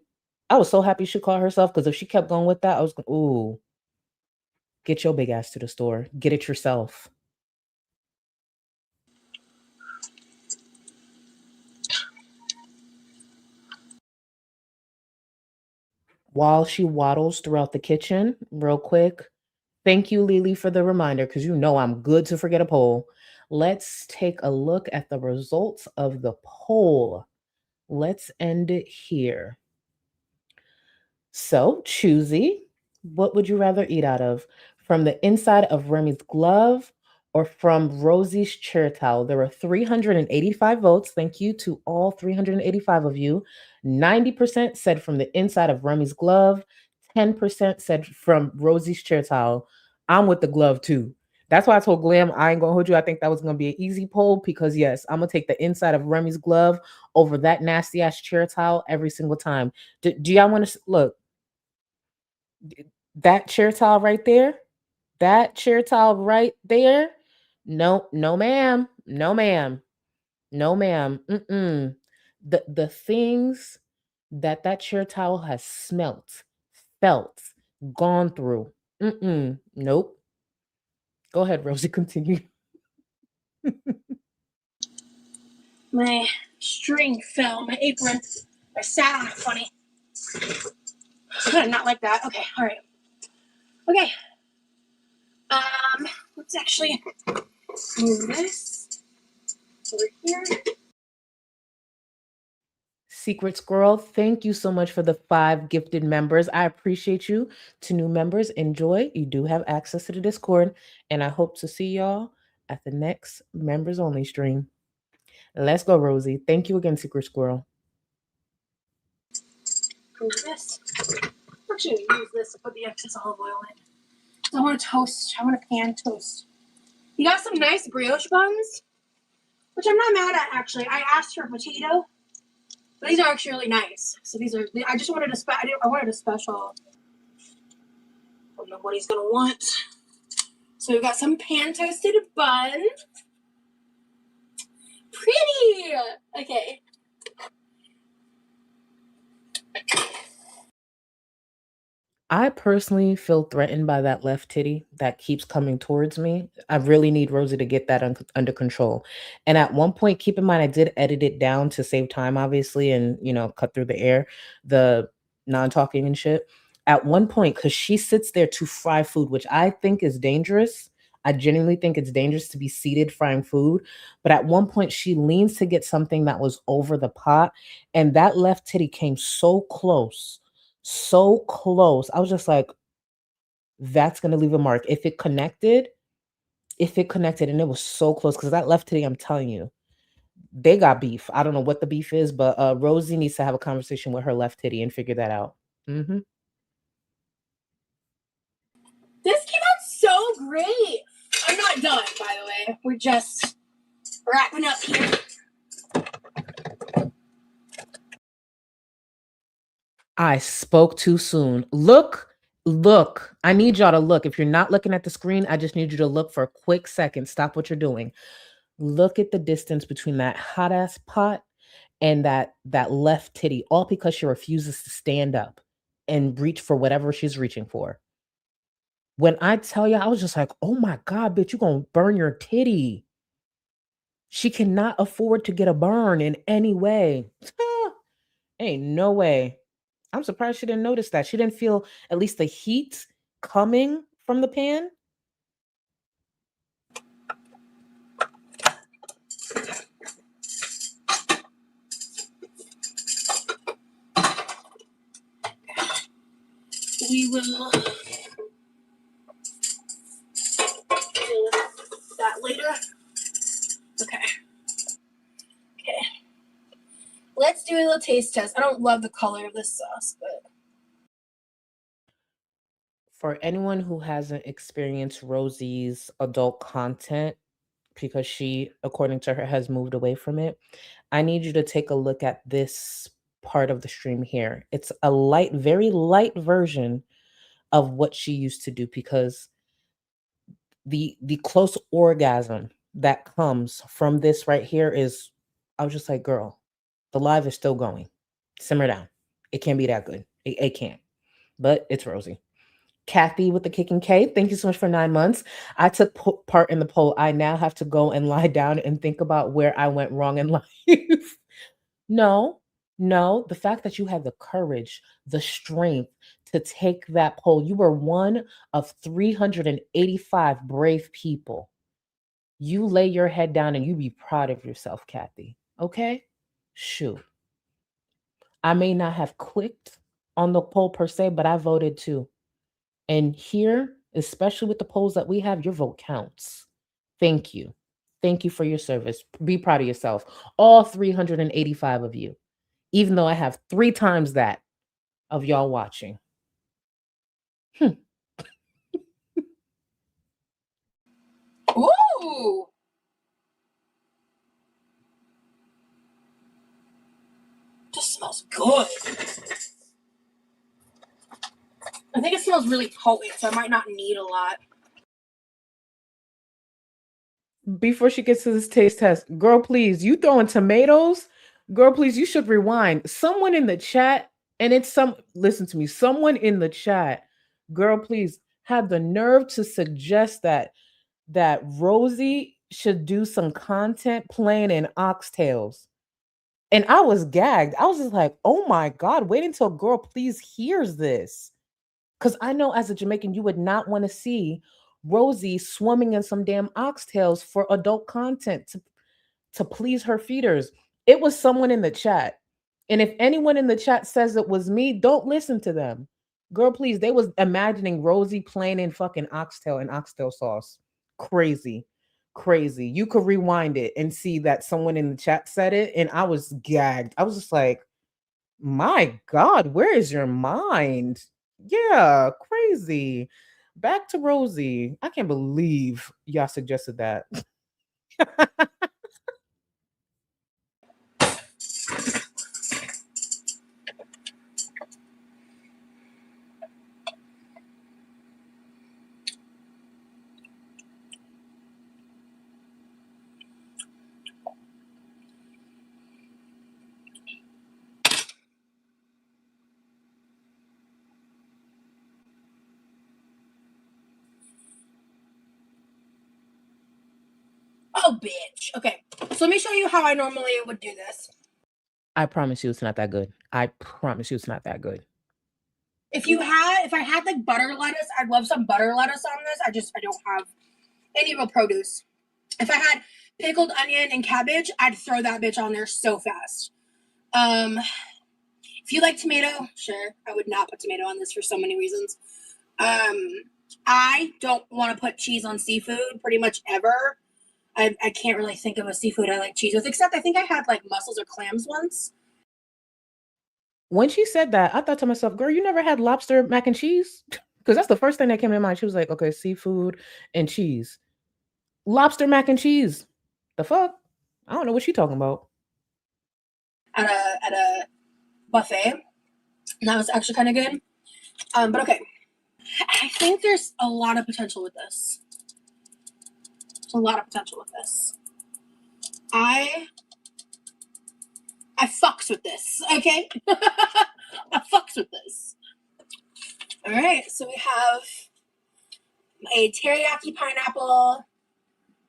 I was so happy she called herself because if she kept going with that, I was going, ooh, get your big ass to the store. Get it yourself. While she waddles throughout the kitchen, real quick, thank you, Lily, for the reminder because you know I'm good to forget a poll. Let's take a look at the results of the poll. Let's end it here. So, Choosy, what would you rather eat out of? From the inside of Remy's glove or from Rosie's chair towel? There were 385 votes. Thank you to all 385 of you. 90% said from the inside of Remy's glove. 10% said from Rosie's chair towel. I'm with the glove too. That's why I told Glam I ain't gonna hold you. I think that was gonna be an easy poll because yes, I'm gonna take the inside of Remy's glove over that nasty ass chair towel every single time. Do y'all want to look? That chair towel right there, no, no ma'am, no ma'am, no ma'am. The things that chair towel has smelt, felt, gone through. Nope. Go ahead, Rosie, continue. my string fell, my apron. I sat on it funny. Not like that. Okay, all right. Okay. Let's actually move this over here. Secret Squirrel, thank you so much for the 5 gifted members. I appreciate you. To new members, enjoy. You do have access to the Discord, and I hope to see y'all at the next members only stream. Let's go, Rosie. Thank you again, Secret Squirrel. Move this. I'm actually gonna use this to put the excess olive oil in. I want to toast. I want to pan toast. You got some nice brioche buns, which I'm not mad at actually. I asked for potato. But these are actually really nice. So these are. I just wanted I wanted a special. I don't know what he's gonna want. So we've got some pan toasted bun. pretty. Okay. I personally feel threatened by that left titty that keeps coming towards me. I really need Rosie to get that under control. And at one point, keep in mind, I did edit it down to save time, obviously, and cut through the air, the non-talking and shit. At one point, because she sits there to fry food, which I think is dangerous. I genuinely think it's dangerous to be seated frying food. But at one point, she leans to get something that was over the pot, and that left titty came so close, so close. I was just like, that's gonna leave a mark. If it connected and it was so close, because that left titty, I'm telling you, they got beef. I don't know what the beef is, but Rosie needs to have a conversation with her left titty and figure that out. Mm-hmm. This came out so great. I'm not done, by the way. We're just wrapping up here. I spoke too soon. Look. I need y'all to look. If you're not looking at the screen, I just need you to look for a quick second. Stop what you're doing. Look at the distance between that hot ass pot and that left titty, all because she refuses to stand up and reach for whatever she's reaching for. When I tell you, I was just like, oh my God, bitch, you gonna burn your titty. She cannot afford to get a burn in any way. Ain't no way. I'm surprised she didn't notice that. She didn't feel at least the heat coming from the pan. We will deal with that later. Okay. Let's do a little taste test. I don't love the color of this sauce, but For anyone who hasn't experienced Rosie's adult content, because she, according to her, has moved away from it, I need you to take a look at this part of the stream here. It's a light, very light version of what she used to do, because the close orgasm that comes from this right here is, I was just like, girl, the live is still going. Simmer down. It can't be that good. It can't. But it's Rosie. Kathy with the kicking K, thank you so much for 9 months. I took part in the poll. I now have to go and lie down and think about where I went wrong in life. No, the fact that you had the courage, the strength to take that poll, you were one of 385 brave people. You lay your head down and you be proud of yourself, Kathy. Okay? Shoot. I may not have clicked on the poll per se, but I voted too. And here, especially with the polls that we have, your vote counts. Thank you. Thank you for your service. Be proud of yourself. All 385 of you, even though I have 3 times that of y'all watching. ooh, this smells good. I think it smells really potent, so I might not need a lot. Before she gets to this taste test, girl, please, you throwing tomatoes? Girl, please, you should rewind. Someone in the chat, and listen to me, someone in the chat, girl, please, had the nerve to suggest that Rosie should do some content playing in oxtails. And I was gagged. I was just like, oh my God, wait until girl, please hears this. Because I know as a Jamaican, you would not want to see Rosie swimming in some damn oxtails for adult content to please her feeders. It was someone in the chat. And if anyone in the chat says it was me, don't listen to them. Girl, please, they was imagining Rosie playing in fucking oxtail and oxtail sauce. Crazy. Crazy. You could rewind it and see that someone in the chat said it, and I was gagged. I was just like, my God, where is your mind? Yeah, crazy. Back to Rosie. I can't believe y'all suggested that. Oh, bitch. Okay, so let me show you how I normally would do this. I promise you it's not that good. I promise you it's not that good. If I had like butter lettuce, I'd love some butter lettuce on this. I don't have any real produce. If I had pickled onion and cabbage, I'd throw that bitch on there so fast. If you like tomato, sure. I would not put tomato on this for so many reasons. I don't want to put cheese on seafood pretty much ever. I can't really think of a seafood I like cheese with, except I think I had like mussels or clams once. When she said that, I thought to myself, girl, you never had lobster mac and cheese? Because that's the first thing that came in mind. She was like, okay, seafood and cheese. Lobster mac and cheese. The fuck? I don't know what she talking about. At a buffet. And that was actually kind of good. But okay. I think there's a lot of potential with this. There's a lot of potential with this. I fucks with this, okay? I fucks with this. All right, so we have a teriyaki pineapple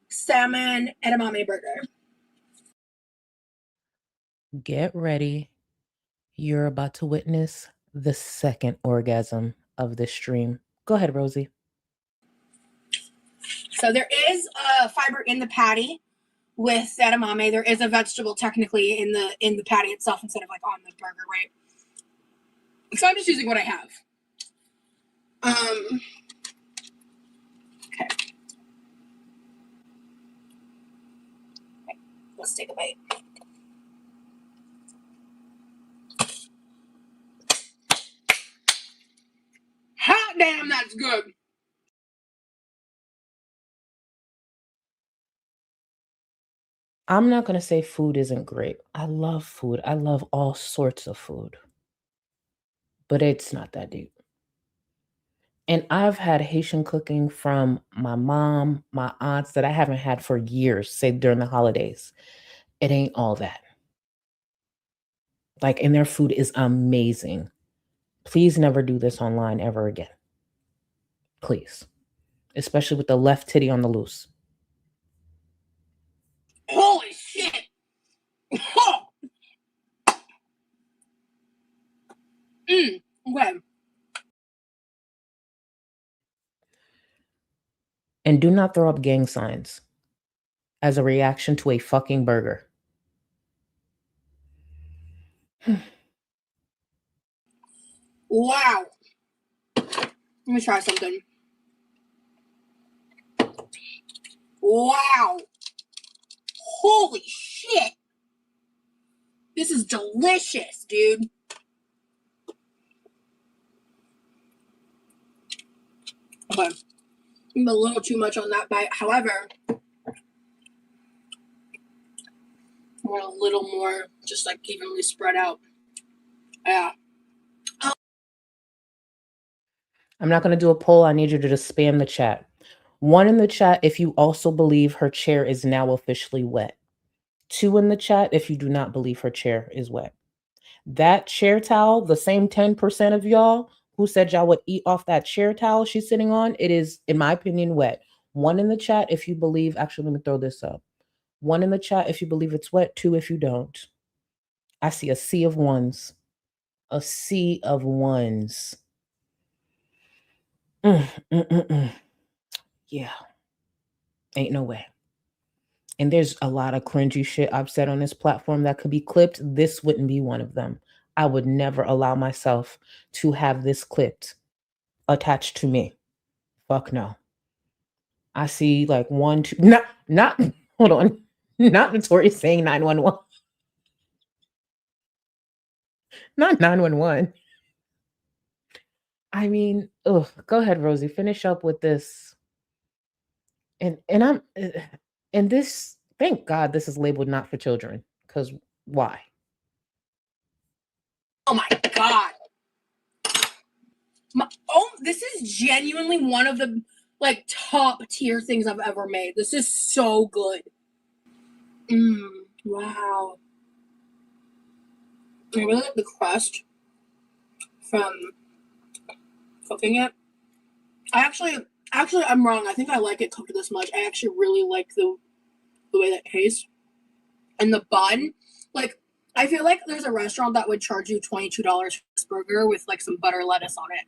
salmon edamame burger. Get ready. You're about to witness the second orgasm of this stream. Go ahead, Rosie. So there is a fiber in the patty with edamame. There is a vegetable technically in the patty itself instead of like on the burger, right? So I'm just using what I have. Okay. Let's take a bite. Hot damn, that's good. I'm not going to say food isn't great. I love food. I love all sorts of food. But it's not that deep. And I've had Haitian cooking from my mom, my aunts that I haven't had for years, say during the holidays. It ain't all that. Like, and their food is amazing. Please never do this online ever again. Please. Especially with the left titty on the loose. Holy shit. Oh. Okay. And do not throw up gang signs as a reaction to a fucking burger. Wow. Let me try something. Wow. Holy shit. This is delicious, dude. Okay. I'm a little too much on that bite. However, I want a little more just like evenly spread out. Yeah. I'm not going to do a poll. I need you to just spam the chat. 1 in the chat if you also believe her chair is now officially wet. 2 in the chat if you do not believe her chair is wet. That chair towel, the same 10% of y'all who said y'all would eat off that chair towel she's sitting on, it is, in my opinion, wet. 1 in the chat if you believe, actually, let me throw this up. 1 in the chat if you believe it's wet, 2 if you don't. I see a sea of ones. A sea of ones. Yeah. Ain't no way. And there's a lot of cringy shit I've said on this platform that could be clipped. This wouldn't be one of them. I would never allow myself to have this clipped attached to me. Fuck no. I see like 1, 2, not, hold on. Not Notorious saying 911. Not 911. I mean, ugh, go ahead, Rosie. Finish up with this. And this, thank God this is labeled not for children. Because why? Oh my God. This is genuinely one of the like top tier things I've ever made. This is so good. Wow. I really like the crust from cooking it. Actually, I'm wrong. I think I like it cooked this much. I actually really like the the way that tastes. And the bun, like, I feel like there's a restaurant that would charge you $22 for this burger with like some butter lettuce on it.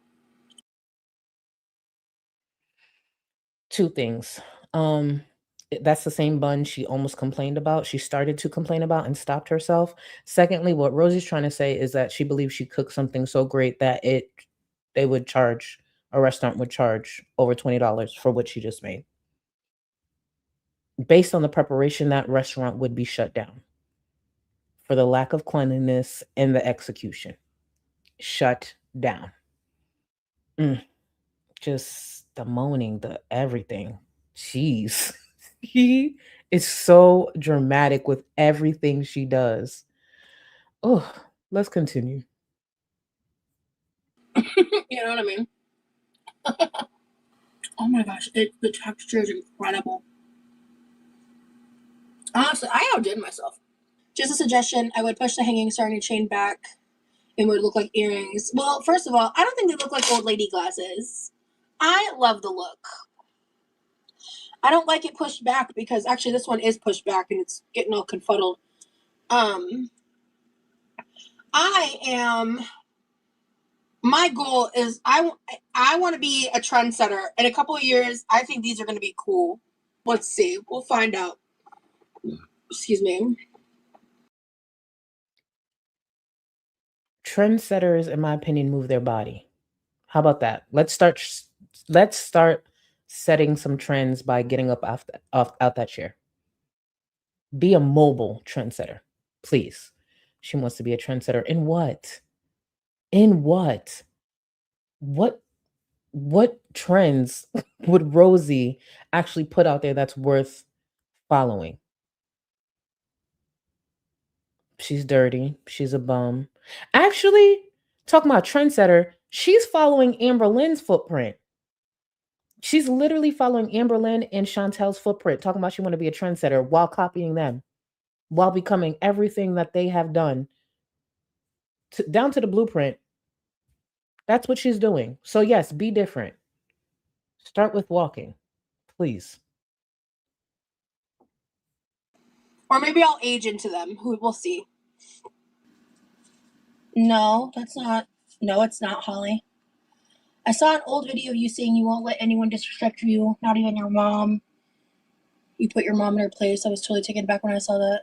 Two things. That's the same bun she almost complained about. She started to complain about and stopped herself. Secondly, what Rosie's trying to say is that she believes she cooked something so great that a restaurant would charge over $20 for what she just made. Based on the preparation, that restaurant would be shut down for the lack of cleanliness and the execution. Shut down. Just the moaning, the everything. Jeez. He is so dramatic with everything she does. Oh, let's continue. You know what I mean? Oh my gosh, the texture is incredible. Honestly, I outdid myself. Just a suggestion, I would push the hanging starting chain back. It would look like earrings. Well, first of all, I don't think they look like old lady glasses. I love the look. I don't like it pushed back because actually this one is pushed back and it's getting all confuddled. My goal is I want to be a trendsetter. In a couple of years, I think these are going to be cool. Let's see. We'll find out. Excuse me. Trendsetters, in my opinion, move their body. How about that? Let's start setting some trends by getting up out that chair. Be a mobile trendsetter, please. She wants to be a trendsetter in what? In what? What trends would Rosie actually put out there that's worth following? She's dirty. She's a bum. Actually, talking about trendsetter, she's following Amber Lynn's footprint. She's literally following Amber Lynn and Chantel's footprint, talking about she want to be a trendsetter while copying them, while becoming everything that they have done, down to the blueprint. That's what she's doing. So yes, be different. Start with walking, please. Or maybe I'll age into them. We'll see. No, that's not. No, it's not, Holly. I saw an old video of you saying you won't let anyone disrespect you, not even your mom. You put your mom in her place. I was totally taken aback when I saw that.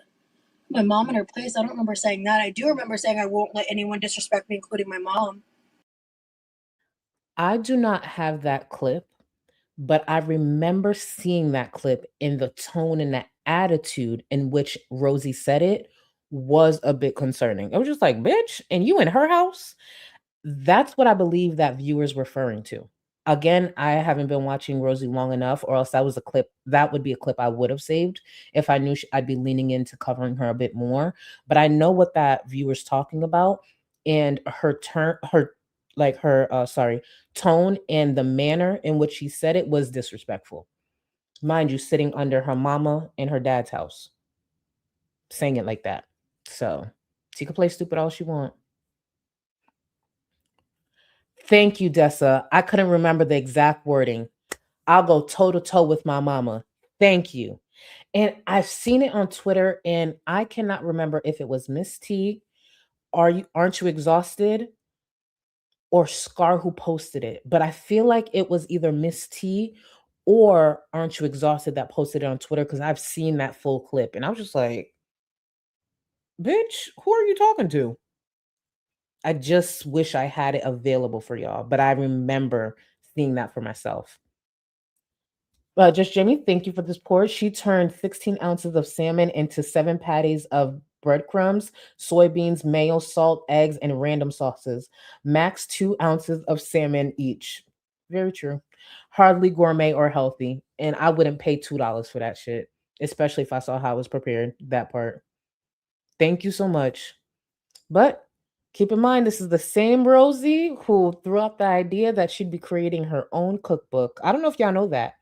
My mom in her place? I don't remember saying that. I do remember saying I won't let anyone disrespect me, including my mom. I do not have that clip, but I remember seeing that clip, in the tone and the attitude in which Rosie said it was a bit concerning. I was just like, bitch, and you in her house? That's what I believe that viewer's referring to. Again, I haven't been watching Rosie long enough, or else that would be a clip I would have saved if I knew I'd be leaning into covering her a bit more. But I know what that viewer's talking about, and her tone and the manner in which she said it was disrespectful. Mind you, sitting under her mama and her dad's house, saying it like that. So she could play stupid all she want. Thank you, Dessa. I couldn't remember the exact wording. I'll go toe to toe with my mama. Thank you. And I've seen it on Twitter, and I cannot remember if it was Miss T, Aren't You Exhausted, or Scar who posted it. But I feel like it was either Miss T or Aren't You Exhausted that posted it on Twitter, because I've seen that full clip. And I was just like, bitch, who are you talking to? I just wish I had it available for y'all, but I remember seeing that for myself. Just Jamie, thank you for this pour. She turned 16 ounces of salmon into 7 patties of breadcrumbs, soybeans, mayo, salt, eggs, and random sauces. Max 2 ounces of salmon each. Very true. Hardly gourmet or healthy. And I wouldn't pay $2 for that shit, especially if I saw how it was prepared, that part. Thank you so much. But keep in mind, this is the same Rosie who threw out the idea that she'd be creating her own cookbook. I don't know if y'all know that.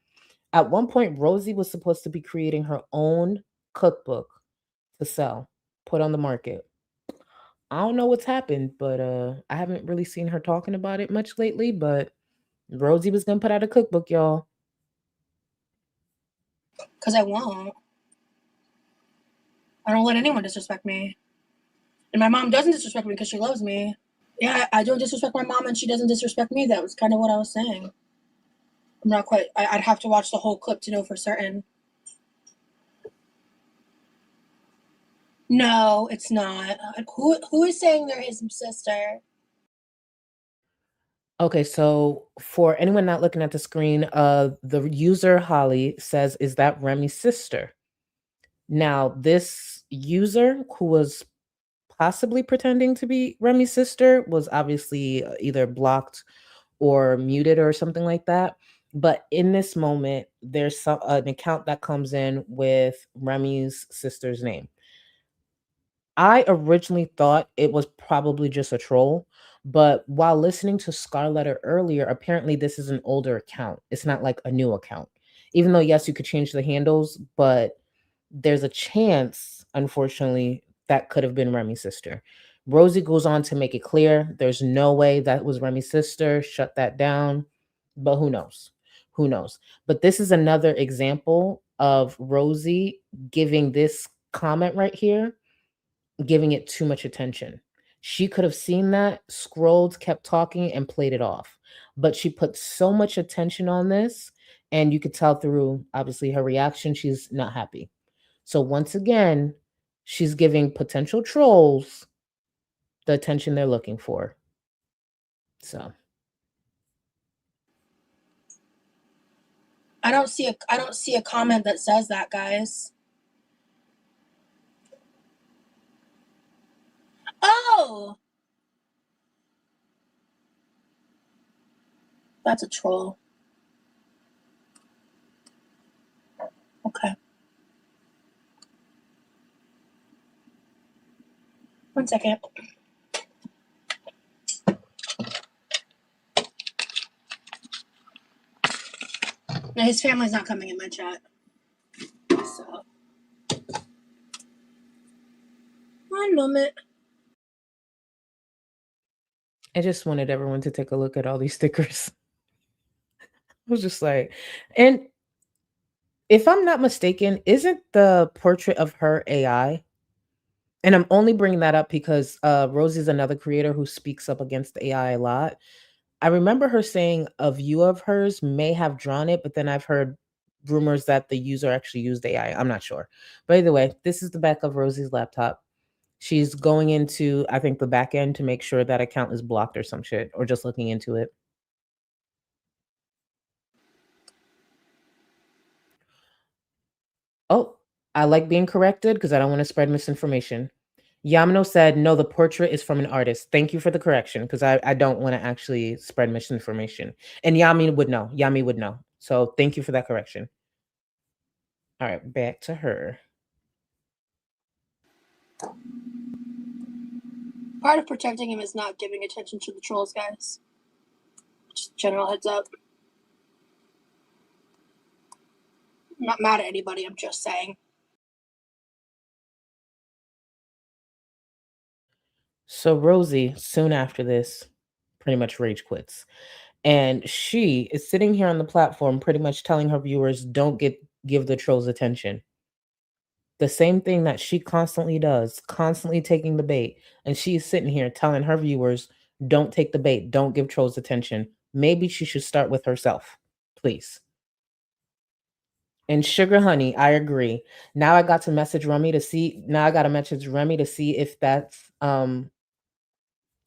At one point, Rosie was supposed to be creating her own cookbook to sell, put on the market. I don't know what's happened, but I haven't really seen her talking about it much lately, but Rosie was going to put out a cookbook, y'all. Because I won't. I don't let anyone disrespect me. And my mom doesn't disrespect me because she loves me. Yeah, I don't disrespect my mom and she doesn't disrespect me. That was kind of what I was saying. I'm not quite, I'd have to watch the whole clip to know for certain. No, it's not. Who is saying they're his sister? Okay, so for anyone not looking at the screen, the user Holly says, "Is that Remy's sister?" Now, this user who was possibly pretending to be Remy's sister was obviously either blocked or muted or something like that. But in this moment, there's an account that comes in with Remy's sister's name. I originally thought it was probably just a troll, but while listening to Scarletter earlier, apparently this is an older account. It's not like a new account. Even though, yes, you could change the handles, but there's a chance, unfortunately, that could have been Remy's sister. Rosie goes on to make it clear there's no way that was Remy's sister. Shut that down. But who knows? Who knows? But this is another example of Rosie giving this comment right here, giving it too much attention. She could have seen that, scrolled, kept talking, and played it off. But she put so much attention on this, and you could tell through obviously her reaction, she's not happy. So once again, she's giving potential trolls the attention they're looking for. So I don't see a comment that says that, guys. Oh, that's a troll. Okay. One second. No, his family's not coming in my chat. So, one moment. I just wanted everyone to take a look at all these stickers. I was just like, and if I'm not mistaken, isn't the portrait of her AI? And I'm only bringing that up because Rosie's another creator who speaks up against the AI a lot. I remember her saying a view of hers may have drawn it, but then I've heard rumors that the user actually used AI. I'm not sure. But either way, this is the back of Rosie's laptop. She's going into, I think, the back end to make sure that account is blocked or some shit, or just looking into it. Oh, I like being corrected because I don't want to spread misinformation. Yamano said, no, the portrait is from an artist. Thank you for the correction because I don't want to actually spread misinformation. And Yami would know. Yami would know. So thank you for that correction. All right, back to her. Part of protecting him is not giving attention to the trolls, guys. Just general heads up. I'm not mad at anybody, I'm just saying. So Rosie, soon after this, pretty much rage quits. And she is sitting here on the platform pretty much telling her viewers, don't give the trolls attention. The same thing that she constantly does, constantly taking the bait. And she's sitting here telling her viewers, don't take the bait, don't give trolls attention. Maybe she should start with herself, please. And Sugar Honey, I agree. Now I got to message Remy to see. Now I got to message Remy to see if that's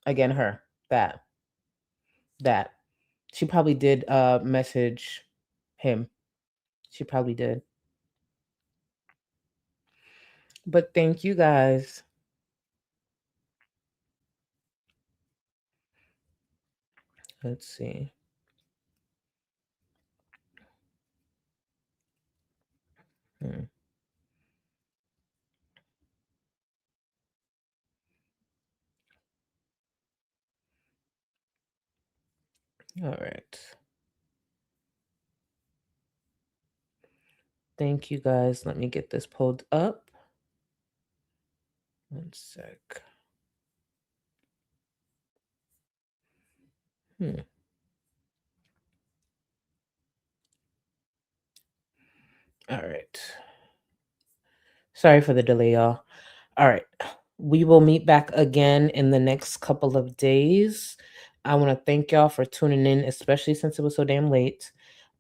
again her that she probably did message him. She probably did. But thank you guys. Let's see. Hmm. All right. Thank you guys. Let me get this pulled up. One sec. Hmm. All right. Sorry for the delay, y'all. All right. We will meet back again in the next couple of days. I want to thank y'all for tuning in, especially since it was so damn late.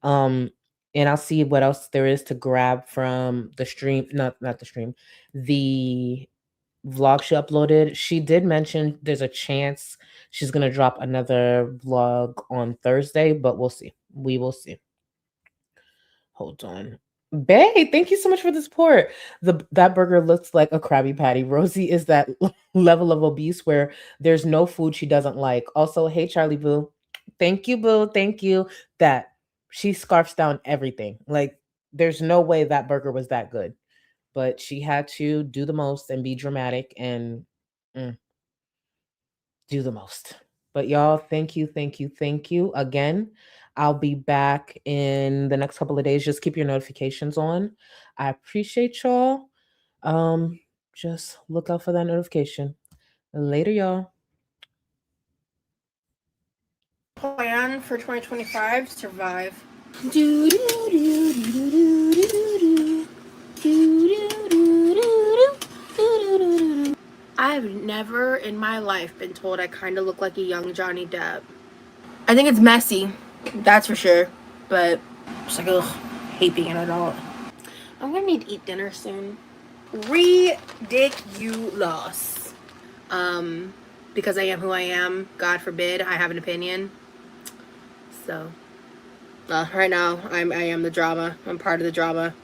Um, and I'll see what else there is to grab from the stream, not the stream, the vlog she uploaded. She did mention there's a chance she's gonna drop another vlog on Thursday, but we'll see. We will see. Hold on. Bae, thank you so much for the support. That burger looks like a Krabby Patty. Rosie is that level of obese where there's no food she doesn't like. Also, hey Charlie Boo. Thank you, Boo. Thank you. That she scarfs down everything. Like, there's no way that burger was that good. But she had to do the most and be dramatic and do the most. But y'all, thank you, thank you, thank you again. I'll be back in the next couple of days. Just keep your notifications on. I appreciate y'all. Just look out for that notification. Later, y'all. Plan for 2025, survive. I've never in my life been told I kind of look like a young Johnny Depp. I think it's messy, that's for sure, but just like, ugh, hate being an adult. I'm gonna need to eat dinner soon. Ridiculous. Because I am who I am, God forbid I have an opinion. So, right now, I am the drama. I'm part of the drama.